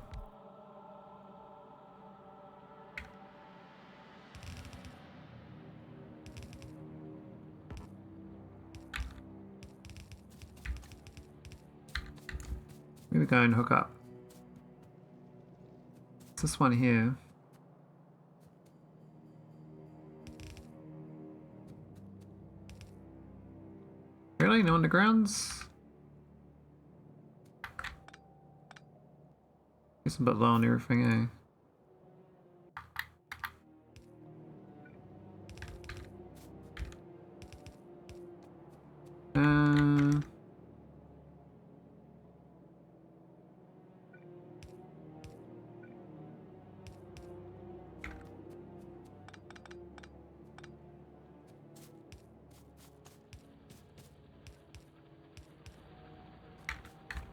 Here we go and hook up. It's this one here. Really? No undergrounds? It's a bit low on everything, eh?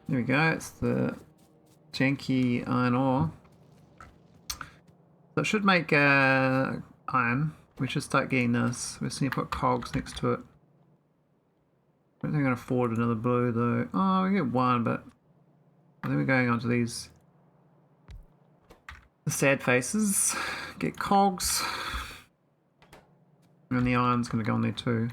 There we go, it's the janky iron ore. So it should make iron. We should start getting this. We just need to put cogs next to it. I don't think I can afford another blue though. Oh, we get one, but I think we're going on to these. The sad faces. Get cogs. And the iron's going to go on there too.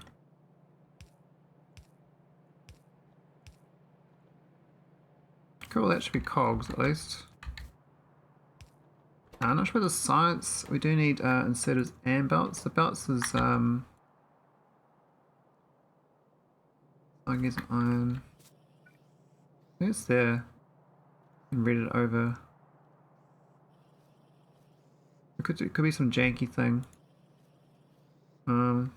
Cool, that should be cogs at least. I'm not sure about the science. We do need inserters and belts. The belts is I guess iron. It's there. And read it over. It could be some janky thing. We'll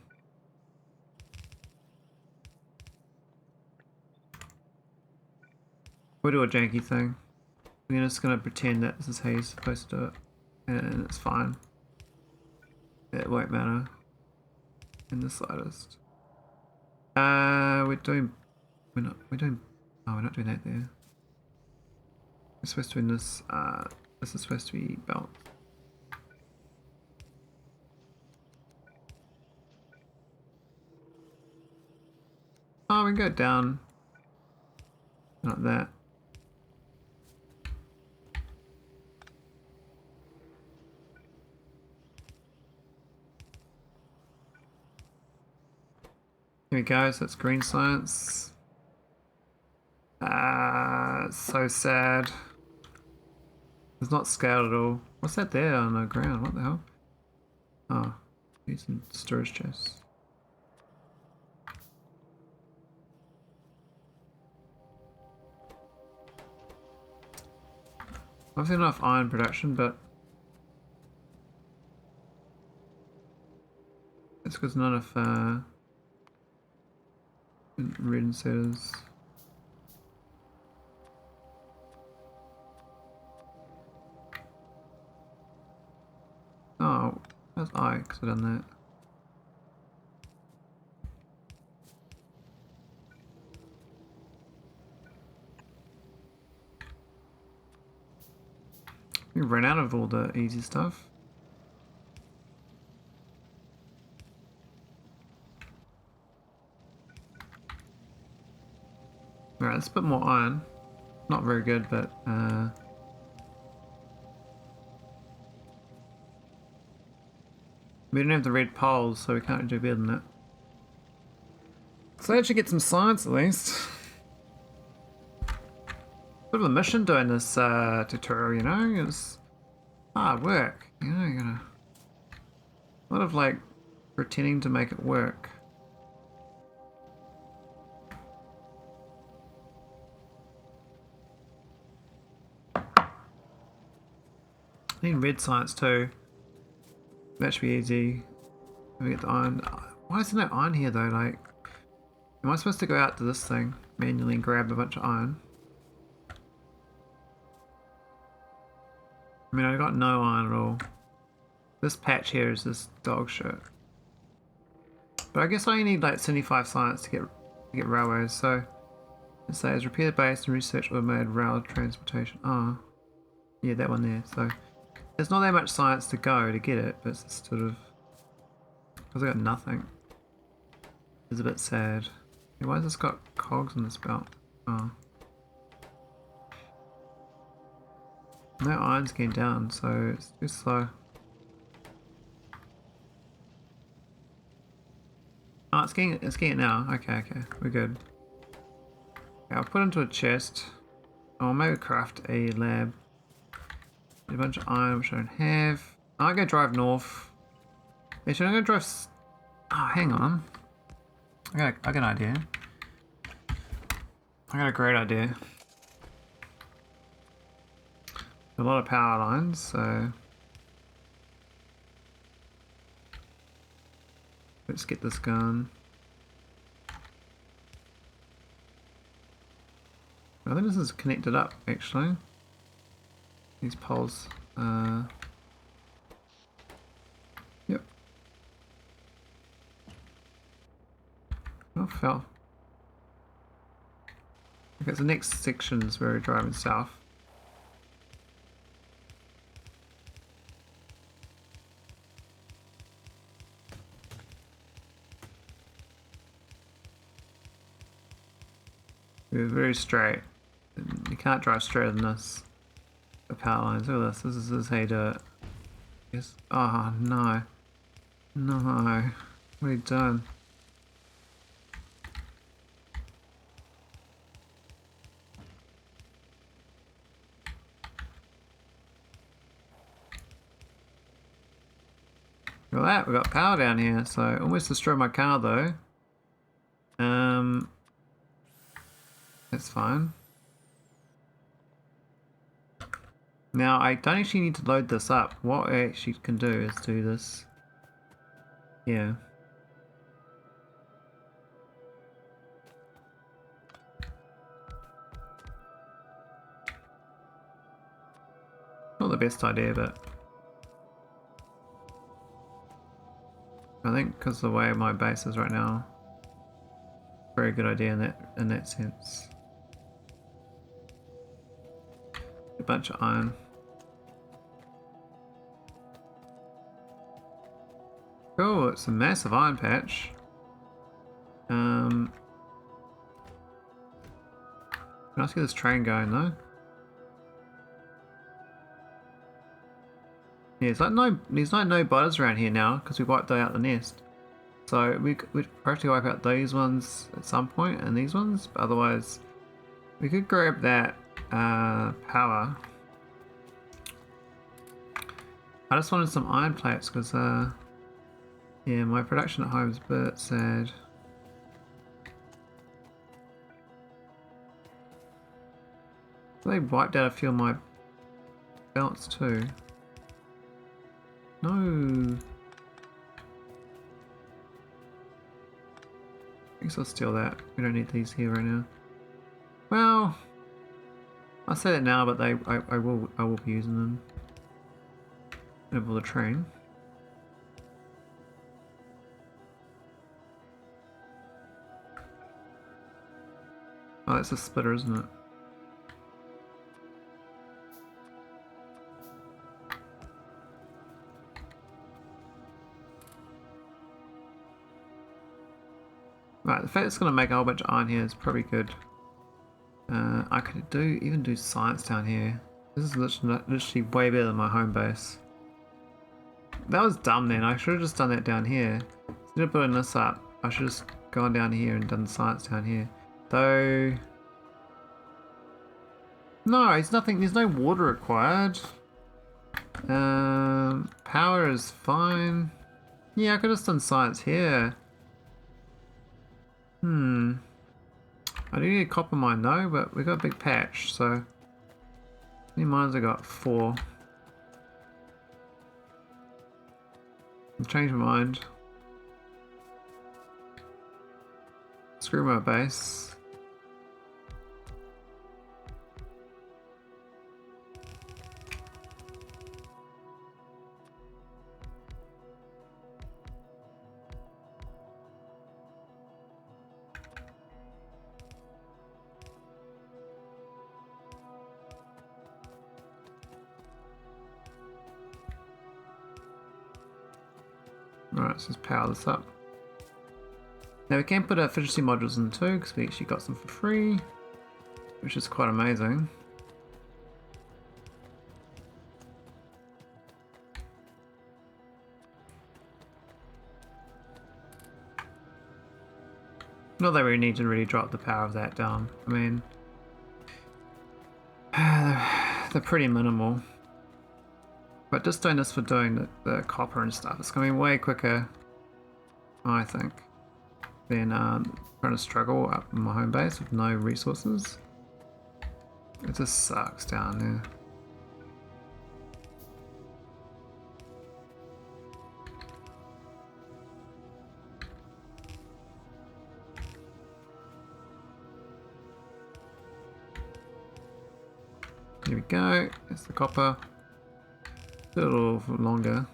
do a janky thing. We're just gonna pretend that this is how you're supposed to do it, and it's fine. It won't matter in the slightest. We're doing. We're doing. Oh, we're not doing that there. We're supposed to be in this. This is supposed to be belt. Oh, we can go down. Not that. Here we go, so it's green science. It's so sad. It's not scaled at all. What's that there on the ground? What the hell? Oh, these some storage chests. Obviously not enough iron production, but it's because none of red inserters. Oh, that's I because I've done that. We ran out of all the easy stuff. Alright, let's put more iron. Not very good, but we don't have the red poles, so we can't do better than that. So I actually get some science at least. Bit of a mission doing this tutorial, you know? It's hard work, you know, you gotta... A lot of like pretending to make it work. I need red science too. That should be easy. Let me get the iron. Why is there no iron here though? Like, am I supposed to go out to this thing manually and grab a bunch of iron? I mean, I got no iron at all. This patch here is this dog shit. But I guess I only need like 75 science to get railways. So it says repair the base and research automated rail transportation. Oh, yeah, that one there. So there's not that much science to go to get it, but it's sort of because I got nothing. It's a bit sad. Yeah, why has this got cogs in this belt? Oh. No iron's getting down, so it's too slow. Oh, it's getting it now. Okay, we're good. Okay, I'll put it into a chest. I'll maybe craft a lab. A bunch of iron, which I don't have. I'm gonna drive north. Actually, I'm gonna drive. Oh, hang on. I got an idea. I got a great idea. A lot of power lines, so let's get this going. I think this is connected up actually. These poles. Yep. Oh, fell. Okay, so the next section is where we're driving south. We're very straight. You can't drive straighter than this. The power lines. Look at this. This is how you do it. Yes. Oh no. No. What have you done? Look at that. We've got power down here. So almost destroyed my car though. That's fine. Now I don't actually need to load this up. What I actually can do is do this. Yeah. Not the best idea, but I think because of the way my base is right now, very good idea in that sense. A bunch of iron. Cool, it's a massive iron patch. Can I see this train going though? Yeah, there's like no butters around here now because we wiped out the nest. So we'd have to wipe out these ones at some point and these ones, but otherwise we could grab that power. I just wanted some iron plates because yeah, my production at home is a bit sad. They wiped out a few of my belts too. No. I guess I'll steal that. We don't need these here right now. Well, I say that now, but I will be using them over the train. Oh, that's a splitter, isn't it? Right, the fact it's going to make a whole bunch of iron here is probably good. I could even do science down here. This is literally way better than my home base. That was dumb then. I should have just done that down here. Instead of putting this up, I should have just gone down here and done science down here. Though... No, there's no water required. Power is fine. Yeah, I could have just done science here. I do need a copper mine though, but we got a big patch, so how many mines I got? 4. I'll change my mind. Screw my base. Alright, so let's power this up. Now we can put our efficiency modules in too, because we actually got some for free, which is quite amazing. Not that we need to really drop the power of that down. I mean, they're pretty minimal. But just doing this for doing the copper and stuff, it's going to be way quicker, I think, than trying to struggle up in my home base with no resources. It just sucks down there. Here we go, there's the copper. A little longer.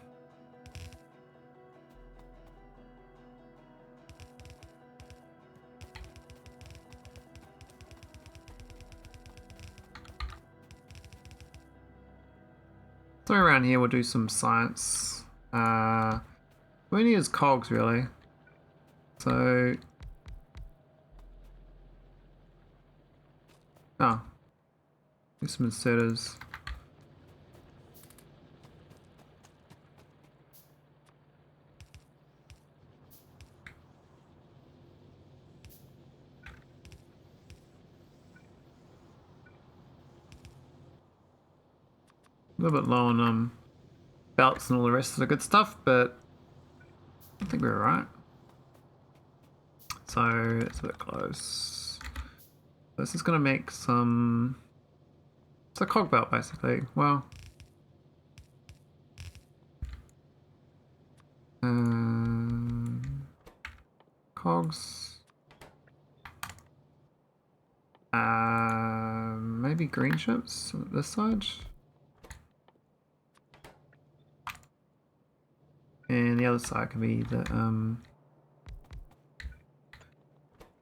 So around here we'll do some science. We need is cogs really. So do some inserters. A little bit low on belts and all the rest of the good stuff, but I think we're alright. So it's a bit close. This is going to make some It's a cog belt basically. Well, cogs. Maybe green chips on this side. And the other side can be the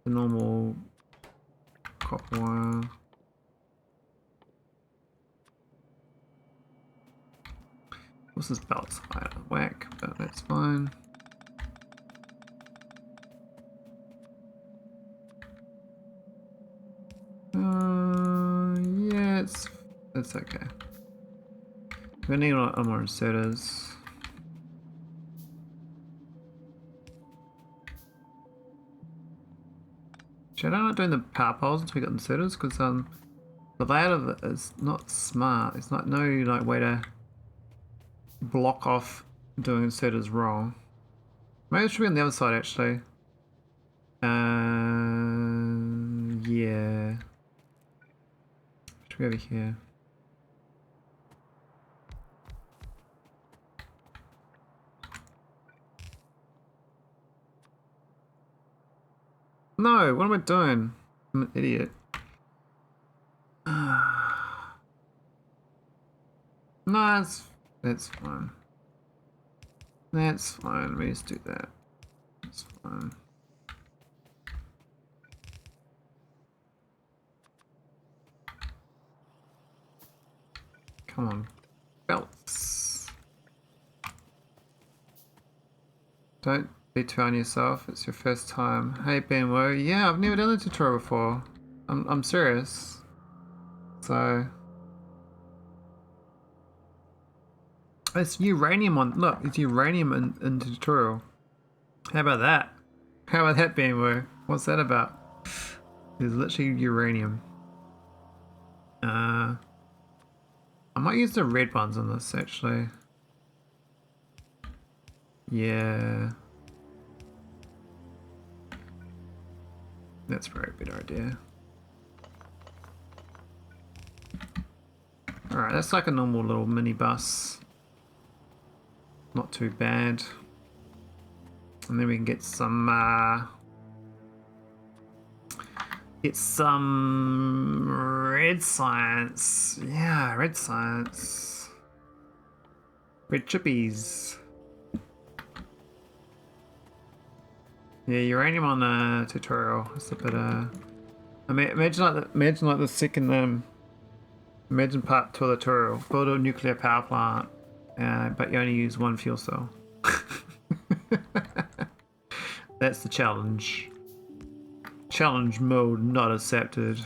normal copper wire. What's this belt's higher whack, but that's fine. Yeah, it's okay. We need a lot more inserters. Should I not doing the power poles until we got inserters? Because the layout of it is not smart. It's not no like way to block off doing inserters wrong. Maybe it should be on the other side actually. Yeah. Should be over here. No, what am I doing? I'm an idiot. No, that's fine. That's fine. Let me just do that. That's fine. Come on. Belts. Don't be too on yourself. It's your first time. Hey Benwo. Yeah, I've never done the tutorial before. I'm serious. So it's uranium on. Look, it's uranium in the tutorial. How about that? How about that, Benwo? What's that about? There's literally uranium. I might use the red ones on this actually. Yeah. That's probably a good idea. Alright, that's like a normal little minibus. Not too bad. And then we can get some red science. Yeah, red science. Red chippies. Yeah, uranium on the tutorial. It's a bit imagine like the second imagine part 2 of the tutorial. Build a nuclear power plant, but you only use one fuel cell. That's the challenge. Challenge mode not accepted.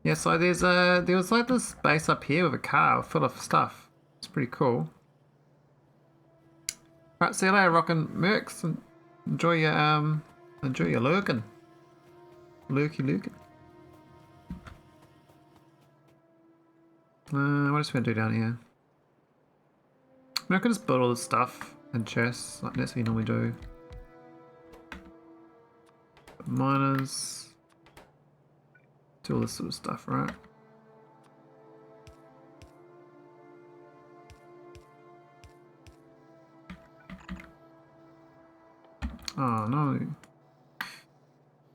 Yeah, so there was like this base up here with a car full of stuff. It's pretty cool. Right, see you later, Rockin' Mercs, and enjoy your lurking. Lurking. What else we gonna do down here? I mean, I can just build all this stuff in chests, like that's what you normally do. Miners. Do all this sort of stuff, right? Oh no.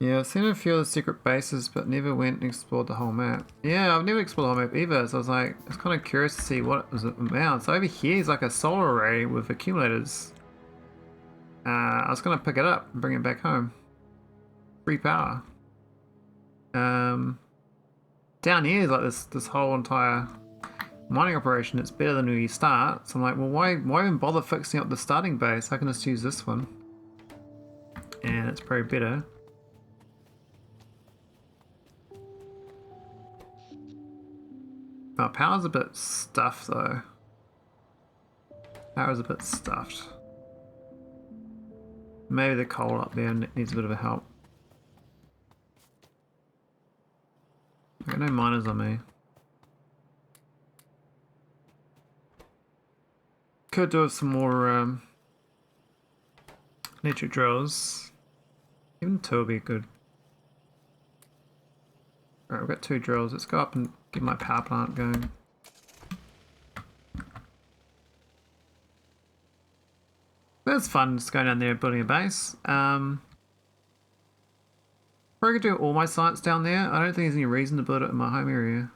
Yeah, I've seen a few of the secret bases, but never went and explored the whole map. Yeah, I've never explored the whole map either, so I was kind of curious to see what it was about. So over here is like a solar array with accumulators. I was gonna pick it up and bring it back home. Free power. Down here is like this whole entire mining operation. It's better than where you start. So I'm like, well, why even bother fixing up the starting base? I can just use this one, and it's probably better. Oh, power's a bit stuffed though. Power's a bit stuffed. Maybe the coal up there needs a bit of a help. I got no miners on me. Could do with some more electric drills. Even 2 will be good. Alright, we've got 2 drills. Let's go up and get my power plant going. That's fun, just going down there and building a base. Probably could do all my sites down there. I don't think there's any reason to build it in my home area.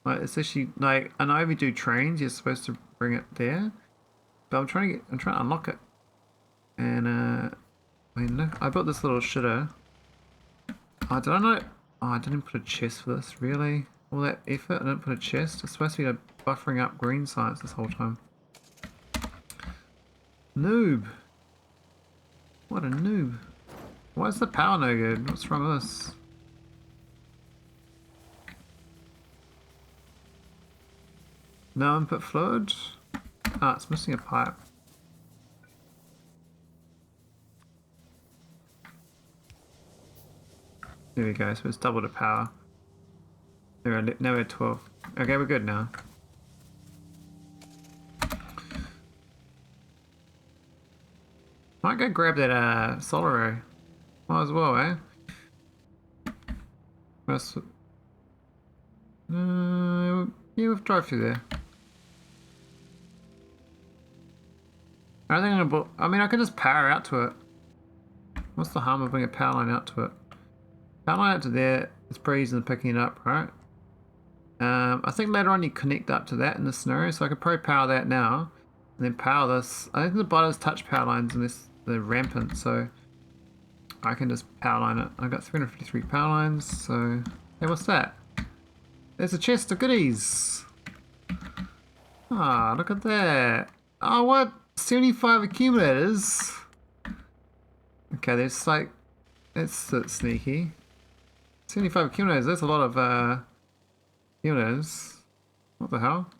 Like, especially, like, I know if you do trains, you're supposed to bring it there. But I'm trying to unlock it. And, I mean, look, I built this little shitter. Oh, did I not? Oh, I didn't put a chest for this, really? All that effort, I didn't put a chest. It's supposed to be buffering up green sites this whole time. Noob. What a noob. Why is the power no good? What's wrong with this? No input fluid? Ah, it's missing a pipe. There we go, so it's double the power. Now we're at 12. Okay, we're good now. Might go grab that solar array. Might as well, eh? Yeah, we'll drive through there. I don't think I'm gonna. I mean, I can just power out to it. What's the harm of bringing a power line out to it? Power line out to there. It's pretty easy than picking it up, right? I think later on you connect up to that in this scenario, so I could probably power that now, and then power this. I think the buttons touch power lines unless they're rampant, so I can just power line it. I've got 353 power lines, so hey, what's that? There's a chest of goodies. Ah, look at that. Oh, what? 75 accumulators. Okay, there's like, that's sneaky. 75 accumulators, that's a lot of accumulators. What the hell?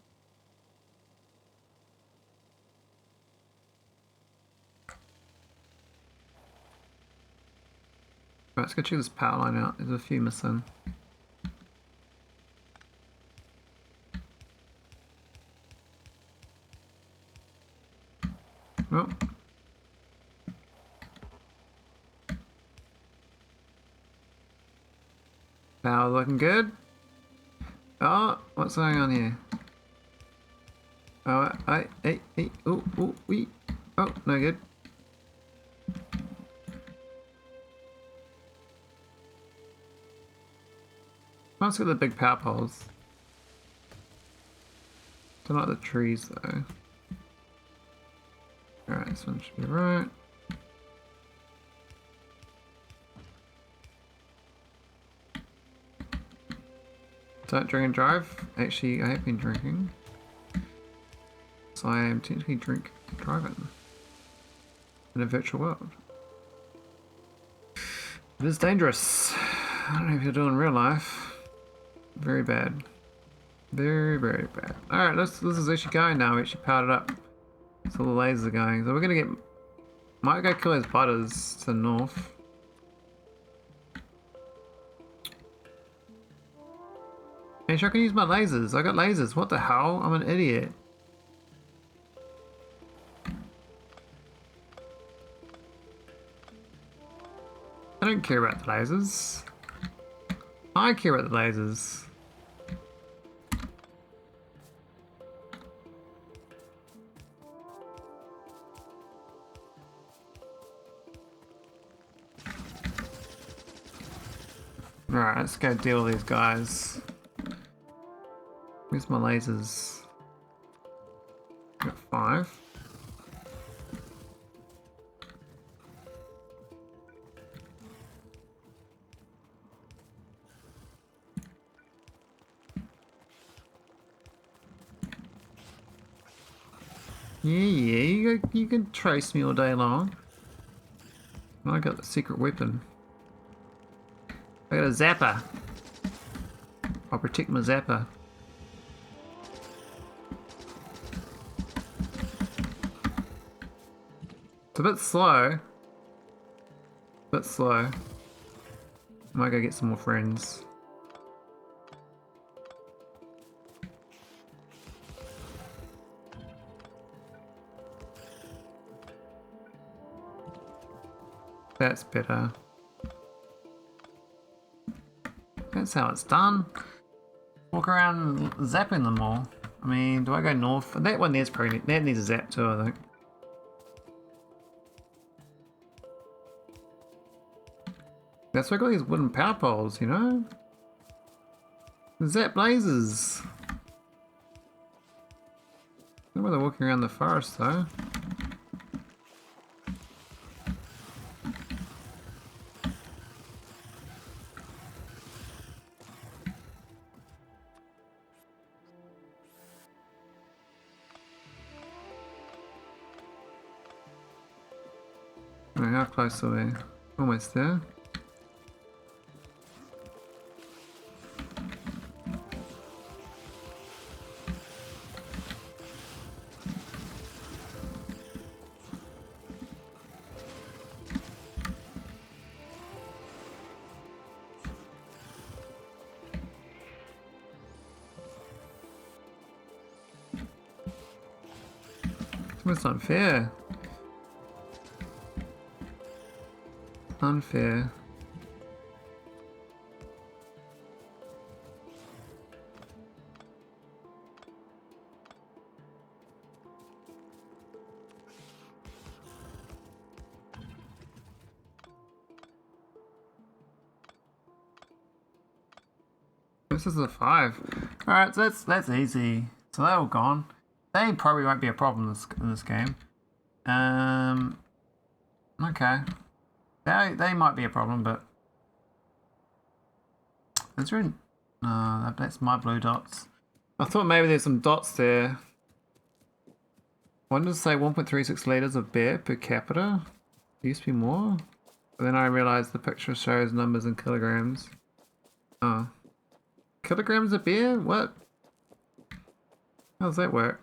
Right, let's go check this power line out. There's a few missing. Oh. Power looking good. Oh, what's going on here? Oh, wee. Oh, no good. Let's get the big power poles. Don't like the trees though. Alright, this one should be right. Don't drink and drive. Actually, I have been drinking. So I am technically driving in a virtual world. It is dangerous. I don't know if you're doing real life. Very bad. Very, very bad. Alright, this is actually going now. We actually powered it up. So the lasers are going. So we're gonna get... Might go kill those butters to the north. Hey, sure I can use my lasers. I got lasers. What the hell? I'm an idiot. I don't care about the lasers. I care about the lasers. Alright, let's go deal with these guys. Where's my lasers? Got 5. Yeah, you can trace me all day long. I got the secret weapon. I got a zapper. I'll protect my zapper. It's a bit slow. I might go get some more friends. That's better. That's how it's done. Walk around zapping them all. I mean, do I go north? That one there's probably, that needs a zap too, I think. That's why I got these wooden power poles, you know? Zap blazes. I don't know why they're walking around the forest though. How close are we? Almost there. It's unfair. Unfair. This is a 5. Alright, so that's easy. So they're all gone. They probably won't be a problem in this game. Okay. They might be a problem, but is there no, that's my blue dots. I thought maybe there's some dots there. One does say 1.36 litres of beer per capita. There used to be more. But then I realised the picture shows numbers in kilograms. Oh. Kilograms of beer? What? How does that work?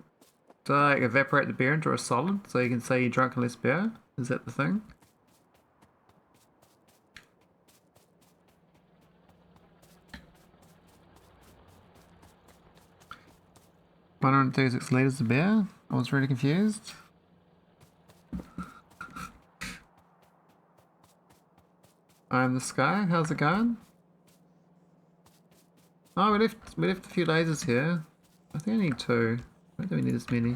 Do I like evaporate the beer into a solid so you can say you drunk less beer? Is that the thing? $136 litres of beer? I was really confused. I'm the sky. How's it going? Oh, we left a few lasers here. I think I need 2. I don't think we need as many.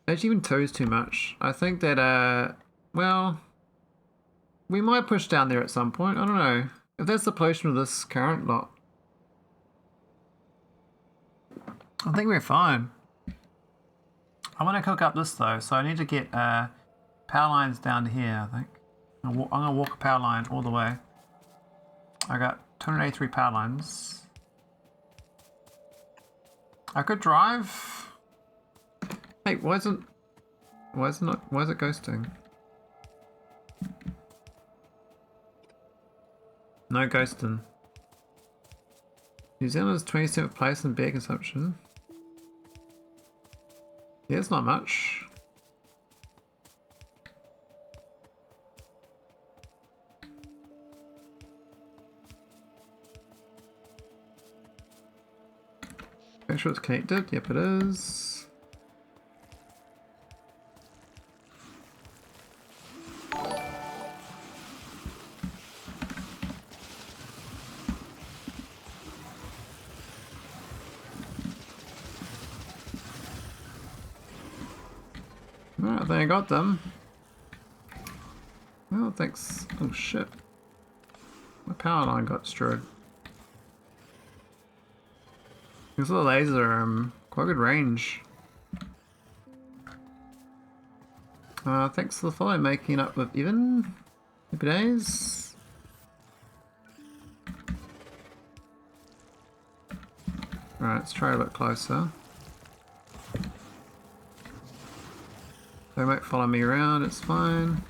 Actually, even 2 is too much. I think that well, we might push down there at some point. I don't know if that's the pollution of this current lot. I think we're fine. I want to cook up this though, so I need to get power lines down to here. I think I'm gonna walk a power line all the way. I got 283 power lines. I could drive. Hey, why is it ghosting? No ghosting. New Zealand is 27th place in beer consumption. Yeah, it's not much. Make sure it's connected. Yep, it is. Alright, I think I got them. Oh, thanks. Oh shit. My power line got destroyed. These little lasers are quite good range. Thanks for the follow, making up with Evan. Happy days. Alright, let's try a bit closer. They won't follow me around, it's fine.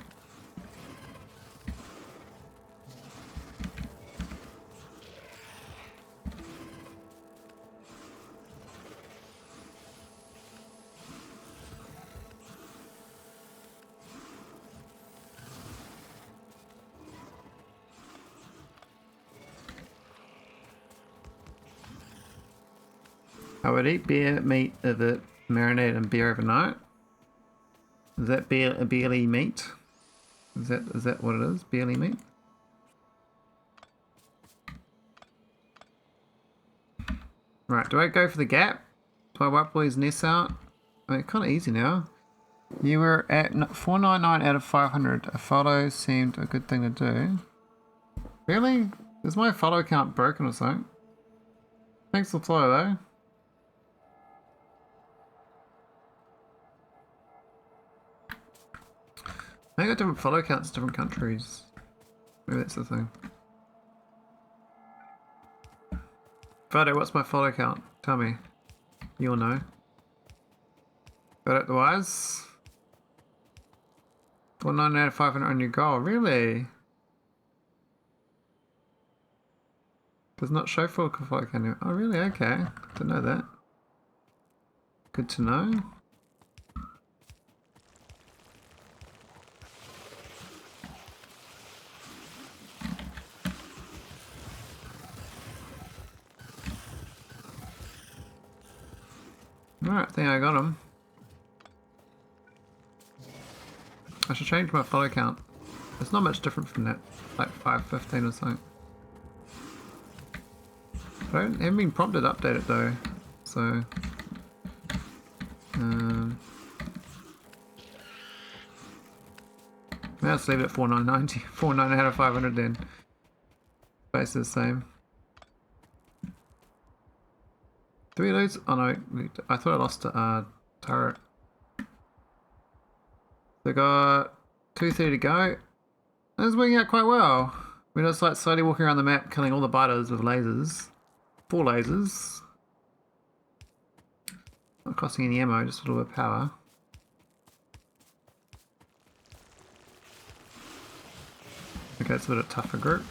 I would eat beer meat if it marinated in beer overnight. Is that beerly meat? Is that what it is? Barely meat? Right, do I go for the gap? Do I wipe all these nests out? I mean, it's kind of easy now. You were at 499 out of 500. A follow seemed a good thing to do. Really? Is my follow count broken or something? Thanks for the follow though. I got different follow counts in different countries. Maybe that's the thing. Friday, what's my follow count? Tell me. You'll know. Got it otherwise? 499 out of 500 on your goal. Really? Does not show full follow count. Oh really? Okay. Didn't know that. Good to know. Alright, I think I got him. I should change my follow count. It's not much different from that. Like 515 or something. I haven't been prompted to update it though. So... now let's leave it at 4990. 49 out of 500 then. Base is the same. Do we lose? Oh no, I thought I lost a turret. So got 230 to go. That's working out quite well. We're just like slowly walking around the map killing all the biters with lasers. 4 lasers. Not costing any ammo, just a little bit of power. Okay, it's a bit of a tougher group.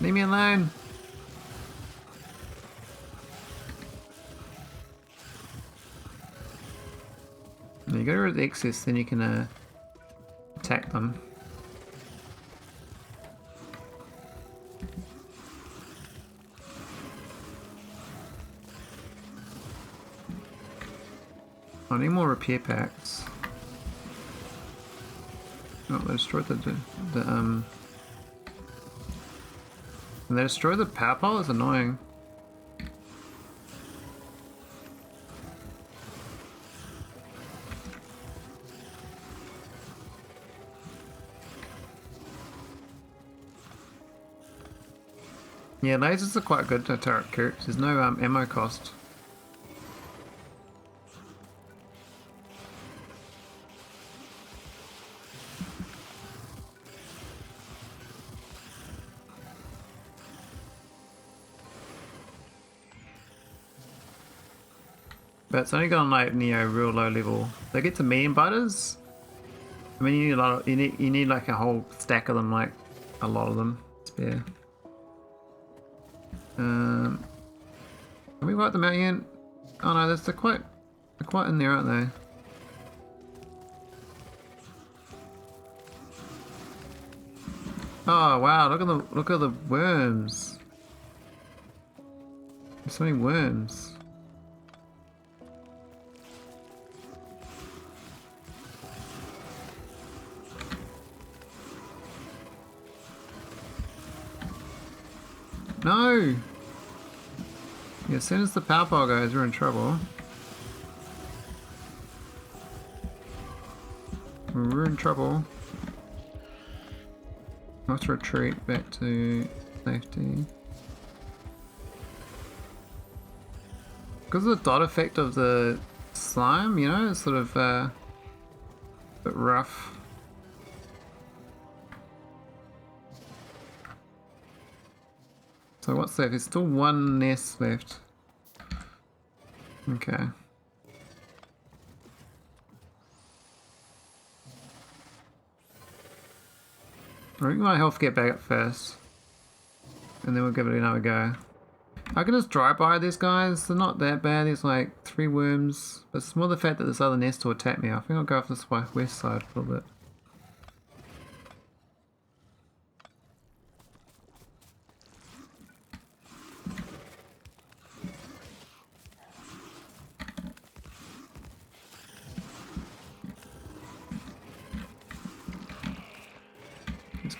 Leave me alone. Now you go to the excess, then you can attack them. I need more repair packs. Oh, they destroyed and they destroy the power pole? It's annoying. Yeah, lasers are quite good to turret characters. There's no ammo cost. But it's only gone like near real low level. They get to medium butters. I mean, you need a lot of, you need like a whole stack of them, like a lot of them spare. Can we wipe them out yet? Oh no, they're quite in there, aren't they? Oh wow! Look at the worms. There's so many worms. No! Yeah, as soon as the power pole goes, we're in trouble. We're in trouble. Let's retreat back to safety. Because of the dot effect of the slime, you know, it's sort of a bit rough. So what's that? There's still one nest left. Okay. I think my health get back up first. And then we'll give it another go. I can just drive by these guys. They're not that bad. There's like 3 worms. But it's more the fact that this other nest will attack me. I think I'll go off this west side a little bit.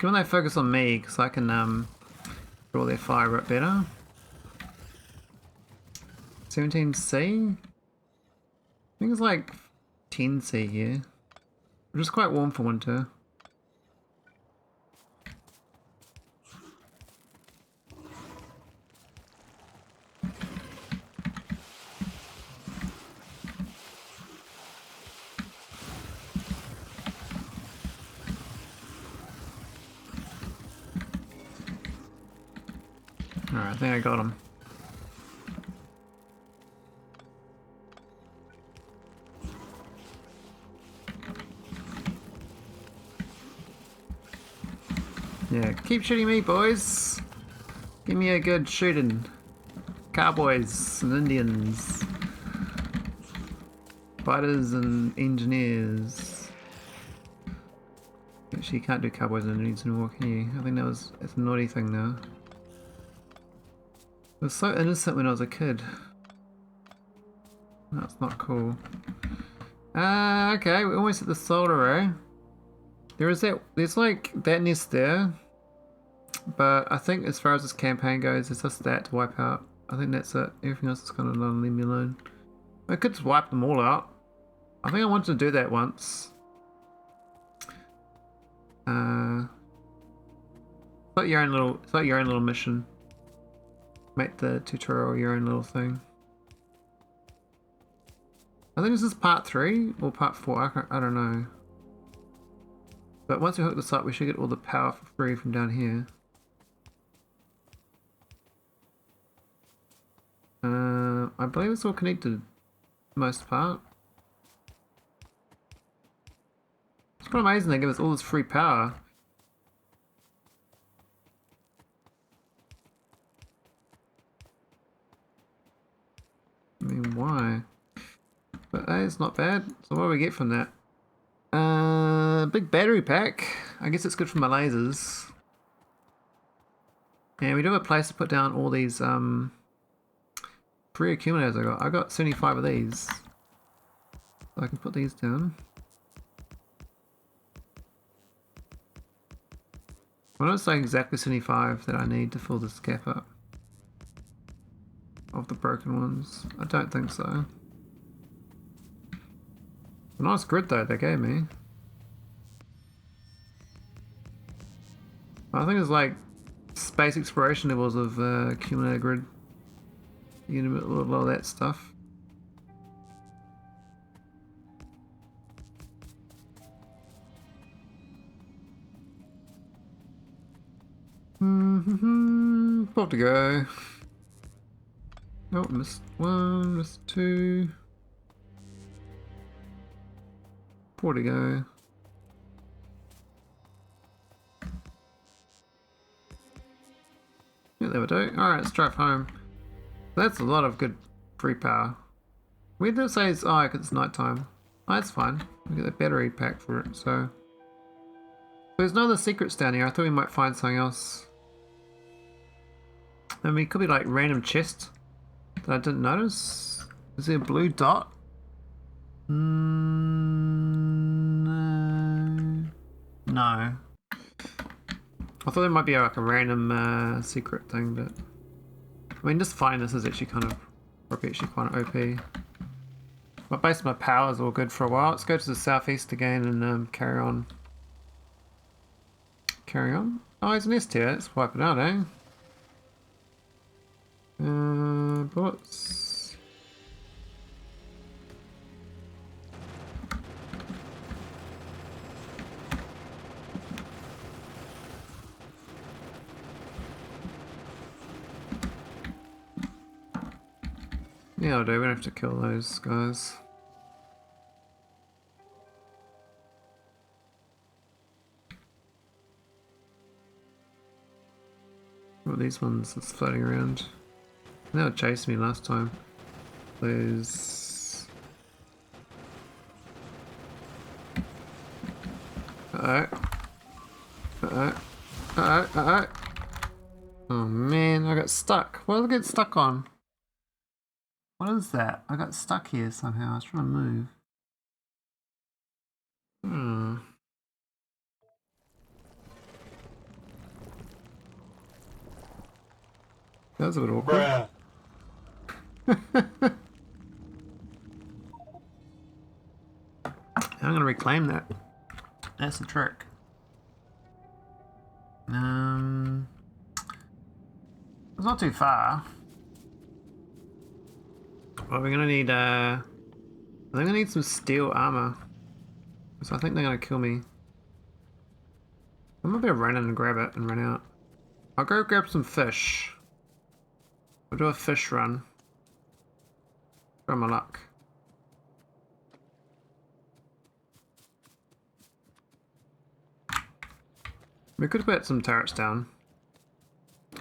Can they focus on me, because I can draw their fire a bit better. 17C? I think it's like 10C here. Which is quite warm for winter. Alright, I think I got him. Yeah, keep shooting me, boys. Give me a good shooting. Cowboys and Indians. Fighters and engineers. Actually, you can't do cowboys and Indians anymore, can you? I think it's a naughty thing now. It was so innocent when I was a kid. That's not cool. Okay, we're almost at the solar array. There's like that nest there. But I think as far as this campaign goes, it's just that to wipe out. I think that's it. Everything else is kind of leave me alone. I could just wipe them all out. I think I wanted to do that once. It's like your own little mission. Make the tutorial your own little thing. I think this is part 3 or part 4. I don't know. But once we hook this up, we should get all the power for free from down here. I believe it's all connected, for the most part. It's quite amazing they give us all this free power. I mean, why? But hey, it's not bad. So what do we get from that? Big battery pack. I guess it's good for my lasers. And we do have a place to put down all these free accumulators I got 75 of these. So I can put these down. I don't say exactly 75 that I need to fill this gap up. Of the broken ones. I don't think so. A nice grid though they gave me. I think it's like space exploration levels of accumulator grid. You get a lot of that stuff. About to go. Oh, missed 1, missed 2. 4 to go. Yeah, there we go. Alright, let's drive home. That's a lot of good free power. We did say it's because it's night time. Oh, that's fine. We get a battery pack for it, so. There's no other secrets down here. I thought we might find something else. I mean, it could be like random chest that I didn't notice. Is there a blue dot? No. No. I thought there might be like a random secret thing, but I mean, just finding this is actually kind of probably actually quite OP. But basically my power is all good for a while. Let's go to the southeast again and carry on. Carry on. Oh, there's a nest here. Let's wipe it out, eh? Bullets. Yeah, I'll do. We don't have to kill those guys. What are these ones that's floating around? They were chasing me last time. Those. Uh-oh. Uh-oh. Uh-oh. Uh-oh. Oh man, I got stuck. What did I get stuck on? What is that? I got stuck here somehow. I was trying to move. That was a bit awkward. I'm gonna reclaim that. That's the trick. It's not too far. Well, we're gonna need I think I need some steel armor. So I think they're gonna kill me. I might be able to run in and grab it and run out. I'll go grab some fish. We'll do a fish run. Try my luck. We could put some turrets down.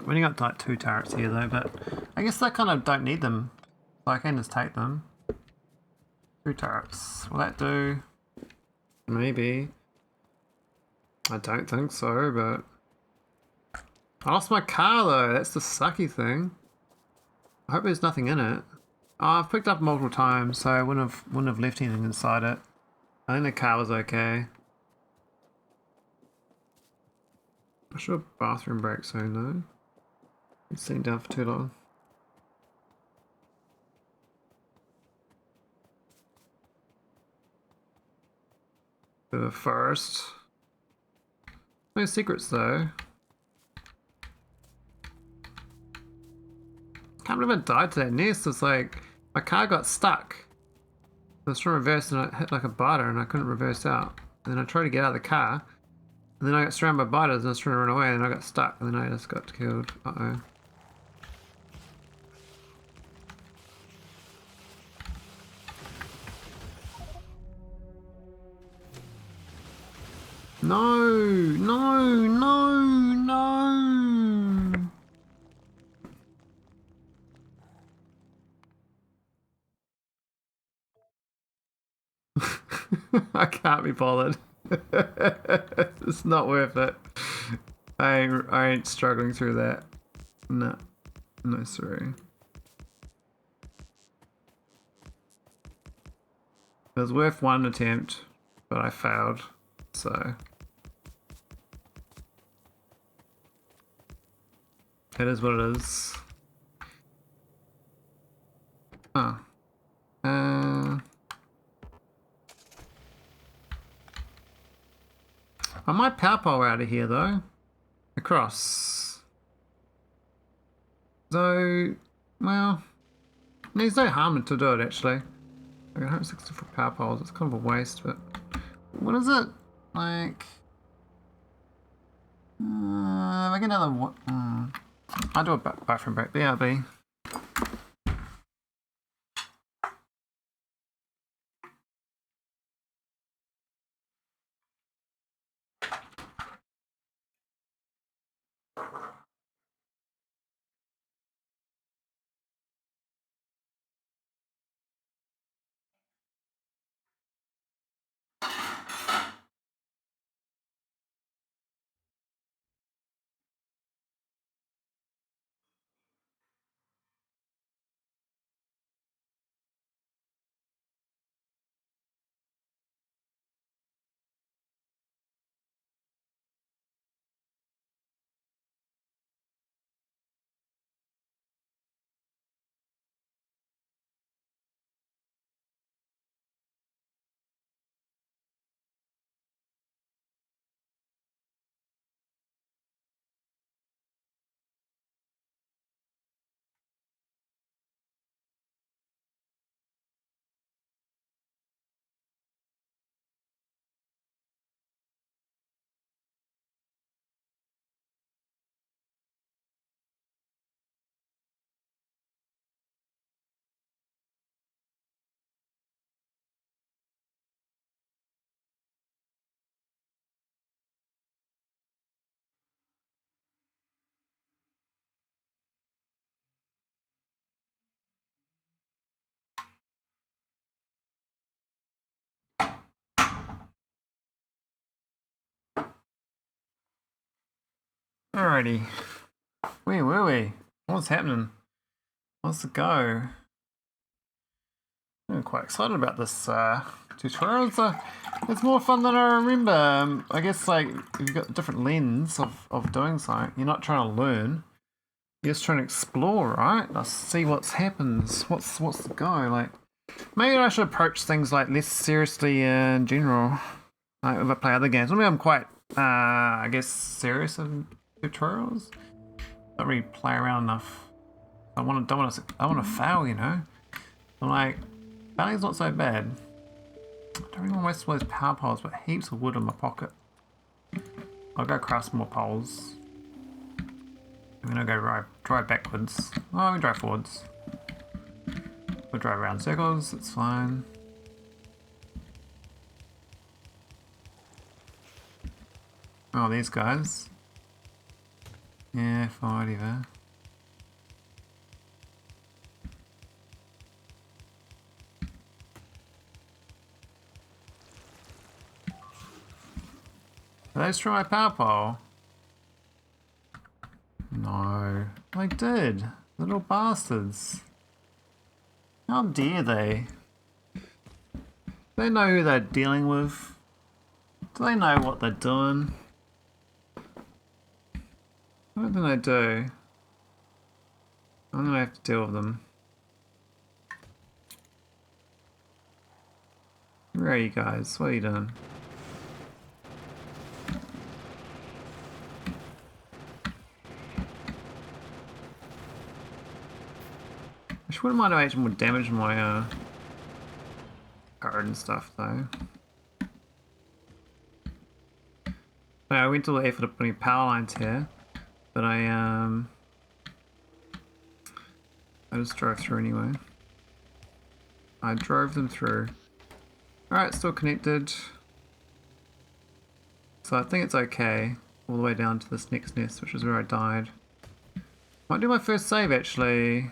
We only got like 2 turrets here though, but I guess I kind of don't need them. So I can just take them. 2 turrets. Will that do? Maybe. I don't think so, but... I lost my car though, that's the sucky thing. I hope there's nothing in it. Oh, I've picked up multiple times, so I wouldn't have left anything inside it. I think the car was okay. I should have bathroom break soon though. It's sitting down for too long. The forest. No secrets though. Can't believe I died to that nest. It's like my car got stuck. I was trying to reverse and I hit like a biter and I couldn't reverse out. And then I tried to get out of the car. And then I got surrounded by biters and I was trying to run away and I got stuck and then I just got killed. Uh-oh. No, no, no, no. I can't be bothered. It's not worth it. I ain't struggling through that. No. No, sorry. It was worth one attempt, but I failed, so... It is what it is. Oh. I might power pole out of here though. Across. So, well, there's no harm to do it actually. I got 164 power poles, it's kind of a waste, but what is it? Like, I get another one. I'll do a bathroom break, BRB. Alrighty. Where were we? What's happening? What's the go? I'm quite excited about this tutorial. It's more fun than I remember. I guess like you've got a different lens of doing something. You're not trying to learn. Just trying to explore, right? Let's see what happens. What's the go? Like, maybe I should approach things like less seriously in general. Like if I play other games, maybe I'm quite, I guess, serious in tutorials. Don't really play around enough. I want to fail, you know. I'm like, failing's not so bad. I don't really want to waste all those power poles, but heaps of wood in my pocket. I'll go craft some more poles. I'm gonna go drive backwards. Oh, we can drive forwards. We'll drive around circles, it's fine. Oh, these guys. Yeah, fine, whatever. Did they destroy my power pole? No, they did. Little bastards. How dare they? Do they know who they're dealing with? Do they know what they're doing? I don't think they do. I'm gonna have to deal with them. Where are you guys? What are you doing? I wouldn't mind doing more damage on my garden stuff though. I went to the effort of putting power lines here, but I just drove through anyway. I drove them through. Alright, still connected. So I think it's okay. All the way down to this next nest, which is where I died. Might do my first save actually.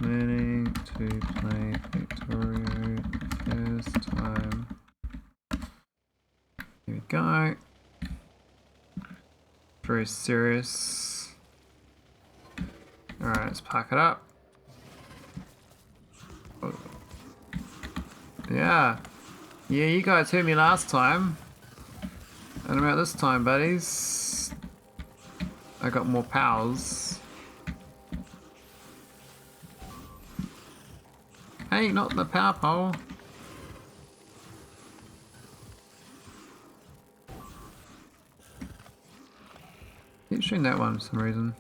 Learning to play Factorio first time. Here we go. Very serious. Alright, let's pack it up. Oh. Yeah. Yeah, you guys heard me last time. And about this time, buddies. I got more pals. Hey, not the power pole. Keep shooting that one for some reason.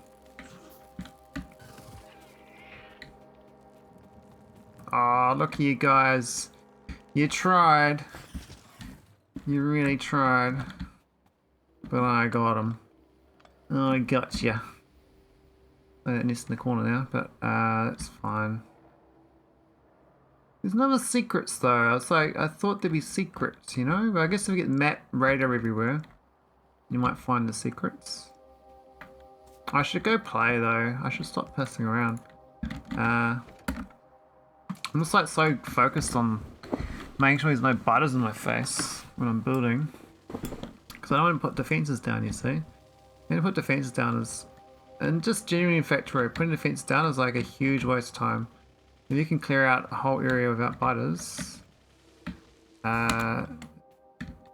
Oh, look at you guys. You tried. You really tried. But I got him. Oh, I got ya. That nest in the corner now, but that's fine. There's no secrets though. It's like I thought there'd be secrets, you know. But I guess if we get map radar everywhere, you might find the secrets. I should go play though. I should stop pissing around. I'm just like so focused on making sure there's no butters in my face when I'm building, because I don't want to put defenses down. You see. And to put defenses down is, and just genuinely in Factorio, putting defenses down is like a huge waste of time. If you can clear out a whole area without butters, yeah,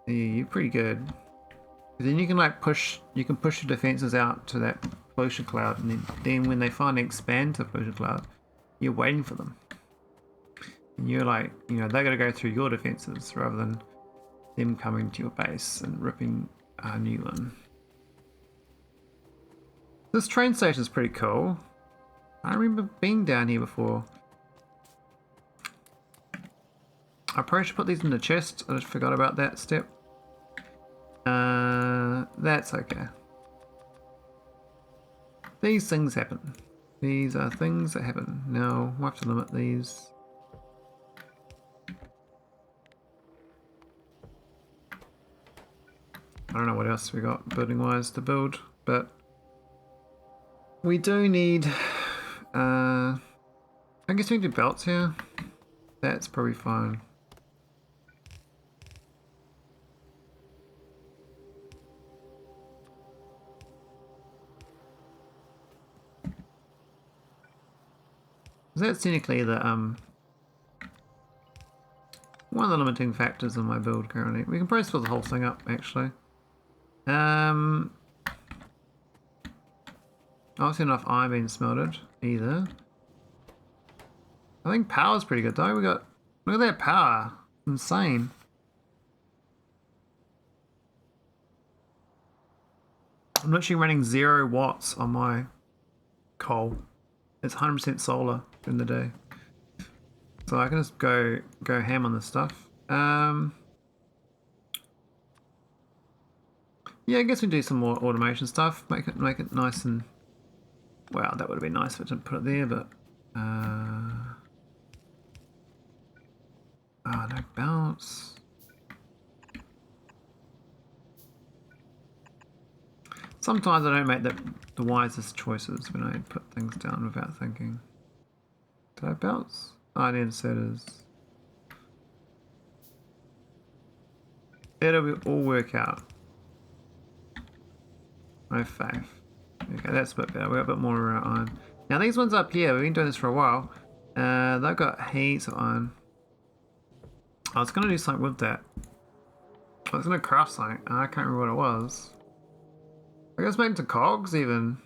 you're pretty good. Then you can like push your defenses out to that pollution cloud, and then when they finally expand to the pollution cloud, you're waiting for them. And you're like, you know, they're gonna go through your defenses rather than them coming to your base and ripping a new one. This train station is pretty cool. I remember being down here before. I probably should put these in the chest. I just forgot about that step. That's okay. These things happen. These are things that happen. Now we'll have to limit these. I don't know what else we got building wise to build, but we do need, I guess we can do belts here. That's probably fine. That's technically the, one of the limiting factors in my build currently. We can probably fill the whole thing up, actually. I don't see enough iron being smelted either. I think power's pretty good though. Look at that power. Insane. I'm literally running 0 watts on my coal. It's 100% solar in the day. So I can just go ham on this stuff. Yeah, I guess we do some more automation stuff. Make it nice and... Wow, that would have been nice if I didn't put it there, but... Oh, no bounce. Sometimes I don't make the wisest choices when I put things down without thinking. Did I bounce? Oh, I need inserters. It'll all work out. No faith. Okay, that's a bit better. We got a bit more iron. Now these ones up here, we've been doing this for a while. They've got heaps of iron. I was gonna do something with that. I was gonna craft something. I can't remember what it was. I guess make them into cogs even.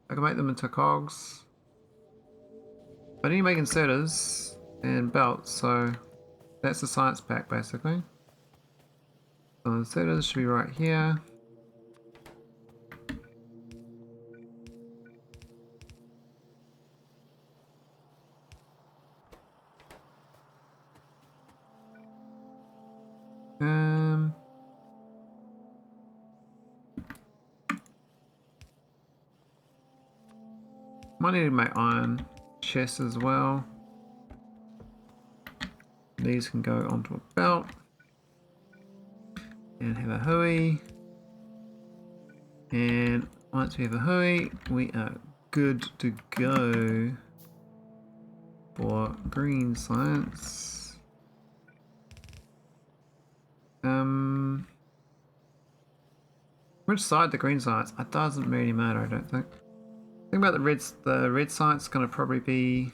I can make them into cogs. I need to make inserters and belts, so that's the science pack basically. So inserters should be right here. Might need to make iron chests as well. These can go onto a belt and have a hui. And once we have a hui, we are good to go for green science. Which side the green science? It doesn't really matter, I don't think. Think about the red science is going to probably be...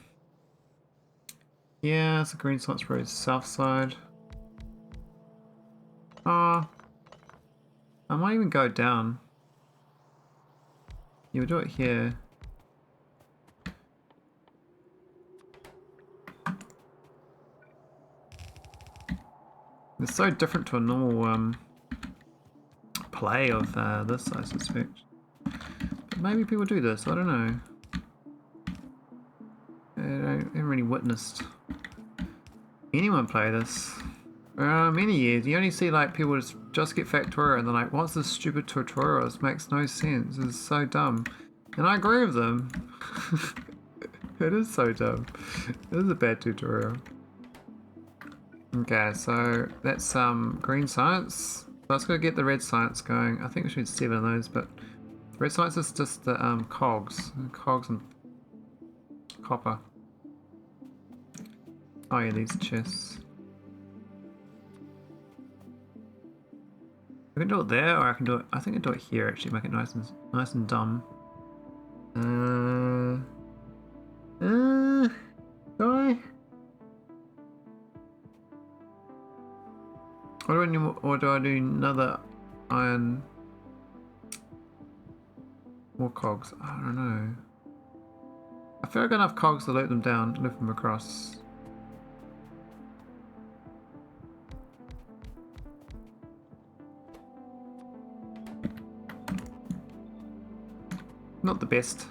Yeah, so green science probably south side. I might even go down. Yeah, we'll do it here. It's so different to a normal play of this, I suspect. But maybe people do this, I don't know. I haven't really witnessed anyone play this. Many years, you only see like people just get Factorio and they're like, what's this stupid tutorial? This makes no sense, this is so dumb. And I agree with them. It is so dumb. It is a bad tutorial. Okay, so that's green science. So let's go get the red science going. I think we should need 7 of those, but red science is just the cogs and copper. Oh yeah, these chests. I can do it there, or I can do it. I think I can do it here actually, make it nice and dumb. Do I? What do I need, or do I do another iron? More cogs? I don't know. I feel like I got enough cogs to loop them down, loop them across. Not the best.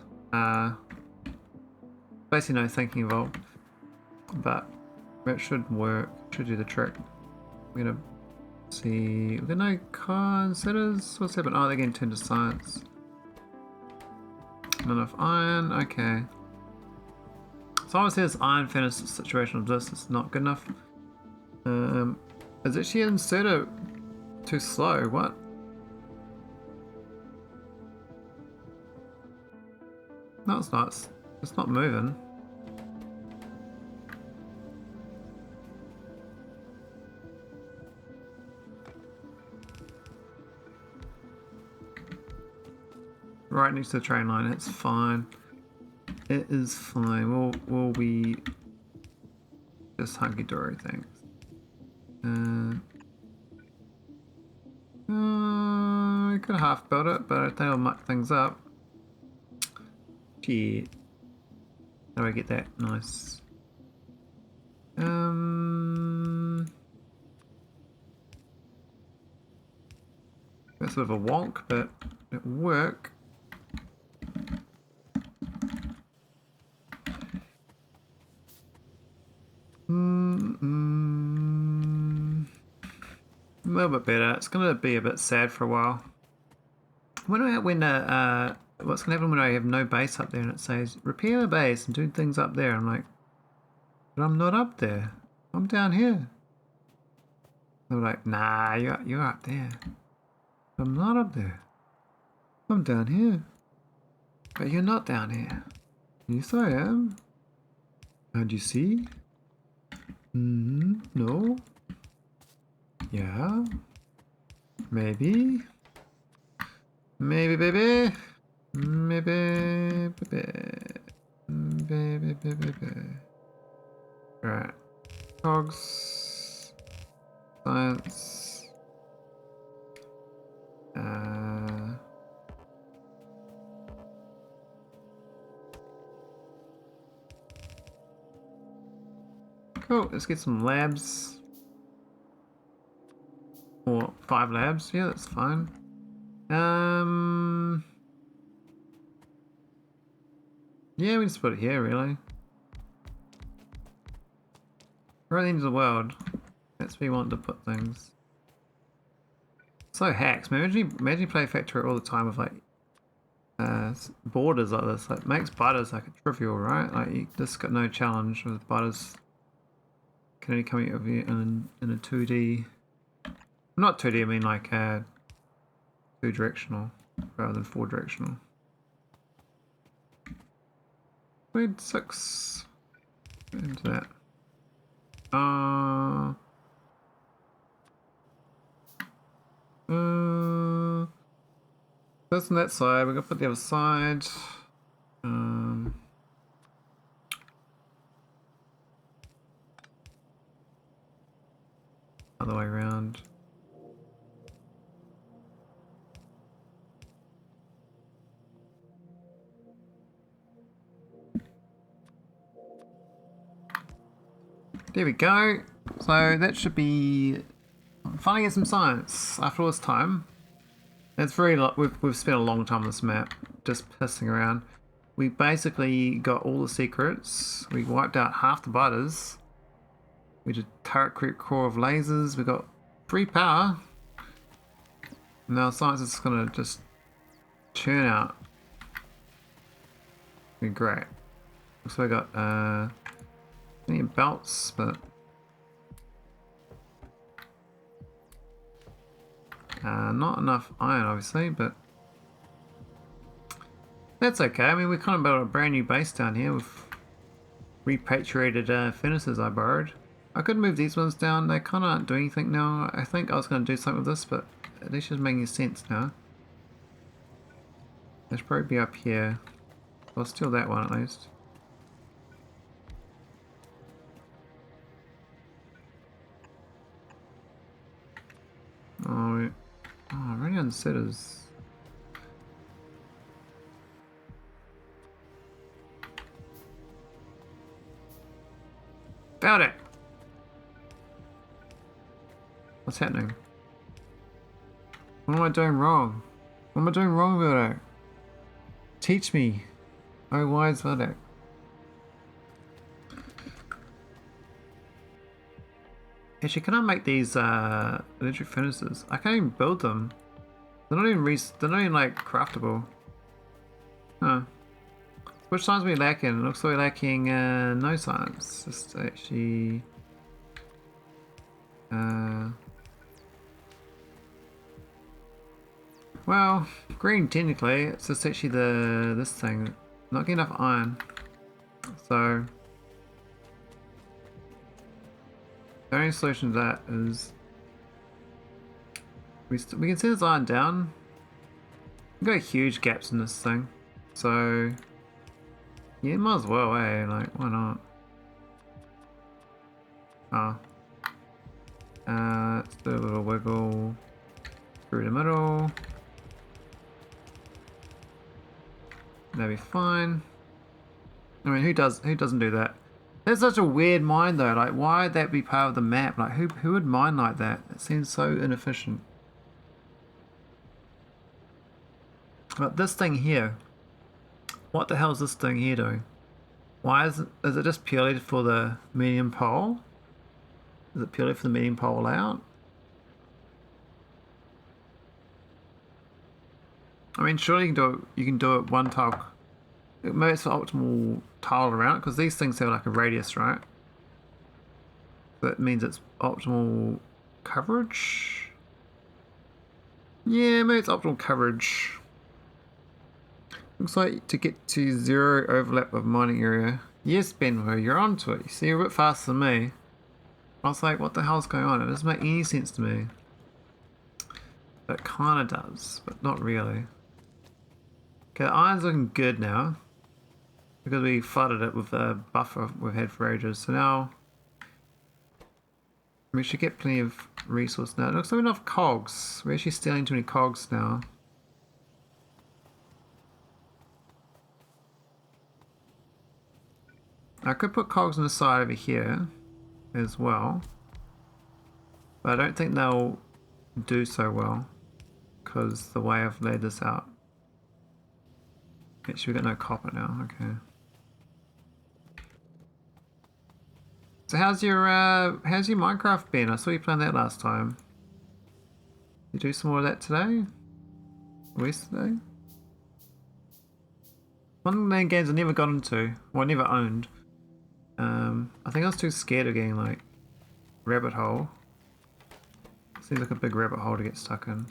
Basically no thinking involved. But it should work. Should do the trick. We're gonna see. We've got no considers. What's happened? Oh, they're getting turned to science. Not enough iron. Okay. So obviously this iron furnace situation of this is not good enough. Is actually an inserter too slow? What? No, it's not. It's not moving. Right next to the train line. It's fine. It is fine. We'll be just hunky dory things. I could half build it, but I think it'll muck things up. Shit. How do I get that? Nice. That's sort of a wonk, but it'll work. A little bit better. It's gonna be a bit sad for a while. What's gonna happen when I have no base up there and it says repair the base and do things up there? I'm like, but I'm not up there. I'm down here. They're like, nah, you're up there. I'm not up there. I'm down here. But you're not down here. Yes, I am. And you see? No. Yeah. Maybe. Maybe, baby. Maybe, baby. Alright. Cogs. Science. Cool, let's get some labs. Or 5 labs, yeah, that's fine. Yeah, we just put it here, really. Right at the end of the world. That's where you want to put things. So hacks, man. Imagine you play Factorio all the time with like borders like this. Like makes butters like a trivial, right? Like you just got no challenge with butters. Can only come out of you in a 2D. Not 2D, I mean like 2-directional rather than 4-directional. Grade 6. Get into that. That's on that side. We're gonna put the other side. Other way around. There we go. So that should be finally get some science after all this time. It's very we've spent a long time on this map just pissing around. We basically got all the secrets. We wiped out half the butters. We did turret core of lasers. We got free power. Now science is gonna just churn out. Be great. So we got any belts, but not enough iron, obviously, but that's okay. I mean, we kind of built a brand new base down here with repatriated furnaces I borrowed. I could move these ones down. They kind of aren't doing anything now. I think I was going to do something with this, but this is making sense now. They should probably be up here. I'll steal that one at least. Oh, Radion setters. Found it! What's happening? What am I doing wrong? What am I doing wrong, Vildak? Teach me. Oh, wise Vildak. Actually, can I make these electric furnaces? I can't even build them. They're not even like craftable. Huh. Which science are we lacking? It looks like we're lacking no science. Just actually well, green technically, it's just actually this thing. Not getting enough iron. So the only solution to that is we can send this iron down. We've got huge gaps in this thing. So yeah, might as well, eh? Like, why not? Let's do a little wiggle through the middle. that'd be fine. I mean, who doesn't do that? That's such a weird mine though. Like, why would that be part of the map? Like, who would mine like that? It seems so inefficient. But this thing here, what the hell is this thing here doing? Why is it just purely for the medium pole? Is it purely for the medium pole layout? I mean, surely you can do it one tile. Maybe it's for optimal tile around it, because these things have like a radius, right? So that means it's optimal coverage. Yeah, maybe it's optimal coverage. Looks like to get to 0 overlap of mining area. Yes, Benwo, you're onto it. You see, you're a bit faster than me. I was like, what the hell's going on? It doesn't make any sense to me. But it kind of does, but not really. Okay, the iron's looking good now. Because we flooded it with the buffer we've had for ages. So now we should get plenty of resource now. It looks like we don't have cogs. We're actually stealing too many cogs now. I could put cogs on the side over here as well, but I don't think they'll do so well because the way I've laid this out. Actually, we've got no copper now. Okay. So how's your Minecraft been? I saw you playing that last time. You do some more of that today? Or yesterday? One of the main games I never got into, well, I never owned. I think I was too scared of getting like rabbit hole. Seems like a big rabbit hole to get stuck in.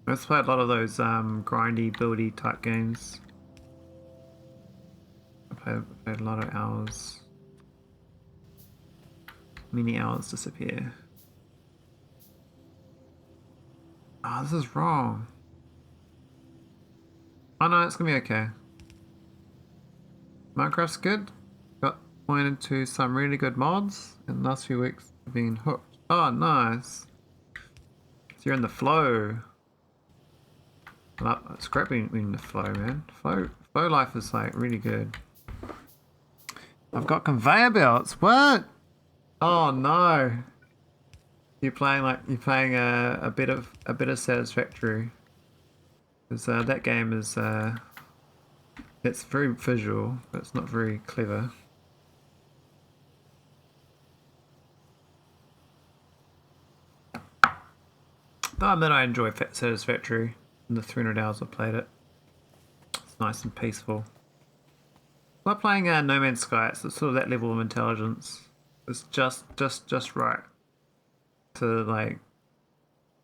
I just played a lot of those grindy, buildy type games. I played a lot of hours. Many hours disappear. Oh, this is wrong. Oh no, it's gonna be okay. Minecraft's good. Got pointed to some really good mods in the last few weeks. I've been hooked. Oh, nice. So you're in the flow. It's great being in the flow, man. Flow life is like really good. I've got conveyor belts. What? Oh no. You're playing a bit of Satisfactory. Because that game is it's very visual, but it's not very clever. Though I admit I enjoy Satisfactory in the 300 hours I've played it. It's nice and peaceful. It's like playing No Man's Sky. It's sort of that level of intelligence. It's just right to like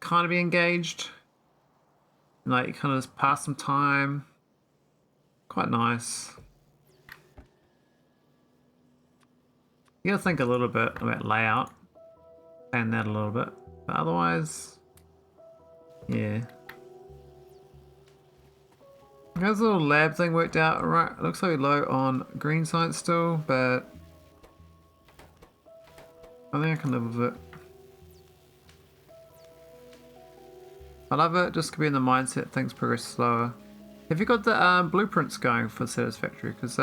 kind of be engaged. And, like, you kind of just pass some time. Quite nice. You gotta think a little bit about layout. Plan that a little bit. But otherwise, yeah. How's the little lab thing worked out? Alright, it looks like we're low on green science still, but I think I can live with it. I love it, just to be in the mindset things progress slower. Have you got the blueprints going for Satisfactory? Because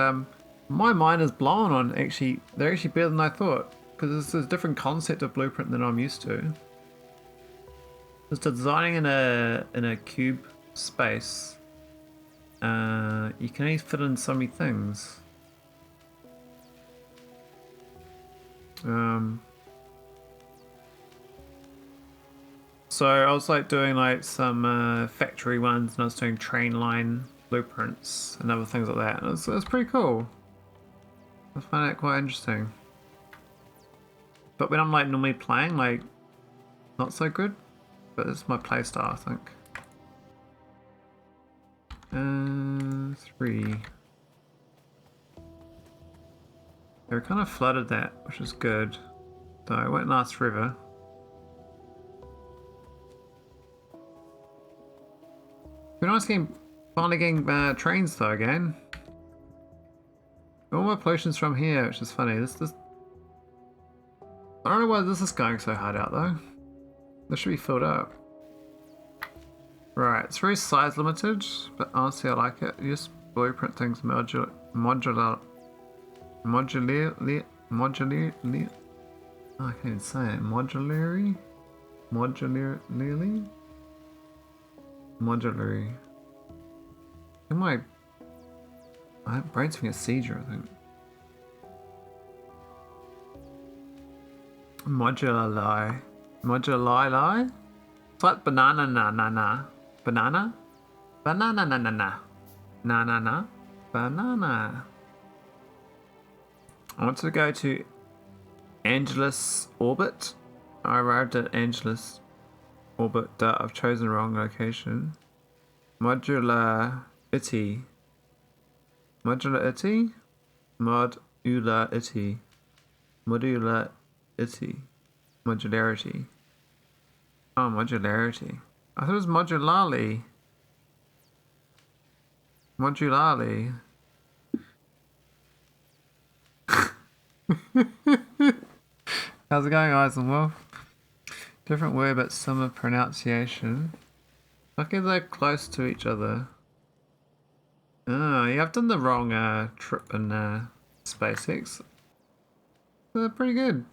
my mind is blown on actually, they're actually better than I thought. Because it's a different concept of blueprint than I'm used to. Just designing in a cube space, you can only fit in so many things. So I was like doing like some factory ones, and I was doing train line blueprints and other things like that. And it was pretty cool. I find that quite interesting. But when I'm like normally playing, like not so good. But it's my play style, I think. 3. They kind of flooded that, which is good. Though it won't last forever. Be nice finally getting trains though again. All my pollution's from here, which is funny. This I don't know why this is going so hard out though. This should be filled up. Right, it's very size limited, but honestly I like it. You just blueprint things modularly. Oh, I can't even say it. Modularly? Modularly? Modularly. In my brain's having a seizure, I think. Moduli. Moduli? It's like banana na na na. Banana? Banana na na na. Na na na. Banana. I want to go to Angelus Orbit. I arrived at Angelus Orbit. I've chosen the wrong location. Modularity. Modularity? Modularity. Modularity. Modularity. Oh, modularity. I thought it was modularly. Modularly. How's it going, Eisenwolf? Different word but similar pronunciation. Okay, they're close to each other. Oh, yeah, I've done the wrong trip in SpaceX. They're pretty good.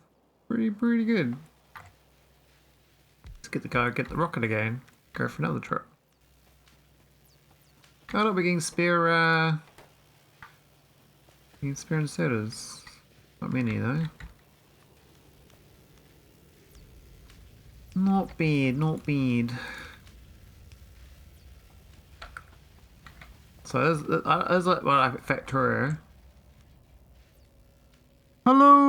Pretty good. Let's get the rocket again. Go for another trip. Oh look, we're getting spare inserters. Not many though. Not bad, not bad. So there's like Factorio. Hello!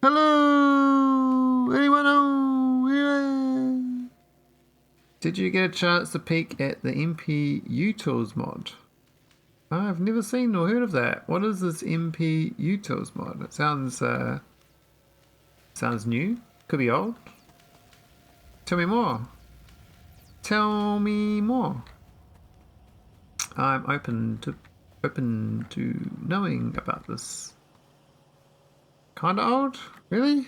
Hello! Anyone home? Yeah. Did you get a chance to peek at the MP Utils mod? I've never seen or heard of that. What is this MP Utils mod? It sounds new. Could be old. Tell me more. Tell me more. I'm open to knowing about this. Kinda old? Really?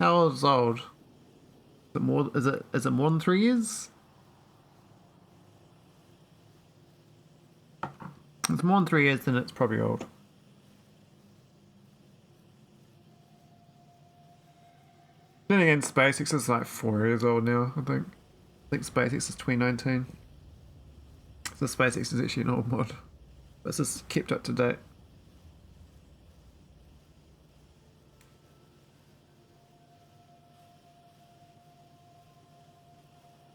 How old is old? Is it more than 3 years? If it's more than 3 years, then it's probably old. Then again, SpaceX is like 4 years old now, I think. I think SpaceX is 2019. So SpaceX is actually an old mod. But it's just kept up to date.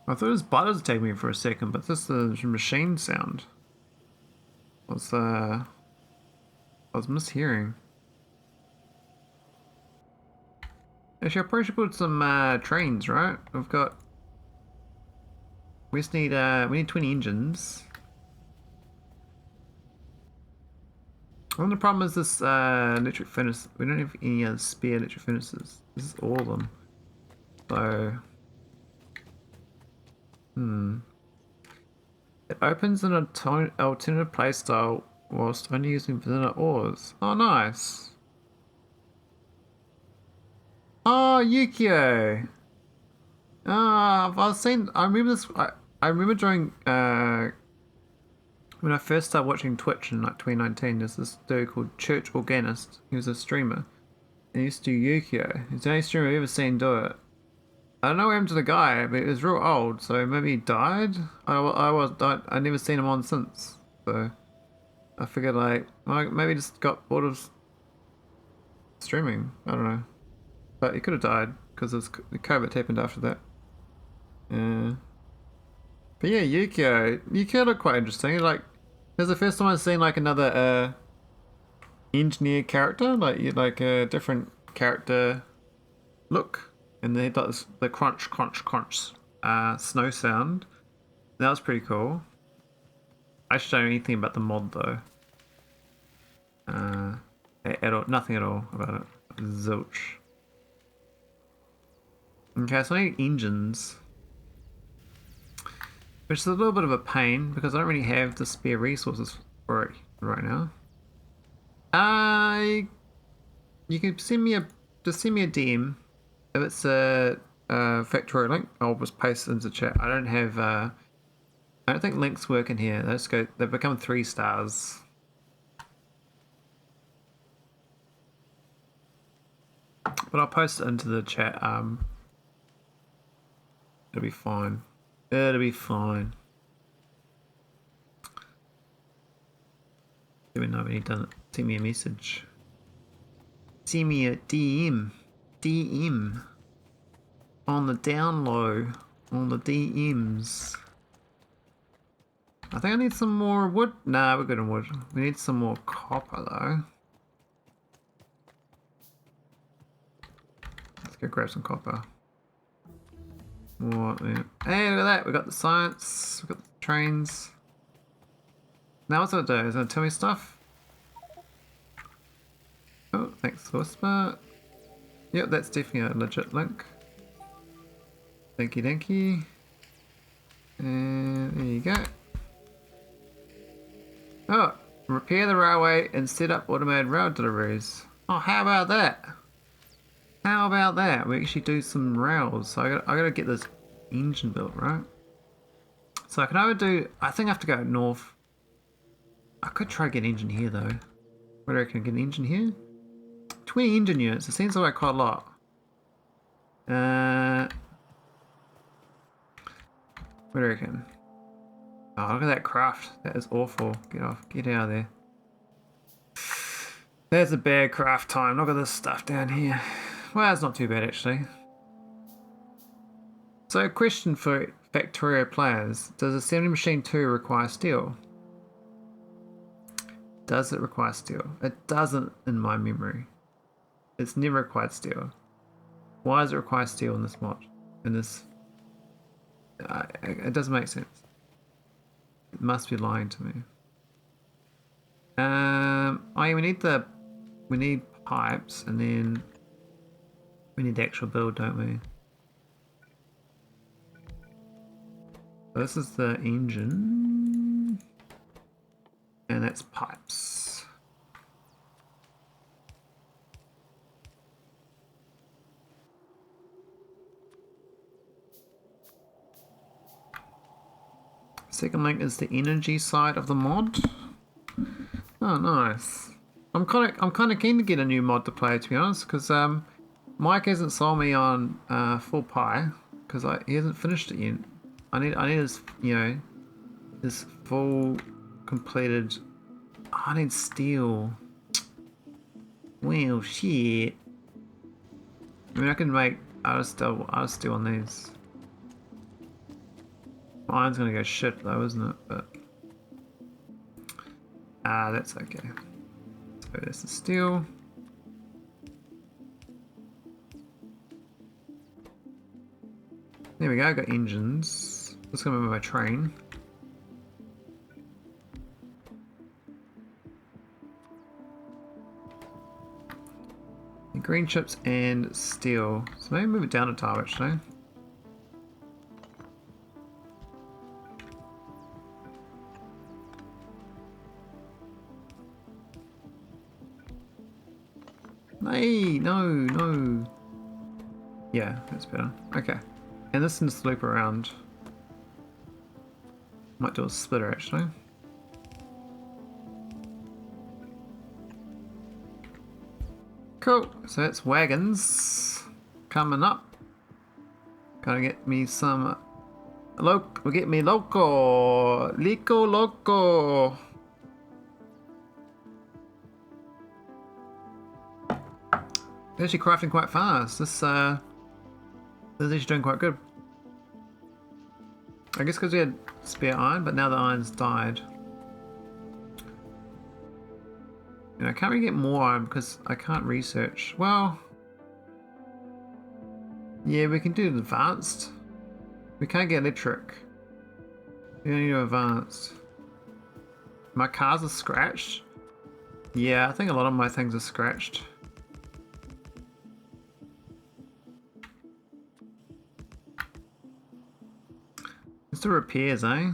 I thought it was butters taking me for a second, but this is the machine sound. I was mishearing. Actually, I probably should put some trains, right? We just need 20 engines. Well, the problem is this electric furnace. We don't have any other spare electric furnaces. This is all of them. So, it opens an alternative playstyle whilst only using vanilla ores. Oh, nice. Oh, Yukio. I remember this. I remember during when I first started watching Twitch in like 2019. There's this dude called Church Organist. He was a streamer. And he used to do Yukio. He's the only streamer I've ever seen do it. I don't know what happened to the guy, but he was real old, so maybe he died. I never seen him on since. So I figured like maybe he just got bored of streaming. I don't know. But he could have died because the COVID happened after that. But yeah, Yukio looked quite interesting. Like, it was the first time I've seen like another engineer character, like a different character look, and they had like the crunch snow sound. That was pretty cool. I just don't know anything about the mod though. At all, nothing at all about it. Zilch. Okay, so I need engines. Which is a little bit of a pain because I don't really have the spare resources for it right now. You can send me a DM if it's Factorio link. I'll just paste it into the chat. I don't have. I don't think links work in here. They've become 3 stars. But I'll post it into the chat. It'll be fine. It'll be fine. Let me know when you've done it. Send me a message. Send me a DM. DM. On the down low. On the DMs. I think I need some more wood. Nah, we're good on wood. We need some more copper though. Let's go grab some copper. What? Yeah. Hey, look at that. We got the science. We got the trains. Now what's it do? Is it gonna tell me stuff? Oh, thanks for Whisper. Yep, that's definitely a legit link. Thanky dinky. And there you go. Oh, repair the railway and set up automated rail deliveries. Oh, how about that? How about that? We actually do some rails. So I gotta get this engine built, right? So I can either do. I think I have to go north. I could try get an engine here though. What do you reckon? Get an engine here? 20 engine units. It seems like quite a lot. What do you reckon? Oh, look at that craft. That is awful. Get off. Get out of there. There's a bad craft time. Look at this stuff down here. Well, it's not too bad actually. So, question for Factorio players. Does Assembly Machine 2 require steel? Does it require steel? It doesn't in my memory. It's never required steel. Why does it require steel in this mod? In this... it doesn't make sense. It must be lying to me. Oh yeah, we need pipes and then we need the actual build, don't we? So this is the engine and that's pipes. Second link is the energy side of the mod. Oh, nice. I'm kind of keen to get a new mod to play, to be honest, because Mike hasn't sold me on full pie because he hasn't finished it yet. I need his, you know, his full completed. Oh, I need steel. Well, shit. I mean, I can make out of steel on these. Mine's gonna go shit though, isn't it? But that's okay. So there's the steel. There we go. Got engines. Let's go move my train. And green chips and steel. So maybe move it down a tile actually. Hey, no. Yeah, that's better. Okay. And this can just loop around. Might do a splitter actually. Cool. So that's wagons coming up. Gotta get me some we'll get me loco. They're actually crafting quite fast. This is actually doing quite good. I guess because we had spare iron, but now the iron's died. And I can't really get more iron because I can't research. Well, yeah, we can do advanced. We can't get electric. We only do advanced. My cars are scratched. Yeah, I think a lot of my things are scratched. Just the repairs, eh?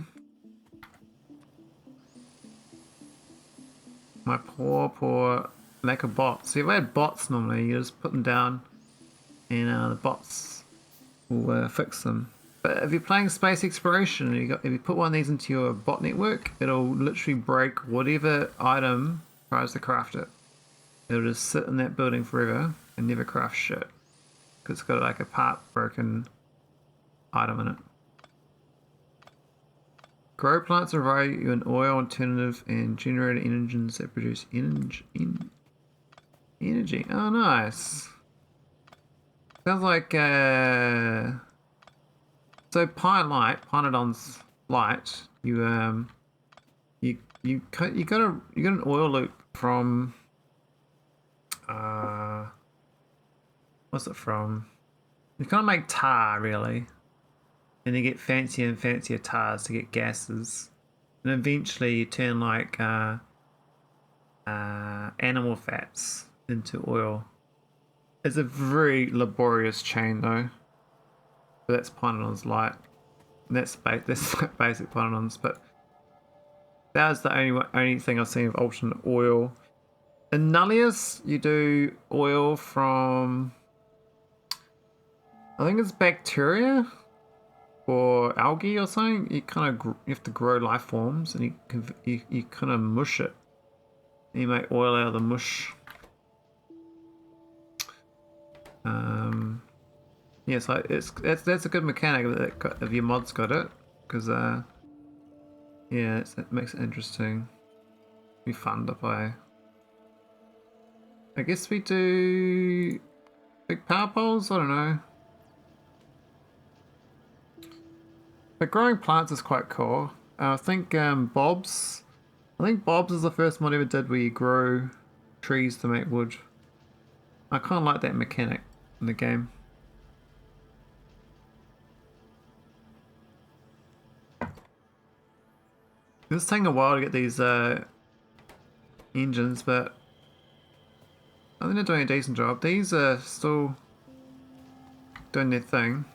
My poor lack of bots. See, if I had bots normally, you just put them down and the bots will fix them. But if you're playing space exploration, if you put one of these into your bot network, it'll literally break whatever item tries to craft it. It'll just sit in that building forever and never craft shit. Because it's got like a part broken item in it. Grow plants that provide you an oil alternative and generator engines that produce energy. Oh, nice. Sounds like so Pynodon's light. You got an oil loop from what's it from? You kind of make tar really, and you get fancier and fancier tars to get gases, and eventually you turn like animal fats into oil. It's a very laborious chain though. But that's Pynodon's light. That's basic Pynodons, but that was the only thing I've seen of alternate oil. In Nullius, you do oil from, I think it's bacteria or algae or something. You you have to grow life forms, and you kind of mush it. And you make oil out of the mush. Yeah, so that's a good mechanic if your mod's got it, because yeah, it makes it interesting. Be fun to play. I guess we do big power poles. I don't know. But growing plants is quite cool. I think Bob's. I think Bob's is the first mod I ever did where you grow trees to make wood. I kind of like that mechanic in the game. It's taking a while to get these engines, but I think they're doing a decent job. These are still doing their thing.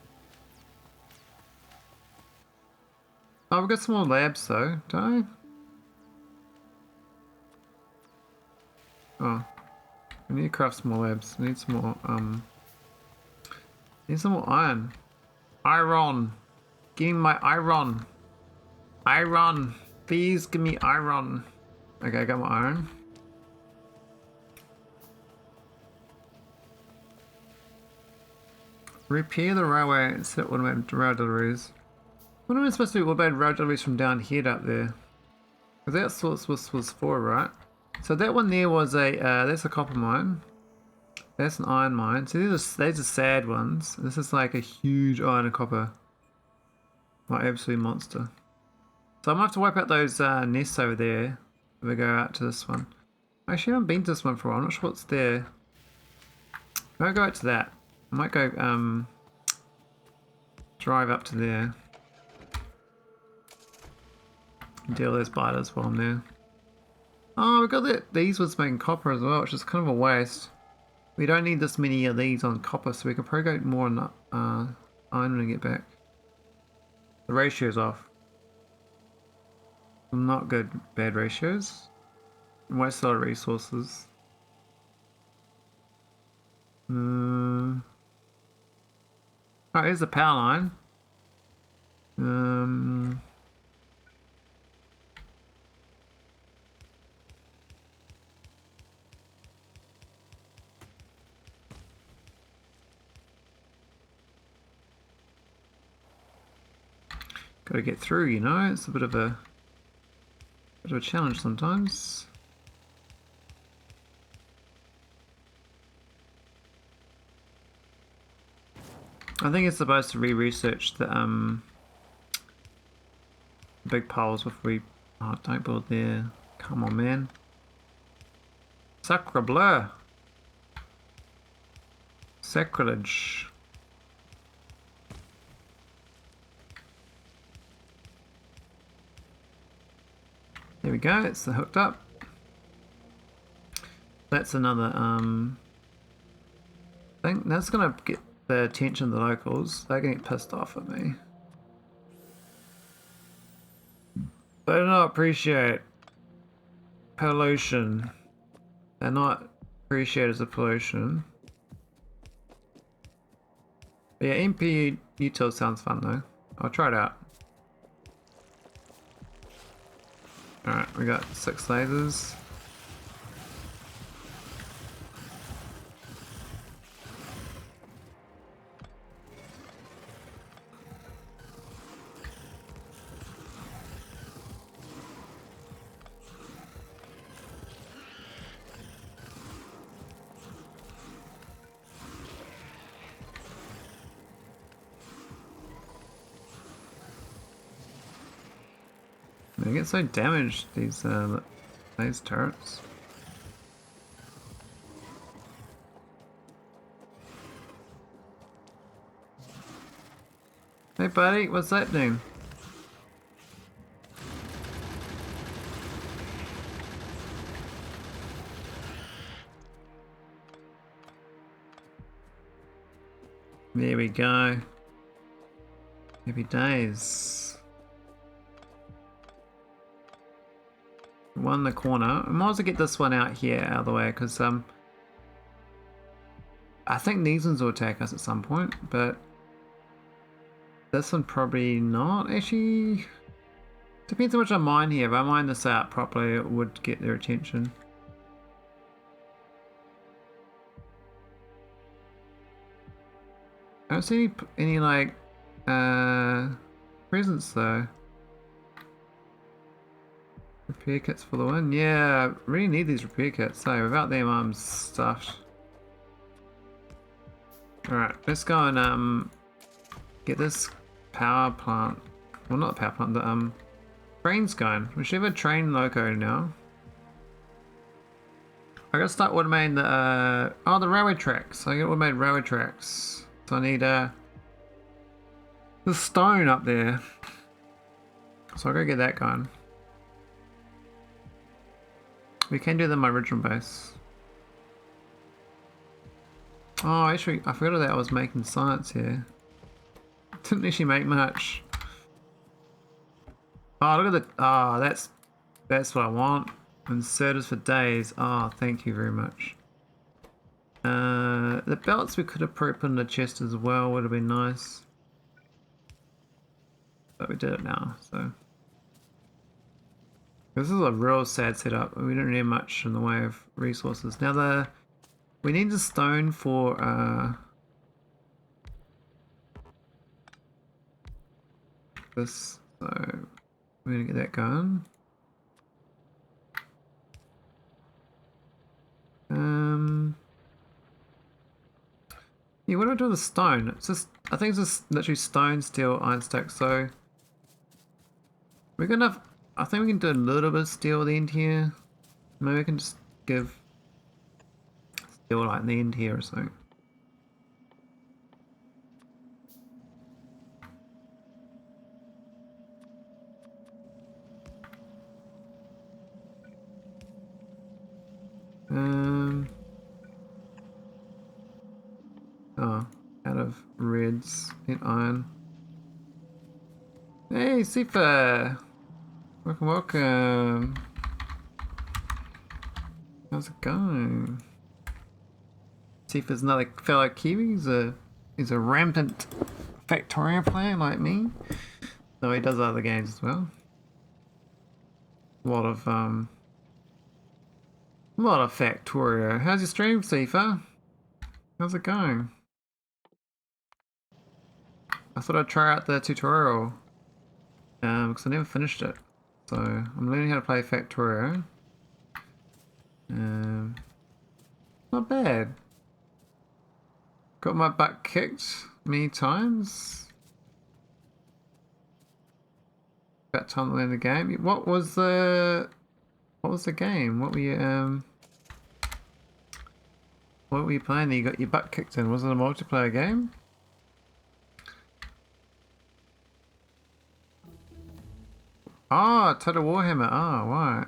Oh, we've got some more labs though, don't I? Oh, we need to craft some more labs. We need some more need some more iron. Iron. Give me my iron. Iron. Please give me iron. Okay, I got my iron. Repair the railway and set automated rail deliveries. What am I supposed to do? What about rail deliveries from down here to up there? Because that's what this was for, right? So that one there was a, that's a copper mine. That's an iron mine. So these are sad ones. This is like a huge iron and copper. My absolute monster. So I'm going to have to wipe out those nests over there if we go out to this one. Actually, I haven't been to this one for a while. I'm not sure what's there. I might go out to that. I might go drive up to there. Deal with those biters while I'm there. Oh, we got these ones making copper as well, which is kind of a waste. We don't need this many of these on copper, so we can probably go more on iron when we get back. The ratio's off. Not good, bad ratios. Waste a lot of resources. Oh, here's the power line. Gotta get through, you know, it's a bit of a challenge sometimes. I think it's supposed to re-research the big poles before we... Oh, don't build there. Come on, man. Sacre bleu. Sacrilege. There we go, it's hooked up. That's another thing. That's gonna get the attention of the locals. They're gonna get pissed off at me. They do not appreciate pollution. They're not appreciated as a pollution. But yeah, MP util sounds fun though. I'll try it out. Alright, we got 6 lasers. They get so damaged, these turrets. Hey buddy, what's happening? There we go. Happy days. Won the corner. I might as well get this one out here out of the way because I think these ones will attack us at some point, but this one probably not. Actually, depends how much I mine here. If I mine this out properly, it would get their attention. I don't see any like presents though. Repair kits for the win. Yeah, I really need these repair kits. So without them, I'm stuffed. All right, let's go and get this power plant. Well, not the power plant. The train's going. We should have a train loco now. I gotta start automating the the railway tracks. I gotta automate railway tracks. So I need the stone up there. So I'll go get that going. We can do them in my original base. Oh, actually, I forgot that I was making science here. Didn't actually make much. Oh, look at the. Oh, that's what I want. Inserters for days. Oh, thank you very much. The belts we could have put in the chest as well would have been nice. But we did it now, so. This is a real sad setup. We don't need much in the way of resources. Now we need the stone for this, so we're gonna get that going. Yeah, what do I do with the stone? It's just, I think it's just literally stone, steel, iron stick. So we're gonna, I think we can do a little bit of steel at the end here. Maybe we can just give steel like in the end here or something. Oh, out of reds, hit iron. Hey, Sifa! Welcome, welcome. How's it going? Sifa's another fellow Kiwi. He's a rampant Factorio player like me. So he does other games as well. A lot of Factorio. How's your stream, Sifa? How's it going? I thought I'd try out the tutorial because I never finished it. So I'm learning how to play Factorio. Not bad. Got my butt kicked many times. About time to learn the game. What was the game? What were you playing? You got your butt kicked in. Was it a multiplayer game? Oh, Total Warhammer. Oh, right.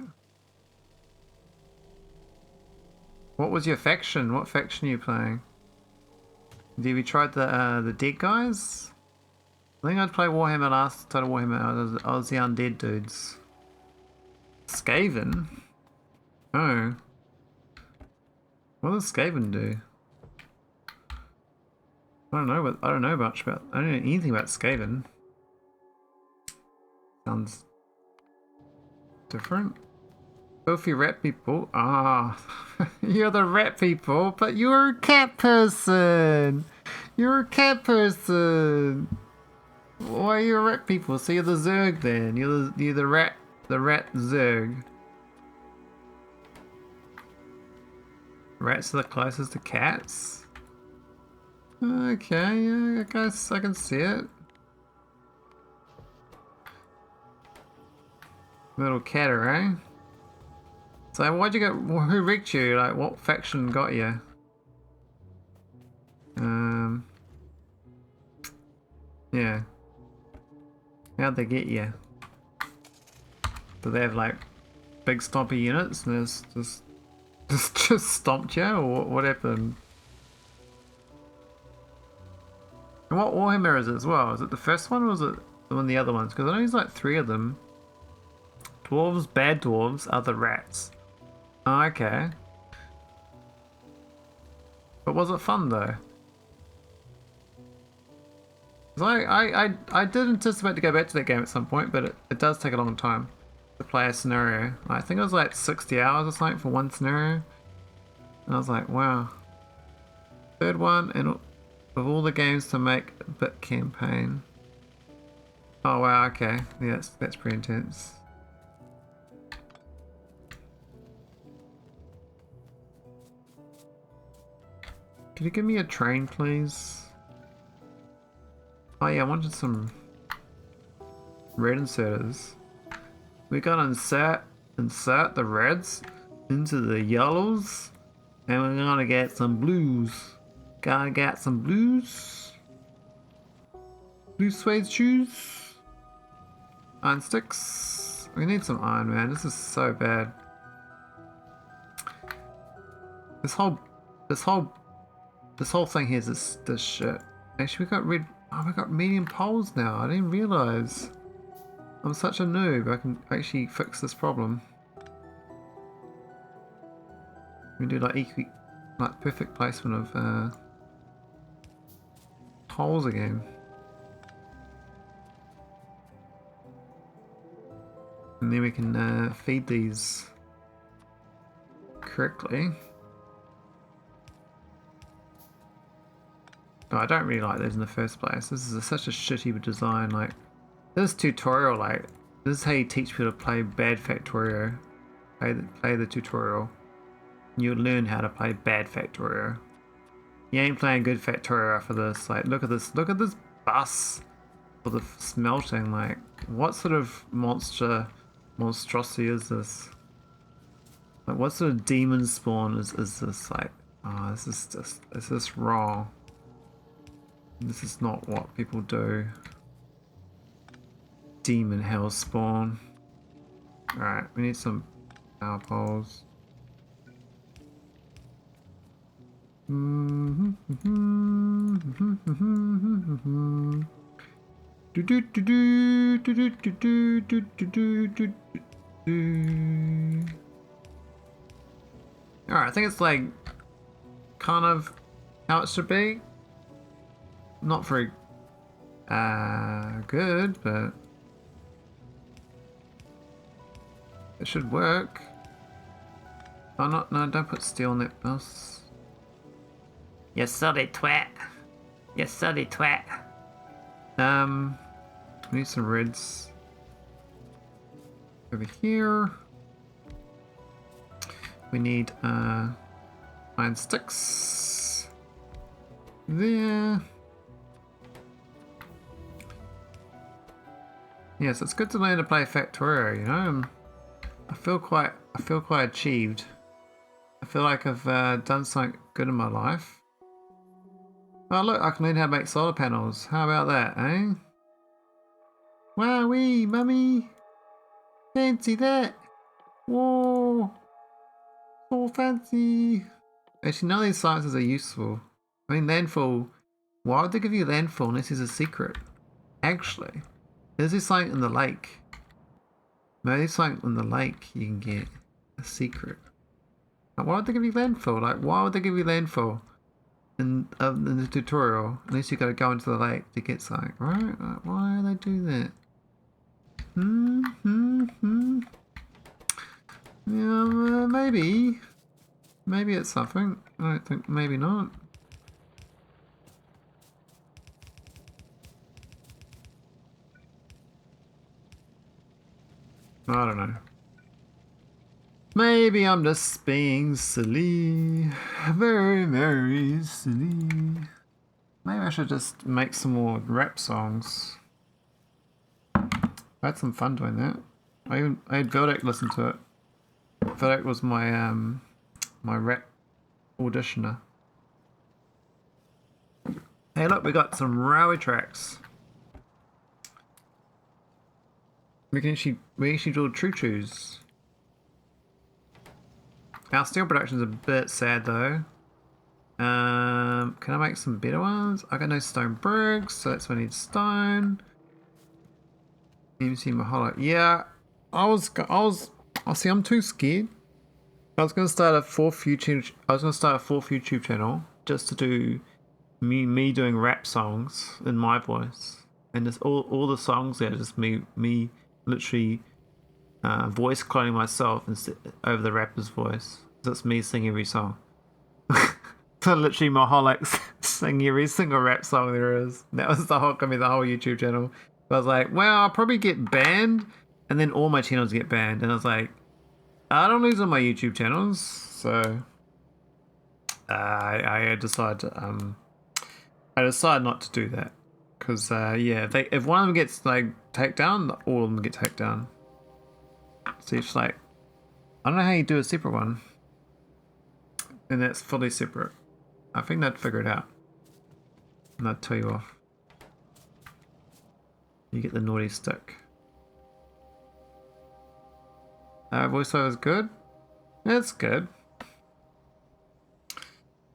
What was your faction? What faction are you playing? Have you tried the dead guys? I think I'd play Warhammer last Total Warhammer. I was the undead dudes. Skaven? Oh. What does Skaven do? I don't know much about. I don't know anything about Skaven. Sounds different. Filthy rat people. Ah, you're the rat people, but you're a cat person. You're a cat person. Why are you a rat people? So you're the Zerg then. You're the rat Zerg. Rats are the closest to cats. Okay, yeah, I guess I can see it. Little catter, eh? So why'd you go? Who rigged you? Like, what faction got you? Yeah. How'd they get you? Do they have like big stompy units and just stomped you, or what happened? And what Warhammer is it as well? Is it the first one or is it one of the other ones? Because I know there's like 3 of them. Dwarves, bad dwarves are the rats. Oh, okay. But was it fun though? I did anticipate to go back to that game at some point, but it does take a long time to play a scenario. I think it was like 60 hours or something for one scenario. And I was like, wow. Third one, and of all the games to make a bit campaign. Oh wow, okay. Yeah, that's pretty intense. Could you give me a train, please? Oh yeah, I wanted some red inserters. We gotta insert the reds into the yellows, and we're gonna get some blues. Gotta get some blues. Blue suede shoes. Iron sticks. We need some iron, man. This is so bad. This whole thing here is this shit. Actually, we got red. Oh, we got medium poles now. I didn't realize. I'm such a noob. I can actually fix this problem. We do like perfect placement of poles again. And then we can feed these correctly. Oh, I don't really like those in the first place. This is such a shitty design. Like, this tutorial, like, this is how you teach people to play bad Factorio. Play the tutorial. You'll learn how to play bad Factorio. You ain't playing good Factorio after this. Like, look at this bus for the smelting. Like, what sort of monstrosity is this? Like, what sort of demon spawn is this? Like, oh, this is wrong. This is not what people do. Demon hell spawn. Alright, we need some power poles. Alright, I think it's like kind of how it should be. Not very good, but it should work. Oh, no, don't put steel in that bus. You silly twat. You silly twat. We need some reds over here. We need iron sticks there. Yes, it's good to learn to play Factorio, you know. I feel quite achieved. I feel like I've done something good in my life. Oh look, I can learn how to make solar panels. How about that, eh? Wowee, mummy! Fancy that! Whoa! So fancy! Actually, none of these sciences are useful. I mean, landfall. Why would they give you landfall unless there's a secret? Actually. Is there something in the lake? Maybe there's something in the lake you can get a secret. Like, why would they give you landfall? Like, why would they give you landfall? in the tutorial, unless you got to go into the lake to get something, right? Like, why do they do that? Yeah, maybe. Maybe it's something. I don't think, maybe not. I don't know. Maybe I'm just being silly. Very, very silly. Maybe I should just make some more rap songs. I had some fun doing that. I had Veldak listen to it. Veldak was my my rap auditioner. Hey look, we got some railway tracks. We actually do choo-choos. Our steel production's a bit sad though. Can I make some better ones? I got no stone bricks, so that's why I need stone. MC Maholic. Yeah, I see, I'm too scared. I was gonna start a fourth YouTube channel just to do me doing rap songs in my voice, and just all the songs there, just me literally voice cloning myself over the rapper's voice. So it's me singing every song. So literally Maholic sing every single rap song there is. That was the whole YouTube channel. But I was like, well, I'll probably get banned, and then all my channels get banned. And I was like, I don't lose all my YouTube channels, so I decided not to do that, because yeah, if one of them gets like taken down, all of them get taken down. So it's like, I don't know how you do a separate one, and that's fully separate. I think they'd figure it out, and I'd tell you off. You get the naughty stick. Voiceover is good. It's good.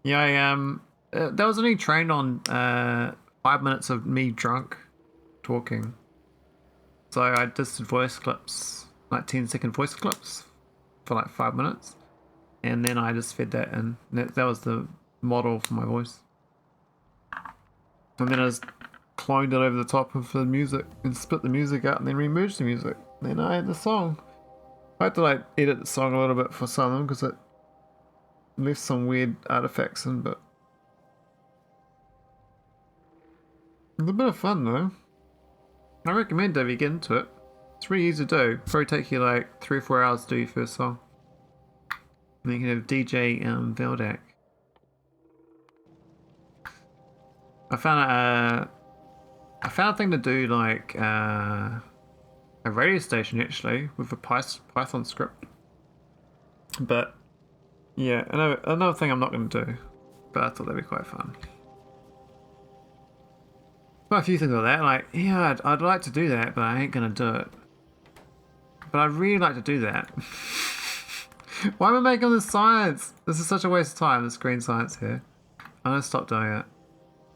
Yeah, that was only trained on 5 minutes of me drunk talking. So I just did voice clips, like 10-second voice clips for like 5 minutes, and then I just fed that in. That was the model for my voice. And then I just cloned it over the top of the music and split the music out and then remerged the music. Then I had the song. I had to like edit the song a little bit for some of them because it left some weird artifacts in, but it's a bit of fun though. I recommend it if you get into it. It's really easy to do. Probably take you like 3 or 4 hours to do your first song. And then you can have DJ Veldak. I found a thing to do like a radio station actually with a Python script. But yeah, another thing I'm not going to do, but I thought that'd be quite fun. Quite a few things like that, like, yeah, I'd like to do that, but I ain't going to do it. But I'd really like to do that. Why am I making this science? This is such a waste of time, this green science here. I'm going to stop doing it.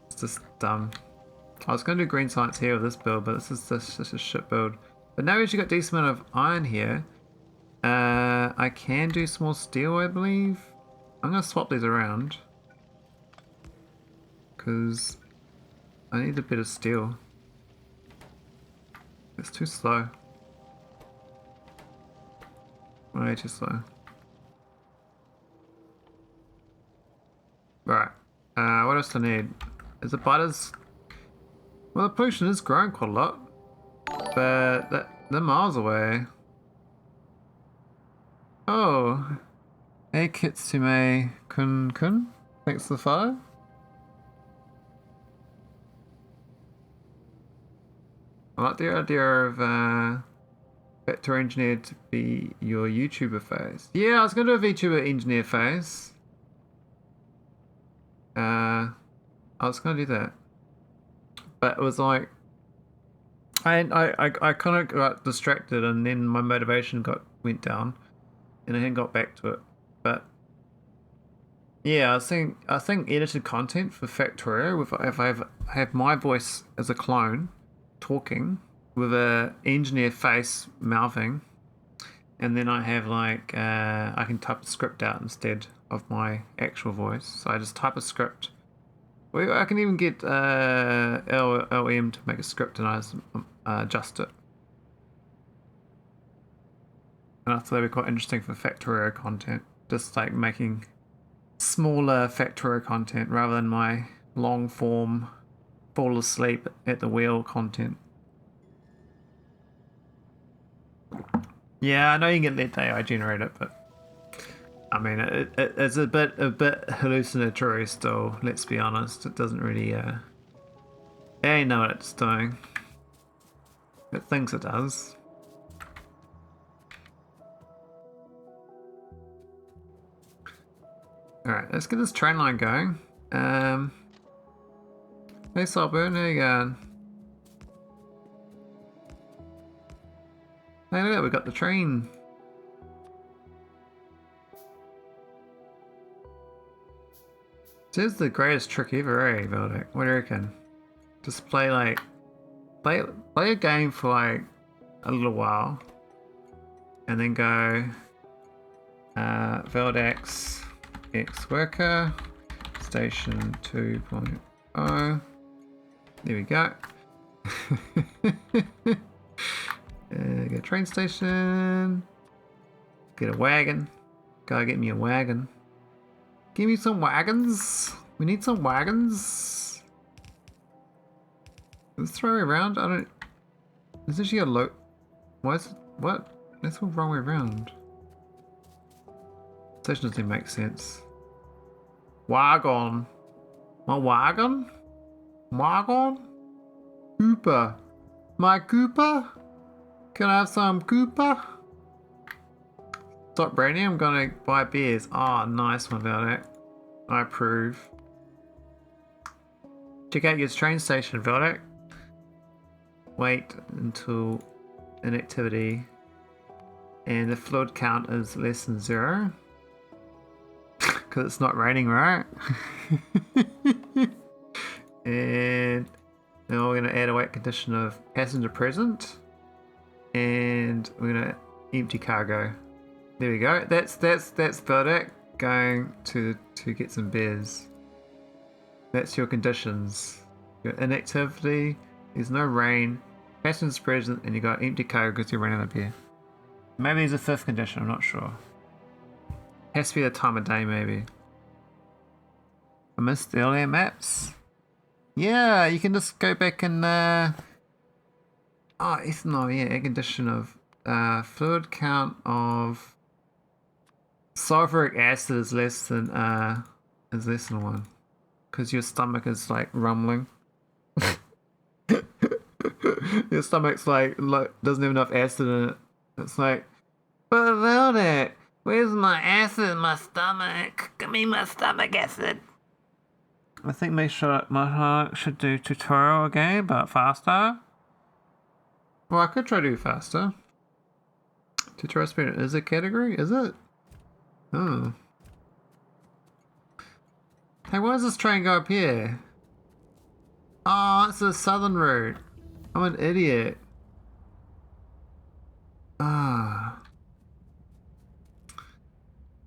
It's just dumb. I was going to do green science here with this build, but this is just a shit build. But now we've actually got a decent amount of iron here. I can do small steel, I believe. I'm going to swap these around, because I need a bit of steel. It's too slow. Way too slow. Right. What else do I need? Is the butters? Well, the pollution is growing quite a lot, but they're miles away. Oh, hey Kitsume Kun. Thanks for the follow. I like the idea of Factorio engineer to be your YouTuber face. Yeah, I was gonna do a VTuber engineer face. I was gonna do that, but it was like I kind of got distracted, and then my motivation went down, and I hadn't got back to it. But yeah, I think edited content for Factorio, if I have my voice as a clone talking with a engineer face mouthing, and then I have like I can type a script out instead of my actual voice. So I just type a script Well, I can even get LM to make a script and I just, adjust it. And I thought that'd be quite interesting for Factorio content. Just like making smaller Factorio content rather than my long form fall asleep at the wheel content. Yeah, I know you can let AI generate it, but I mean, it's a bit hallucinatory still. Let's be honest. It doesn't really. It ain't know what it's doing. It thinks it does. All right, let's get this train line going. Hey, Saltburn, how you going? Hey, look, we got the train. This is the greatest trick ever, eh, Veldic? What do you reckon? Just play like play a game for like a little while, and then go Veldex X worker station 2.0. There we go. Get a train station. Get a wagon. Gotta get me a wagon. Give me some wagons. We need some wagons. Let's throw it around. I don't. Is this a low? Why is it? What? That's all wrong way around. Station doesn't make sense. Wagon. My wagon? Wagon? Cooper. My Cooper? Can I have some Cooper? Stop Brady, I'm gonna buy beers. Oh, nice one about it. I approve. Check out your train station, Veldic. Wait until inactivity and the fluid count is less than 0. Because it's not raining, right? And now we're going to add a wait condition of passenger present. And we're going to empty cargo. There we go. That's Veldic going to get some beers. That's your conditions. Your inactivity, there's no rain, passengers present, and you got empty cargo because you're running out of beer. Maybe there's a 5th condition, I'm not sure. Has to be the time of day, maybe. I missed the earlier maps. Yeah, you can just go back and oh, ethanol, yeah, air condition of fluid count of sulfuric acid is less than 1 because your stomach is like rumbling. Your stomach's like doesn't have enough acid in it. It's like, but about it, where's my acid in my stomach? Give me my stomach acid. I think Maholic should do tutorial again, but faster. Well, I could try to do faster. Tutorial speed is a category, is it? Oh. Hey, why does this train go up here? Oh, it's the southern route. I'm an idiot. Ah.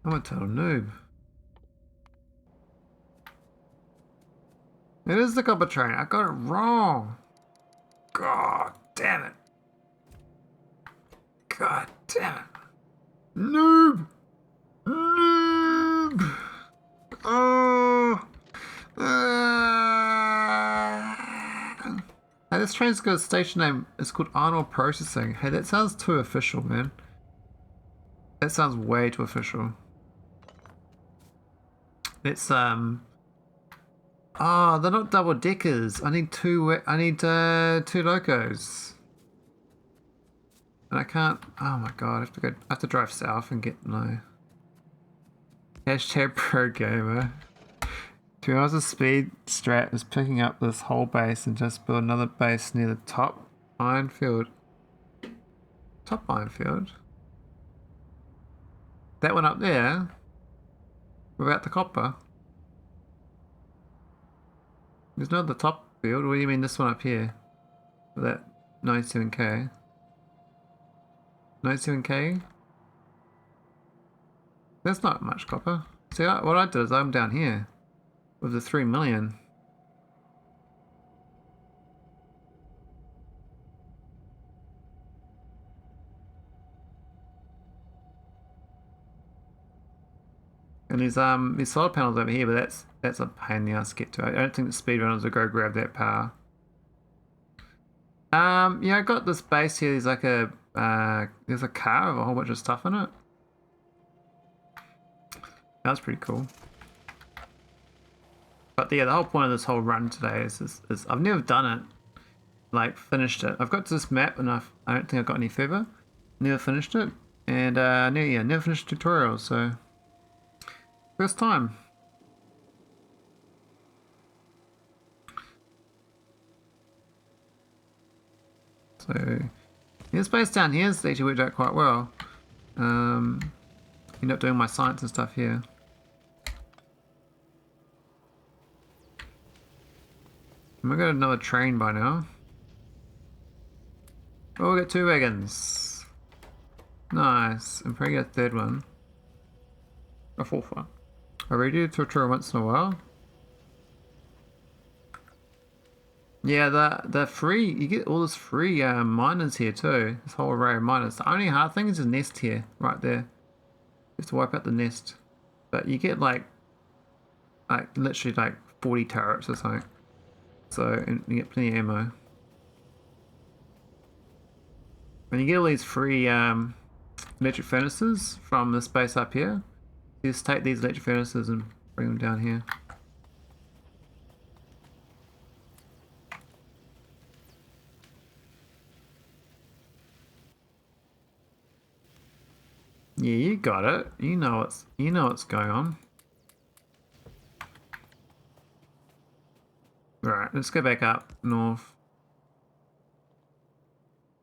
I'm a total noob. It is the copper train. I got it wrong. God damn it. God damn it. Noob. Noob. Oh. Hey, this train's got a station name. It's called Arnold Processing. Hey, that sounds too official, man. That sounds way too official. Let's oh, they're not double deckers. I need two locos. And I can't. Oh my god! I have to drive south and get no. Hashtag pro gamer. 2 hours of speed strat is picking up this whole base and just build another base near the top minefield. Top minefield. That one up there. Without the copper. There's not the top field. What do you mean this one up here? That 97k. 97k? That's not much copper. See, what I did is I'm down here with the 3 million. And these solar panels over here, but that's a pain in the ass to get to. I don't think the speedrunners will go grab that power. Yeah, I got this base here. There's like there's a car with a whole bunch of stuff in it. That's pretty cool. But yeah, the whole point of this whole run today is I've never done it, like finished it. I've got to this map and I don't think I've got any further. Never finished it, and never finished the tutorial. So first time. So this place down here has actually worked out quite well. End up doing my science and stuff here. We've got another train by now. Oh, we got 2 wagons. Nice. And probably get a 3rd one. A 4th one. I redo the tutorial once in a while. Yeah, the free, you get all this free miners here too. This whole array of miners. The only hard thing is the nest here, right there. You have to wipe out the nest. But you get like literally like 40 turrets or something. So, and you get plenty of ammo. And you get all these free electric furnaces from this base up here. You just take these electric furnaces and bring them down here. Yeah, you got it. You know what's going on. Right, let's go back up north.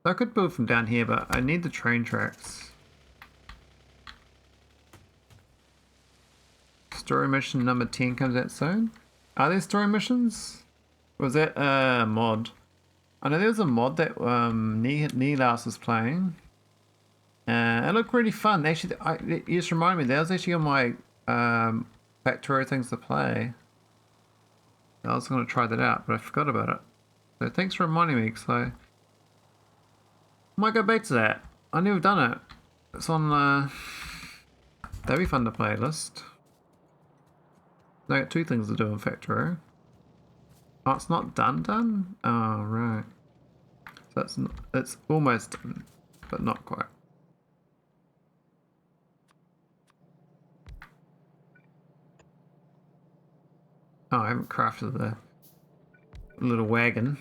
I could build from down here, but I need the train tracks. Story mission number 10 comes out soon. Are there story missions? Was that a mod? I know there was a mod that Nilaus was playing. It looked really fun. Actually, you just reminded me, that was actually on my Factorio things to play. I was going to try that out, but I forgot about it. So thanks for reminding me, because I might go back to that. I've never done it. It's on that'd be fun to play list. I got 2 things to do in Factorio. Oh, it's not done? Oh, right. So it's almost done, but not quite. Oh, I haven't crafted the little wagon.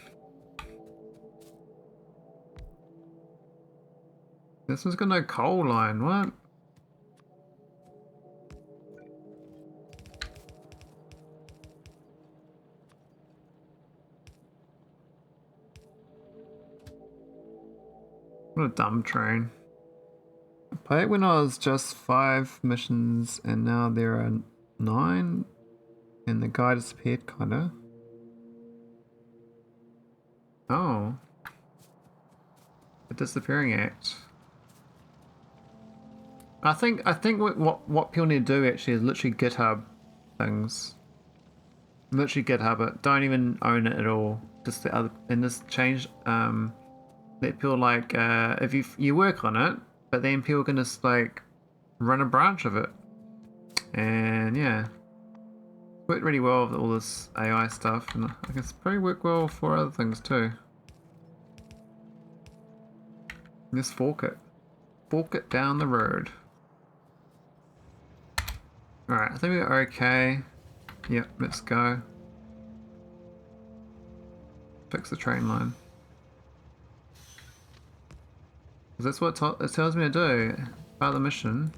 This one's got no coal line, what? What a dumb train. I played when I was just 5 missions and now there are 9. And the guy disappeared, kinda. Oh. The disappearing act. I think what people need to do actually is literally GitHub things. Literally GitHub it. Don't even own it at all. Just the other, and just change let people like if you work on it, but then people can just like run a branch of it. And yeah. Worked really well with all this AI stuff, and I guess probably work well for other things too. Just fork it. Fork it down the road. Alright, I think we're okay. Yep, let's go. Fix the train line. Because that's what it tells me to do. Part of the mission.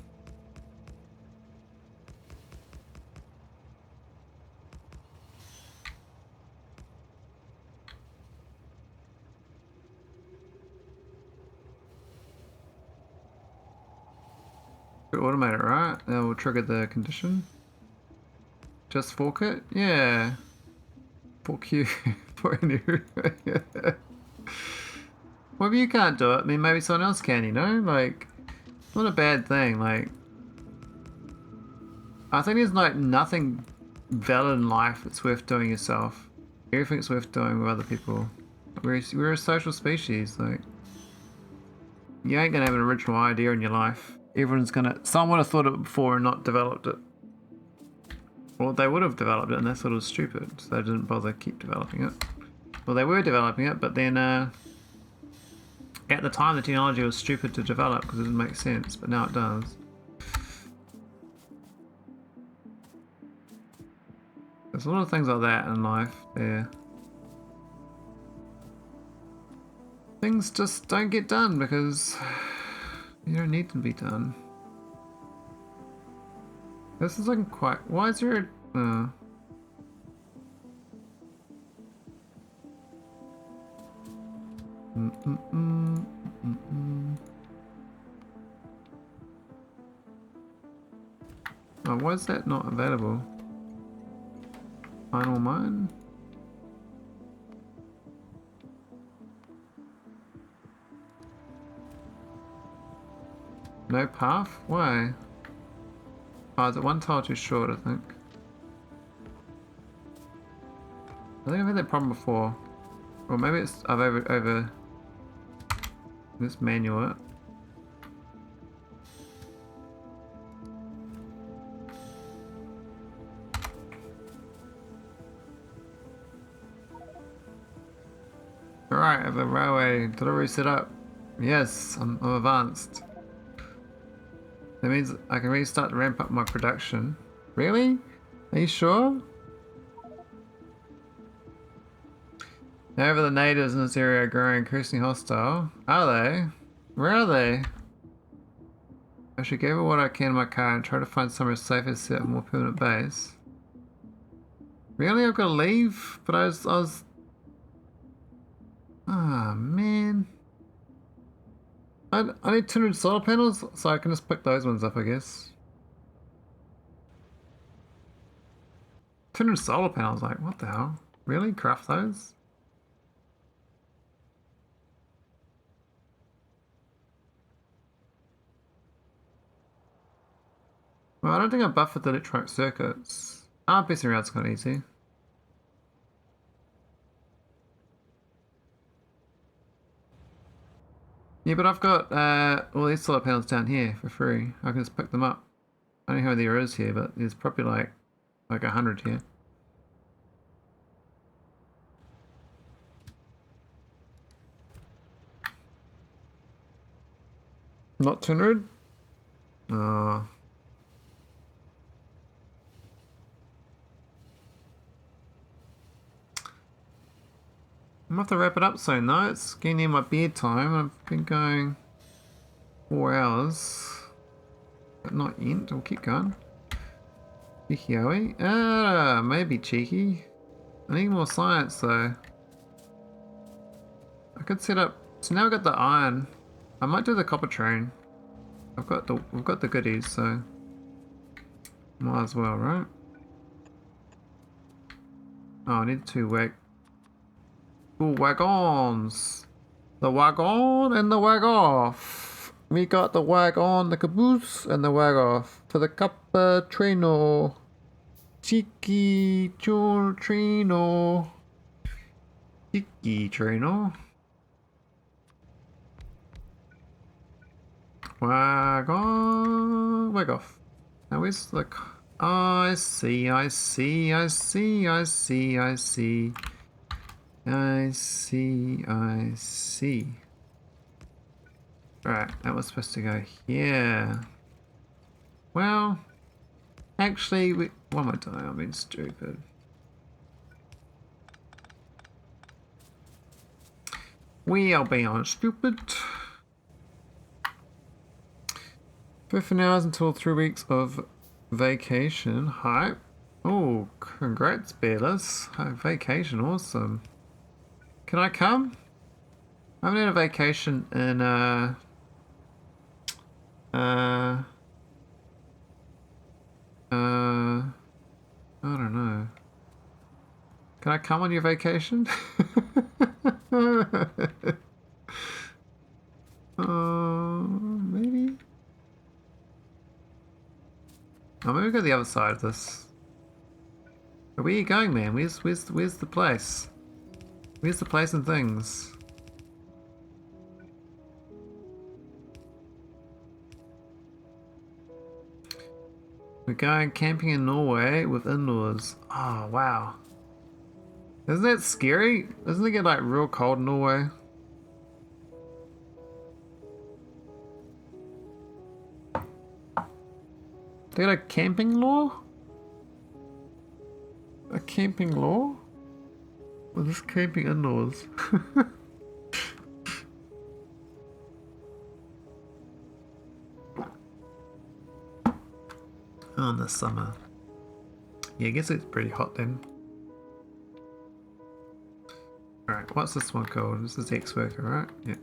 Automate it, right? That will trigger the condition. Just fork it? Yeah. Fork you. For any. Well, if you can't do it, I mean, maybe someone else can, you know? Like, it's not a bad thing. Like, I think there's like nothing valid in life that's worth doing yourself. Everything's worth doing with other people. We're a social species. Like, you ain't gonna have an original idea in your life. Someone would have thought it before and not developed it. Well, they would have developed it, and that's sort of stupid, so they didn't bother keep developing it. Well, they were developing it, but then at the time the technology was stupid to develop because it didn't make sense, but now it does. There's a lot of things like that in life. There, things just don't get done because you don't need to be done. This is looking quite. Why is there a? Oh, why is that not available? Final mine? No path? Why? Oh, is it one tile too short, I think? I think I've had that problem before. Or maybe it's I've over this manual it. Alright, I have a railway. Did I reset up? Yes, I'm advanced. That means I can restart to ramp up my production. Really? Are you sure? However, the natives in this area are growing increasingly hostile. Are they? Where are they? I should give it what I can in my car and try to find somewhere safer to set up a more permanent base. Really? I've got to leave? But I was... Ah, man. I need 200 solar panels, so I can just pick those ones up, I guess. 200 solar panels, like, what the hell? Really? Craft those? Well, I don't think I buffered the electronic circuits. Ah, messing around's quite easy. Yeah, but I've got all these solar panels down here for free. I can just pick them up. I don't know how many there is here, but there's probably like 100 here. Not 200? Oh. I'm gonna have to wrap it up soon though. It's getting near my bedtime. I've been going 4 hours. But not yet. We'll keep going. Cheeky, are we? Maybe cheeky. I need more science though. I could set up. So now I've got the iron. I might do the copper train. We've got the goodies, so might as well, right? Oh, I need 2 wagons. The wagon and the wag off. We got the wag on, the caboose, and the wag off for the copper traino. Cheeky traino. Cheeky traino. Wag on, wag off. Now where's the... Oh, I see. I see. Right, that was supposed to go here. Well, actually, what am I doing? I'm being stupid. We are being stupid. 15 hours until 3 weeks of vacation. Hype. Oh, congrats, Bearless. Vacation, awesome. Can I come? I haven't had a vacation in, I don't know. Can I come on your vacation? Maybe? Oh, maybe go the other side of this. Where are you going, man? Where's the place? Where's the place and things? We're going camping in Norway with in-laws. Oh, wow. Isn't that scary? Doesn't it get like real cold in Norway? They got a camping law? A camping law? Or just camping indoors? Oh, in the summer. Yeah, I guess it's pretty hot then. Alright, what's this one called? This is ex-worker, right? Yep.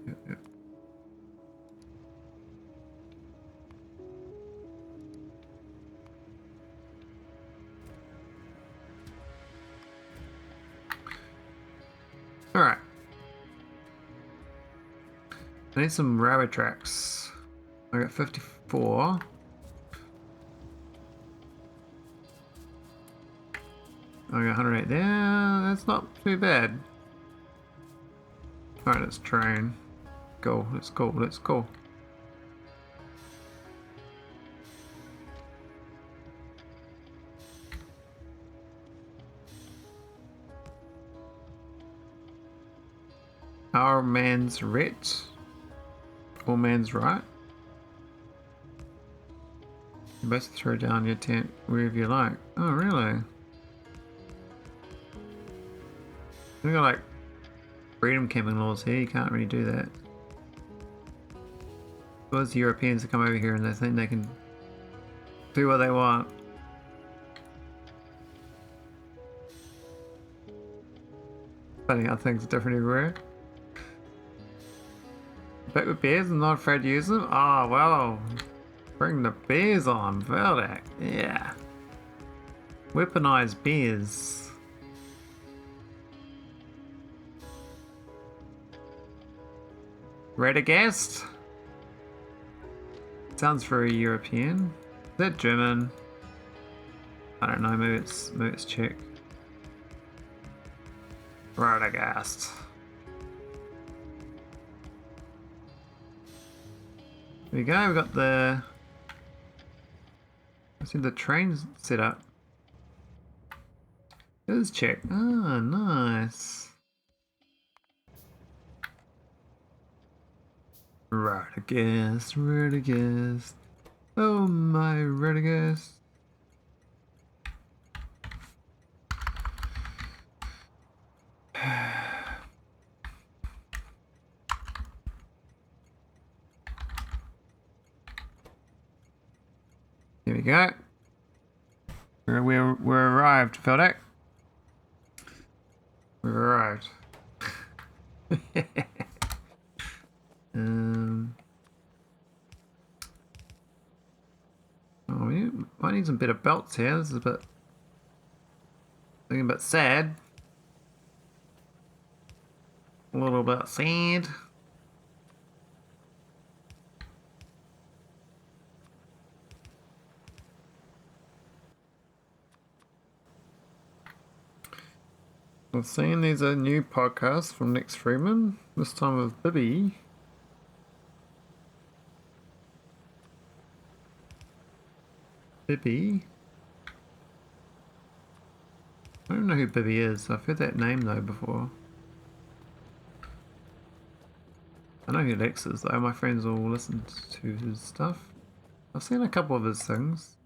Alright. I need some railway tracks. I got 54. I got 108 there. That's not too bad. Alright, let's train. Go, let's go, let's go. Our man's right. All man's right. You best throw down your tent wherever you like. Oh, really? We got like freedom camping laws here. You can't really do that. Those Europeans that come over here and they think they can do what they want. Funny how things are different everywhere. Back with bears and not afraid to use them? Oh, well. Bring the bears on, Veldak. Yeah. Weaponized bears. Radagast? Sounds very European. Is that German? I don't know, maybe it's Czech. Radagast. There we go, we've got the... I see the trains set up. It is Czech. Ah, nice. Radagast. Oh my Radagast. Here we go. We're arrived, Feldek. We've arrived. Oh, we might need some better belts here. This is a bit... looking a bit sad. A little bit sad. I've seen there's a new podcast from Nick Freeman, this time with Bibby. Bibby? I don't know who Bibby is. I've heard that name though before. I know who Lex is though. My friends all listen to his stuff. I've seen a couple of his things.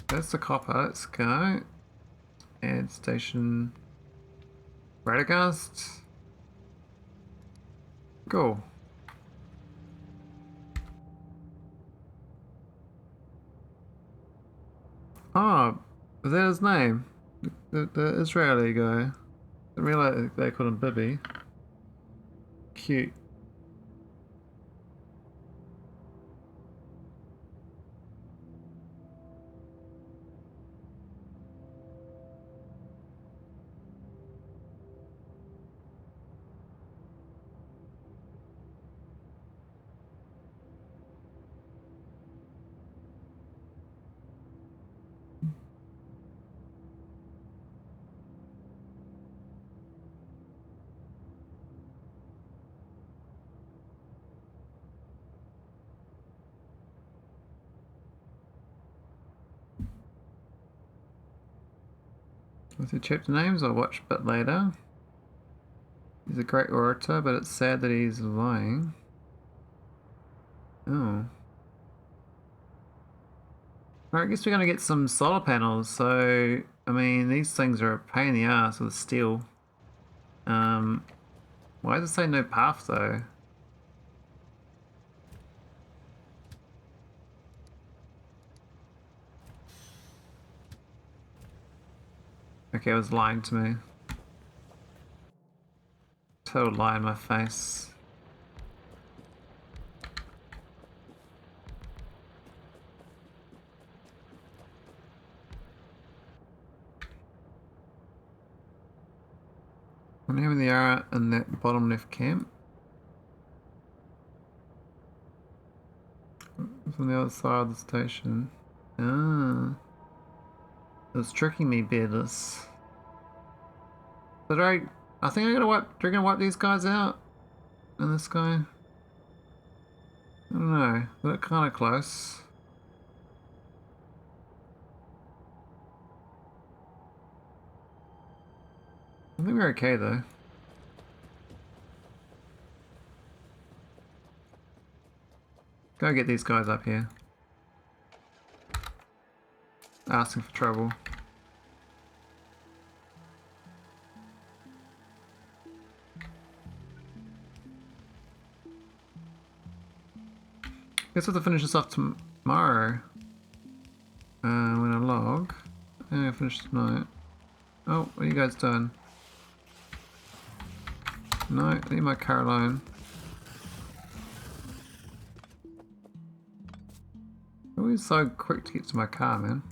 That's the copper. Let's go. Add station. Radagast. Go. Oh, is that his name? The Israeli guy. I didn't realize they called him Bibby. Cute. With the chapter names I'll watch a bit later. He's a great orator, but it's sad that he's lying. Oh. Well, I guess we're going to get some solar panels, so, I mean, these things are a pain in the ass with steel. Why does it say no path, though? Okay, it was lying to me. Total lie in my face. I wonder how many there are in that bottom left camp. It's on the other side of the station. Ah. It was tricking me, Beardless. But I think I'm gonna wipe. Are you gonna wipe these guys out? And this guy? I don't know. They look kind of close. I think we're okay though. Go get these guys up here. Asking for trouble. Guess we'll have to finish this off tomorrow. When I log. I finish tonight. Oh, what are you guys doing? No, leave my car alone. Always so quick to get to my car, man.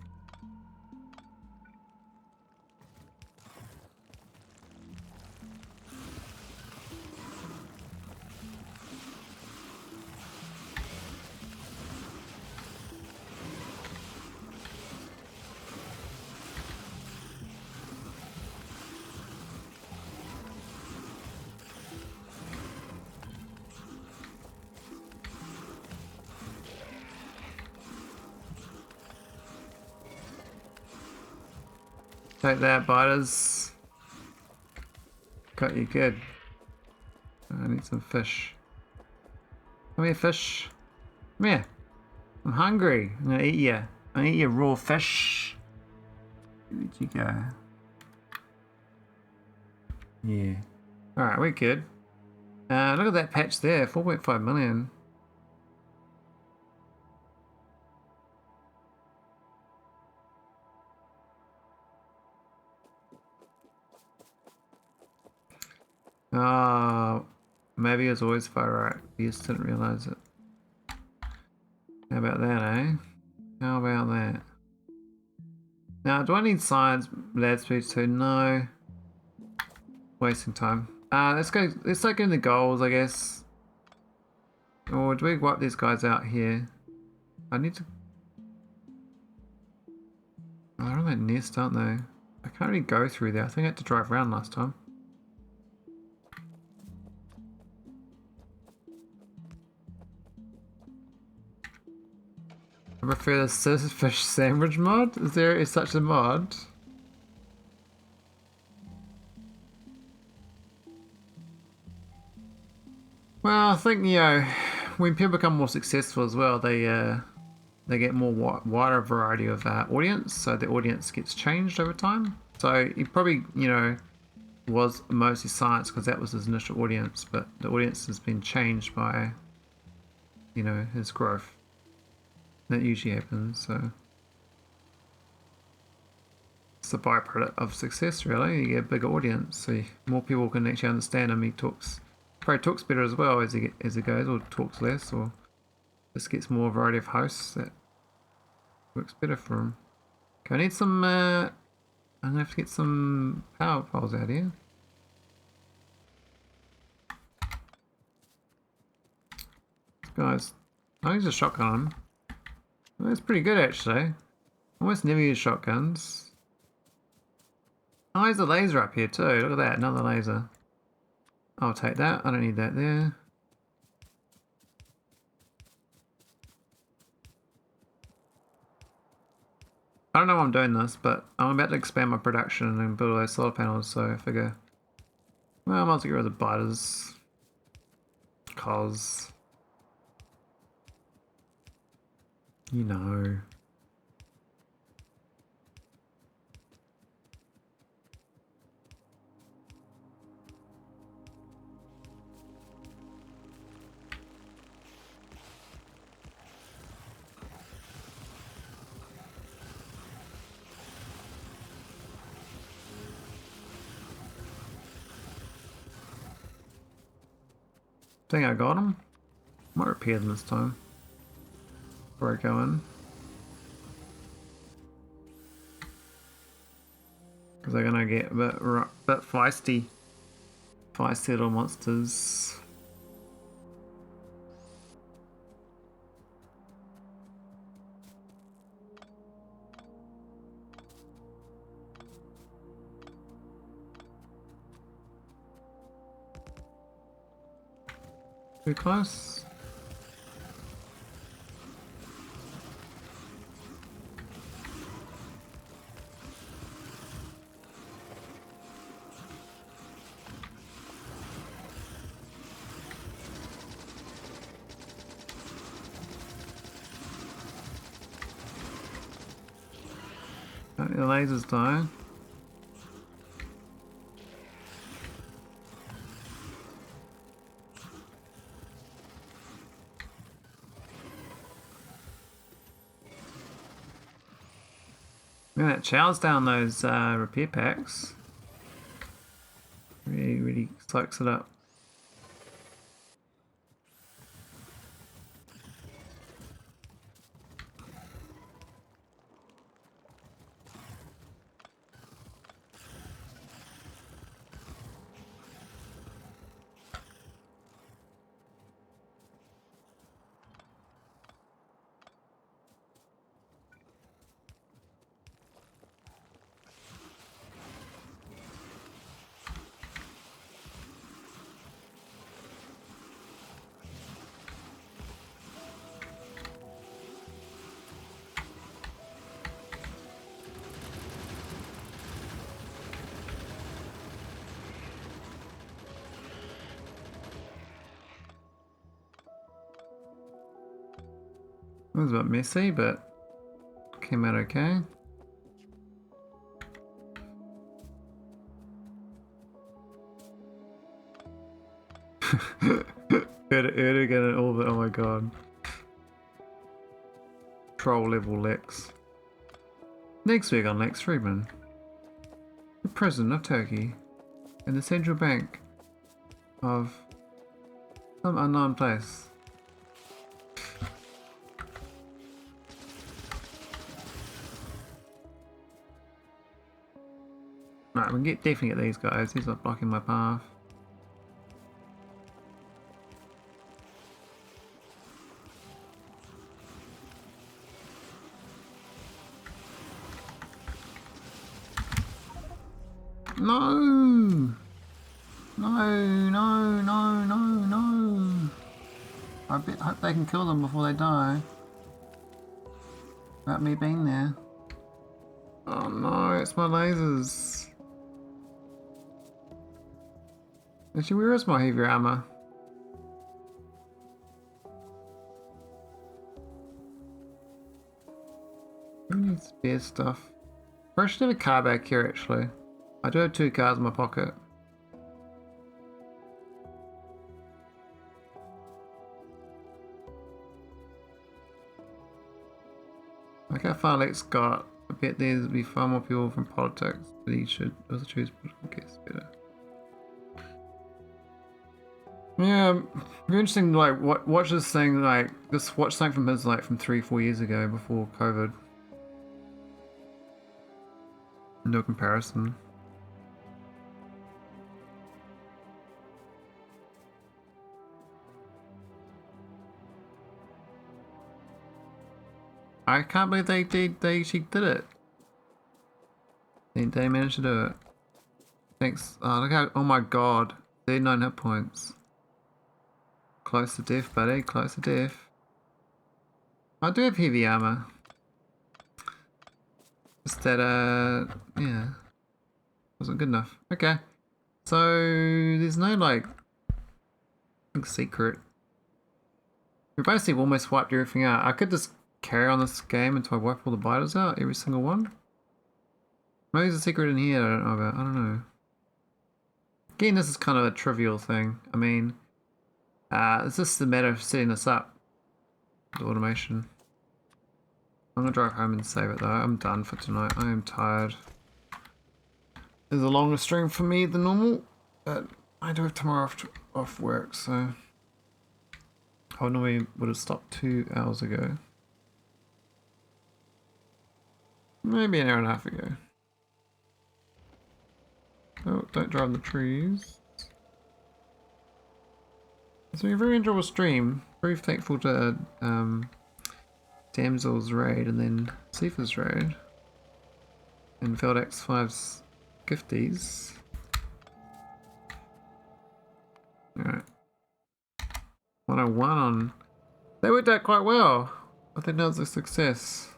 Take that, biters. Got you good. I need some fish. Come here, fish. Come here. I'm hungry. I'm gonna eat you. I'm gonna eat your raw fish. Where did you go? Yeah. Alright, we're good. Look at that patch there, 4.5 million. Oh, maybe it was always far right. You just didn't realize it. How about that, eh? How about that? Now, do I need science lab speed too? No. Wasting time. Let's go. Let's look in the goals, I guess. Or do we wipe these guys out here? I need to. Oh, they're on that nest, aren't they? I can't really go through there. I think I had to drive around last time. I prefer the scissors fish sandwich mod. Is such a mod? Well, I think, you know, when people become more successful as well, they get more wider variety of audience, so the audience gets changed over time. So he probably, you know, was mostly science because that was his initial audience, but the audience has been changed by, you know, his growth. That usually happens, so it's a byproduct of success, really. You get a bigger audience, so more people can actually understand him. He probably talks better as well as he goes, or talks less, or just gets more variety of hosts. That works better for him. Okay, I need some. I'm gonna have to get some power poles out here. Guys, I use a shotgun on him. Well, that's pretty good actually. Almost never use shotguns. Oh, there's a laser up here too. Look at that, another laser. I'll take that. I don't need that there. I don't know why I'm doing this, but I'm about to expand my production and build those solar panels, so I figure, well, I might as well get rid of the biters. Cause, you know. Think I got them? Might repair them this time. Before I go in. Because they're gonna get a bit feisty. Feisty little monsters. Too close. The lasers die. Look at that, chows down those repair packs. Really soaks it up. It was a bit messy, but came out okay. Erdig in orbit, oh my god. Troll level Lex. Next week on Lex Friedman, the President of Turkey, and the Central Bank of some unknown place. Right, we can definitely get these guys. He's not blocking my path. No! No! I hope they can kill them before they die. Without me being there. Oh no, it's my lasers. Actually, where is my heavy armor? Who needs spare stuff? I should have a car back here actually. I do have 2 cars in my pocket. Look how far Lex got. I bet there'll be far more people from politics, but he should also choose political guests better. Yeah, it'd be interesting to like watch this thing, like just watch something from his like from 3-4 years ago before COVID. No comparison. I can't believe they actually did it. They managed to do it. Thanks. Oh, look how, oh my god. 39 hit points. Close to death, buddy. Close to death. I do have heavy armor. Just that, yeah, wasn't good enough. Okay, so there's no like big secret. We basically almost wiped everything out. I could just carry on this game until I wipe all the biters out, every single one. Maybe there's a secret in here I don't know about. I don't know. Again, this is kind of a trivial thing. I mean, it's just a matter of setting this up. The automation. I'm gonna drive home and save it though. I'm done for tonight. I am tired. It's a longer stream for me than normal, but I do have tomorrow off work, so I normally would have stopped 2 hours ago. Maybe an hour and a half ago. Oh, don't drive in the trees. It's been a very enjoyable stream. Very thankful to Damsel's raid and then Sifa's raid. And Feld X5's gifties. Alright. 101 on... They worked out quite well. I think that was a success.